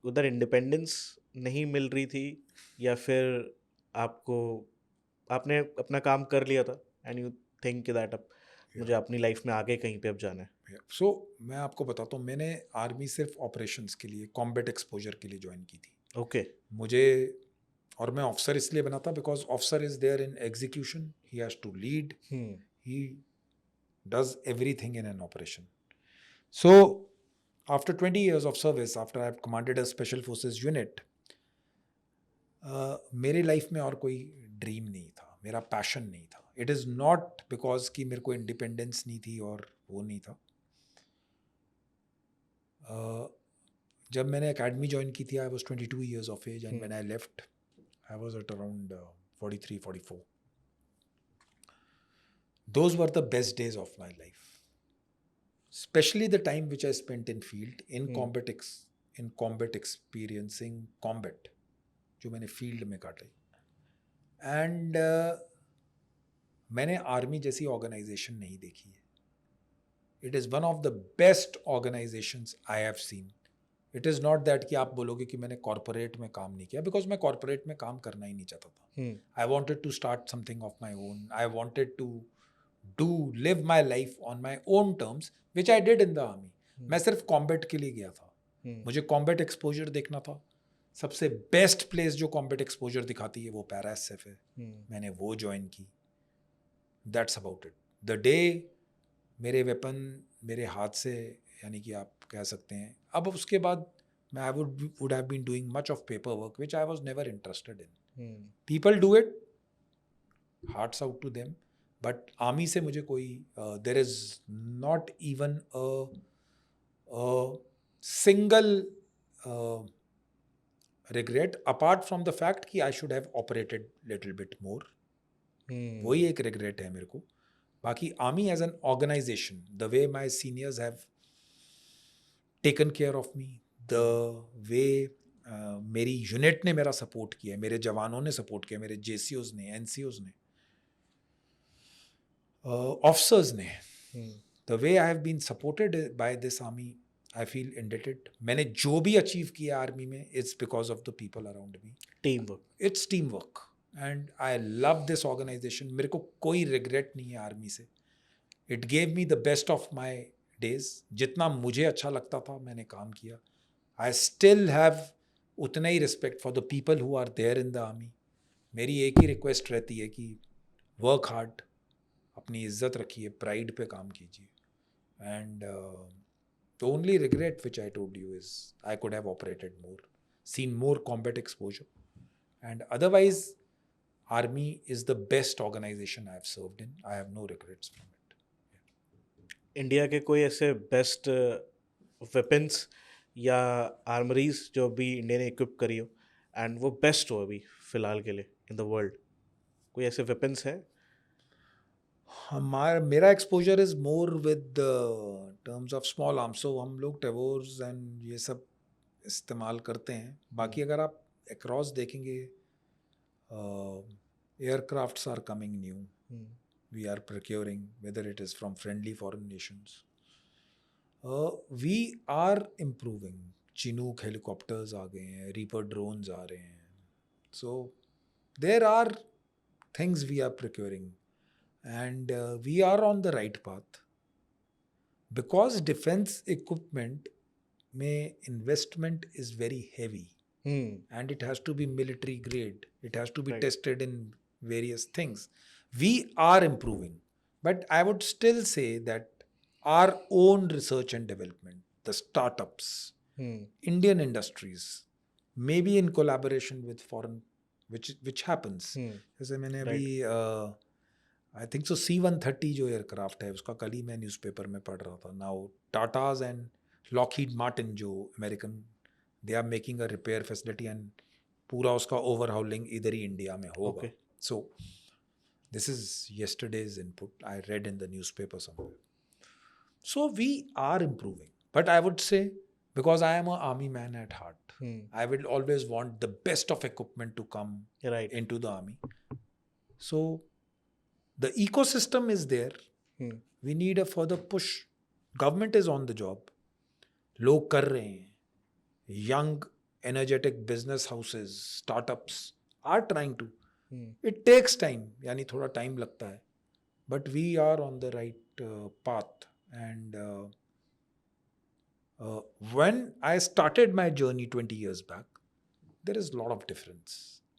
उधर इंडिपेंडेंस नहीं मिल रही थी, या फिर आपने अपना काम कर लिया था एंड यू थिंक दैट अब मुझे अपनी लाइफ में आगे कहीं पे अब जाना है? सो मैं आपको बताता हूँ, मैंने आर्मी सिर्फ ऑपरेशंस के लिए, कॉम्बैट एक्सपोजर के लिए ज्वाइन की थी. ओके. मुझे, और मैं ऑफिसर इसलिए बना था because officer is there in execution, he has to lead, he does everything in an operation. So, after 20 years of service, after I've commanded a special forces unit, मेरे life में और कोई ड्रीम नहीं था, मेरा पैशन नहीं था. It is not because कि मेरे को इंडिपेंडेंस नहीं थी और वो नहीं था. जब मैंने अकेडमी ज्वाइन की थी, I was 22 years of age, and when I left, I was at around 43, 44. Those were the best days of my life, especially the time which I spent in field, in combat experiencing combat, जो मैंने field में काटे. And मैंने army जैसी organisation नहीं देखी है. It is one of the best organisations I have scene. It is not that कि आप बोलोगे कि मैंने कॉर्पोरेट में काम नहीं किया, बिकॉज मैं कॉर्पोरेट में काम करना ही नहीं चाहता था. I wanted to start something of my own. I wanted to do live my life on my own terms, which I did in the army. मैं सिर्फ कॉम्बैट के लिए गया था. मुझे कॉम्बैट एक्सपोजर देखना था. सबसे बेस्ट प्लेस जो कॉम्बैट एक्सपोजर दिखाती है वो पैरा एसएफ है. मैंने वो ज्वाइन की. That's about it. The day मेरे वेपन मेरे हाथ से, यानी कि आप कह सकते हैं, अब उसके बाद मैं I would have been doing much of paper work which I was never interested in. People do it, hearts out to them. But army से मुझे कोई, there is not even a single regret apart from the fact कि I should have operated little bit more. वही एक regret है मेरे को. बाकी army as an organization, the way my seniors have taken care of me, the way मेरी unit ने मेरा सपोर्ट किया, मेरे जवानों ने सपोर्ट किया, मेरे जेसीओज ने, एनसीओज ने, ऑफिसर्स ने, the way I have been supported by this army, I feel indebted. मैंने जो भी अचीव किया आर्मी में, it's because of the people around me. Team work. It's team work and I love this organisation. मेरे को कोई regret नहीं है आर्मी से. It gave me the best of my days. जितना मुझे अच्छा लगता था मैंने काम किया. आई स्टिल हैव उतना ही respect for the people who are there in the army. मेरी एक ही रिक्वेस्ट रहती है कि वर्क हार्ड, अपनी इज्जत रखिए, प्राइड पे काम कीजिए. And the only regret which I told you is I could have operated more, seen more combat exposure, and otherwise army is the best organisation I have served in. I have no regrets from it. India के कोई ऐसे best weapons या armouries जो भी India ने equip करी हो and वो बेस्ट हो अभी फिलहाल के लिए इन द वर्ल्ड, कोई ऐसे वेपन्स हैं? मेरा exposure is more with terms of small arms. So हम लोग टेवोर्स एंड ये सब इस्तेमाल करते हैं. बाकी अगर आप अक्रॉस देखेंगे, aircrafts are coming new. We are procuring, whether it is from friendly foreign nations. We are improving. Chinook helicopters आ गए हैं, Reaper drones आ रहे हैं. So there are things we are procuring, and we are on the right path. Because defense equipment में investment is very heavy, and it has to be military grade. It has to be tested in various things. We are improving, but I would still say that our own research and development, the startups, Indian industries, maybe in collaboration with foreign, which happens. जैसे मैंने अभी आई think सो C-130 जो aircraft है उसका कल ही मैं newspaper में पढ़ रहा था. Now Tatas and Lockheed Martin जो American, they are making a repair facility and पूरा उसका ओवरहाउलिंग इधर ही इंडिया में होगा. Okay. So this is yesterday's input I read in the newspaper somewhere. So we are improving, but I would say, because I am an army man at heart, I will always want the best of equipment to come Right. into the army. So the ecosystem is there. We need a further push. Government is on the job. लोग कर रहे हैं. Young, energetic business houses, startups are trying to. It takes time. यानी थोड़ा time लगता है. But we are on the right path. And when I started my journey 20 years back, there is a lot of difference.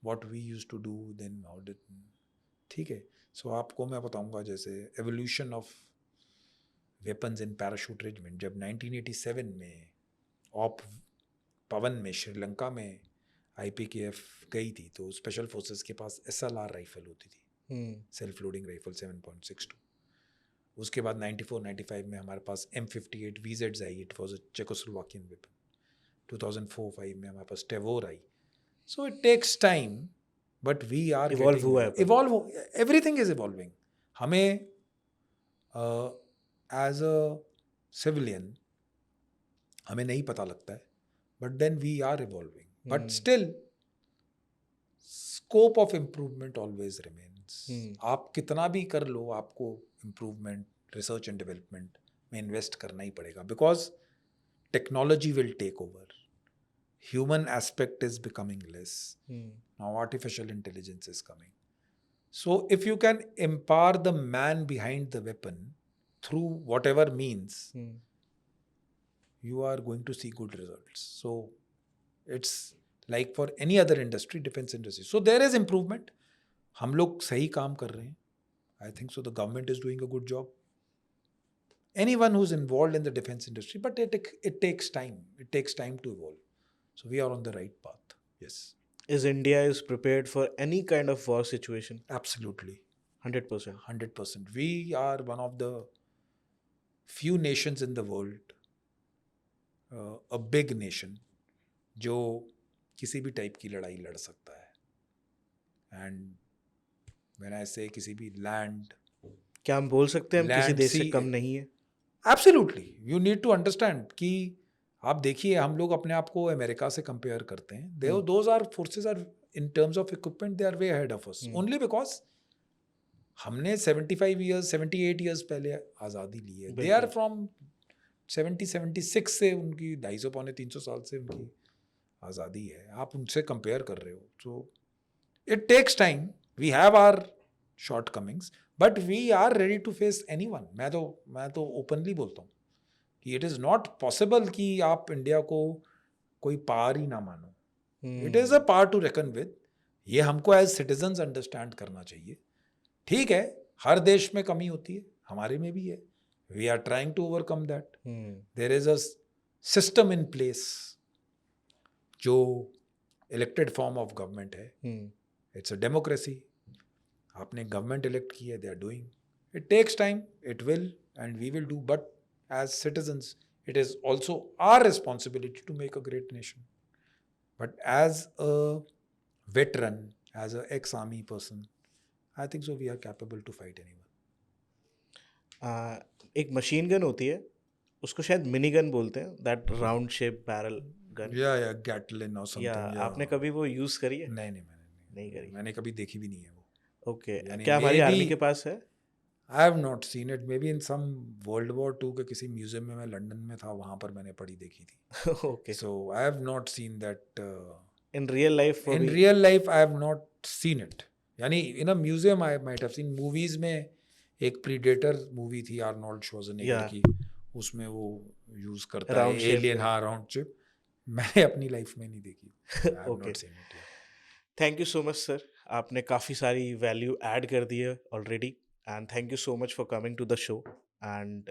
What we used to do then, how did, ठीक है. So आपको मैं बताऊंगा जैसे evolution of weapons in parachute regiment. जब 1987 में op पवन में श्रीलंका में IPKF गई थी तो स्पेशल फोर्सेस के पास SLR राइफल होती थी, सेल्फ लोडिंग राइफल 7.62. उसके बाद 94-95 में हमारे पास M58 VZ आई. It was a Czechoslovakian weapon. 2004-5 में हमारे पास टेवोर आई. So it takes time, but we are Evolve हुआ है. इवॉल्व. Everything is evolving. हमें एज अ सिविलियन हमें नहीं पता लगता है, but then we are evolving. But still scope of improvement always remains. आप कितना भी कर लो, आपको इम्प्रूवमेंट, रिसर्च एंड डेवलपमेंट में इन्वेस्ट करना ही पड़ेगा, because technology will take over. Human aspect is becoming less. Now artificial intelligence is coming. So if you can empower the man behind the weapon through whatever means, you are going to see good results. So it's like for any other industry, defense industry. So there is improvement. हम लोग सही काम कर रहे हैं. I think so the government is doing a good job. Anyone who's involved in the defense industry, but it takes time. It takes time to evolve. So we are on the right path. Yes. Is India is prepared for any kind of war situation? Absolutely. 100%. 100%. We are one of the few nations in the world, a big nation, जो किसी भी type की लड़ाई लड़ सकता है. And when I say किसी भी land, क्या हम बोल सकते हैं हम किसी Land, देश से sea, कम नहीं है? absolutely. You need to understand कि आप देखिए, हम लोग अपने आप को अमेरिका से कंपेयर करते हैं. Those are forces are in terms of equipment they are way ahead of us. Only because हमने 75 years 78 years पहले आज़ादी ली है. They are from 76 से उनकी 250-300 साल से उनकी आज़ादी है. आप उनसे कंपेयर कर रहे हो. So it takes time. We have our shortcomings, but we are ready to face anyone. मैं तो openly बोलता हूँ कि इट इज़ नॉट पॉसिबल कि आप इंडिया को कोई पार ही ना मानो. It is a par to reckon with. ये हमको एज सिटीजन्स अंडरस्टैंड करना चाहिए. ठीक है, हर देश में कमी होती है, हमारे में भी है. We are trying to overcome that. There is a system in place जो इलेक्टेड फॉर्म ऑफ गवर्नमेंट है. It's a democracy. आपने गवर्नमेंट इलेक्ट की है, they are doing. It takes time, it will, and we will do. But as citizens, it is also our responsibility to make a great nation. But as a veteran, as an ex-army person, I think so we are capable to fight anyone. एक machine gun होती है, उसको शायद mini gun बोलते हैं, that round shape barrel gun. Yeah, Gatlin or something. या आपने कभी वो यूज करी है? नहीं, मैंने नहीं करी. मैंने कभी देखी भी नहीं है वो. ओके. यानी क्या हमारी maybe- आर्मी के पास है? I have not seen it. Maybe in some World War II के किसी म्यूजियम में, मैं लंदन में था, वहाँ पर मैंने पढ़ी देखी थी. Okay. So I have not seen that. In real life In real life, I have not seen it. यानी in a museum I might have seen. Movies में एक Predator मूवी थी आर्नोल्ड श्वार्ज़नेगर Yeah. की, उसमें वो use करता Round है shape alien. में. हाँ, राउंड शेप. मैंने अपनी लाइफ में नहीं देखी. I have Okay. not seen it. Yeah. Thank you so much sir, आपने काफ़ी सारी वैल्यू ऐड कर दी है already, and thank you so much for coming to the show. And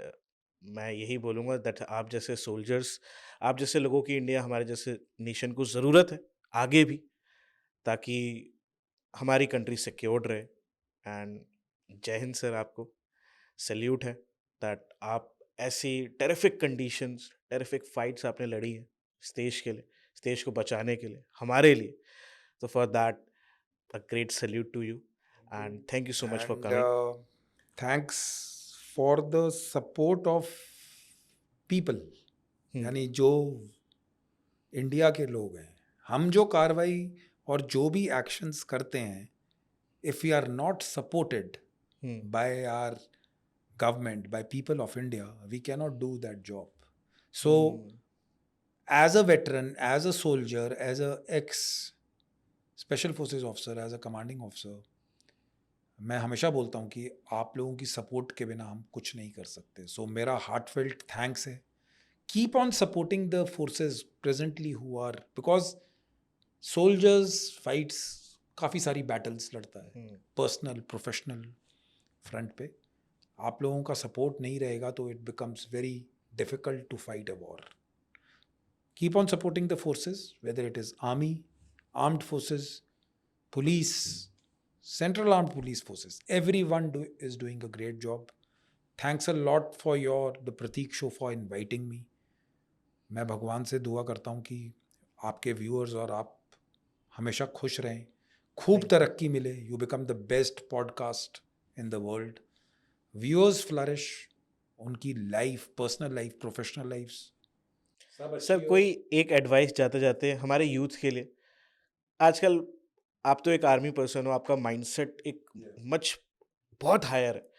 मैं यही बोलूँगा दैट आप जैसे सोल्जर्स, आप जैसे लोगों की इंडिया, हमारे जैसे नेशन को ज़रूरत है आगे भी, ताकि हमारी कंट्री सिक्योर्ड रहे। एंड जय हिंद सर, आपको सैल्यूट है दैट आप ऐसी टेरिफिक कंडीशंस, टेरिफिक फाइट्स आपने लड़ी हैं इस देश के लिए, इस देश को बचाने के लिए, हमारे लिए। तो for that a great salute to you and thank you so much for and coming. Thanks for the support of people, हुँ, यानी जो इंडिया के लोग हैं, हम जो कार्रवाई और जो भी एक्शंस करते हैं, if we are not supported um, by our government, by people of India, we cannot do that job. So, hmm, as a veteran, as a soldier, as a ex special forces officer, as a commanding officer, मैं हमेशा बोलता हूँ कि आप लोगों की support के बिना हम कुछ नहीं कर सकते. सो मेरा हार्टफेल्ट थैंक्स है. Keep on supporting the forces presently who are, because soldiers fights काफ़ी सारी बैटल्स लड़ता है, हुँ, पर्सनल प्रोफेशनल फ्रंट पे. आप लोगों का सपोर्ट नहीं रहेगा तो it becomes very difficult to fight a war. Keep on supporting the forces, whether it is army, armed forces, police, central armed police forces, everyone is doing a great job. Thanks a lot for the Pratik show for inviting me. मैं भगवान से दुआ करता हूँ कि आपके viewers और आप हमेशा खुश रहें, खूब थैंक तरक्की मिले, you become the best podcast in the world, viewers flourish, उनकी life, personal life, professional life सब सर, अच्छी हो. कोई एक एडवाइस जाते-जाते हमारे यूथ के लिए। आजकल आप तो एक आर्मी पर्सन हो, आपका माइंडसेट एक Yes. मच बहुत हायर है।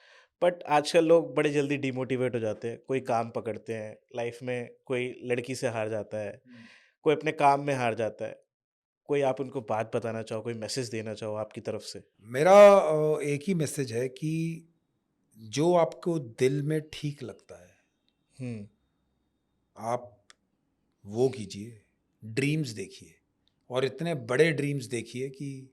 बट आजकल लोग बड़े जल्दी डिमोटिवेट हो जाते हैं, कोई काम पकड़ते हैं, लाइफ में कोई लड़की से हार जाता है, कोई अपने काम में हार जाता है। कोई आप उनको बात बताना चाहो, कोई मैसेज देना चाहो आपकी तरफ से? मेरा एक ही मैसेज है कि जो आपको दिल में ठीक लगता है हुँ, आप वो कीजिए, ड्रीम्स देखिए, और इतने बड़े ड्रीम्स देखिए कि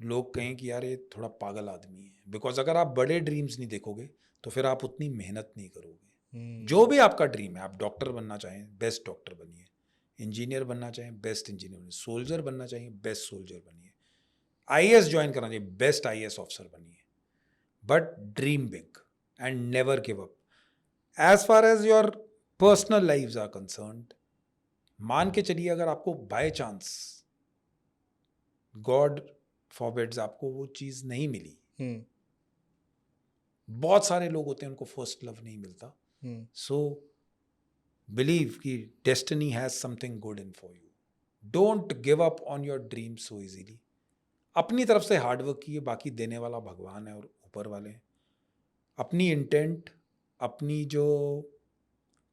लोग कहें कि यार ये थोड़ा पागल आदमी है. बिकॉज अगर आप बड़े ड्रीम्स नहीं देखोगे तो फिर आप उतनी मेहनत नहीं करोगे. जो हुँ, भी आपका ड्रीम है, आप डॉक्टर बनना चाहें, बेस्ट डॉक्टर बनिए, इंजीनियर बनना चाहें, बेस्ट इंजीनियर बनिए, सोल्जर बनना चाहिए, बेस्ट सोल्जर बनिए, आईएएस ज्वाइन करना चाहिए, बेस्ट आईएएस ऑफिसर बनिए. But dream big and never give up. As far as your personal lives are concerned, मान के चलिए अगर आपको बाय चांस, गॉड फॉरबिड्स, आपको वो चीज़ नहीं मिली, हुँ, बहुत सारे लोग होते हैं उनको फर्स्ट लव नहीं मिलता. हुँ, सो बिलीव कि destiny has something good in for you. Don't give up on your dream so easily. अपनी तरफ से हार्डवर्क कीजिए, बाकी देने वाला भगवान है और ऊपर वाले हैं. अपनी इंटेंट, अपनी जो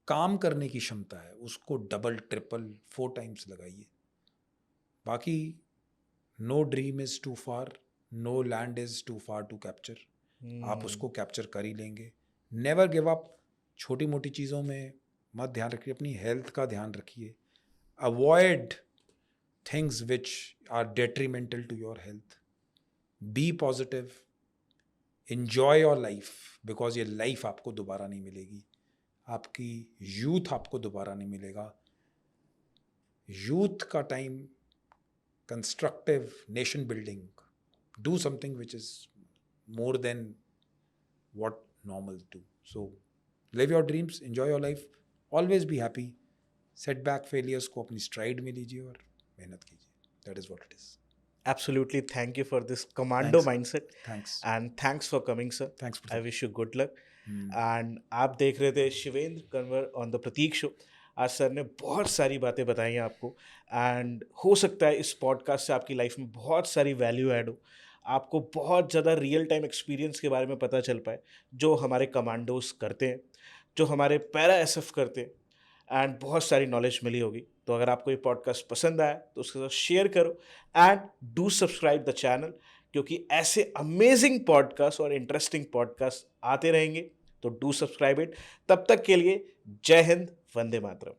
काम करने की क्षमता है उसको डबल ट्रिपल 4 टाइम्स लगाइए. बाकी no dream is too far, no land is too far to capture. आप हुँ, उसको कैप्चर कर ही लेंगे. Never give up. छोटी मोटी चीज़ों में मत ध्यान रखिए, अपनी हेल्थ का ध्यान रखिए. Avoid things which are detrimental to your health. Be positive. Enjoy your life, because ये लाइफ आपको दोबारा नहीं मिलेगी. आपकी यूथ आपको दोबारा नहीं मिलेगा. यूथ का time constructive nation building, do something which is more than what normal do. So live your dreams, enjoy your life, always be happy. Setback failures को अपनी stride में लीजिए और मेहनत कीजिए. That is what it is. Absolutely thank you for this commando Thanks. Mindset Thanks. And thanks for coming sir. Thanks, I Pratik. Wish you good luck. Hmm. And आप देख रहे थे Shivendra Kanwar on the Prateek show. आज sir ने बहुत सारी बातें बताई हैं आपको, एंड हो सकता है इस पॉडकास्ट से आपकी लाइफ में बहुत सारी वैल्यू ऐड हो, आपको बहुत ज़्यादा रियल टाइम एक्सपीरियंस के बारे में पता चल पाए जो हमारे कमांडोज करते हैं, जो हमारे पैरा एसएफ करते हैं, एंड बहुत सारी नॉलेज मिली होगी। तो अगर आपको ये पॉडकास्ट पसंद आया तो उसके साथ शेयर करो and do subscribe the channel, क्योंकि ऐसे अमेजिंग पॉडकास्ट और इंटरेस्टिंग पॉडकास्ट आते रहेंगे। तो डू सब्सक्राइब इट। तब तक के लिए जय हिंद, वंदे मातरम।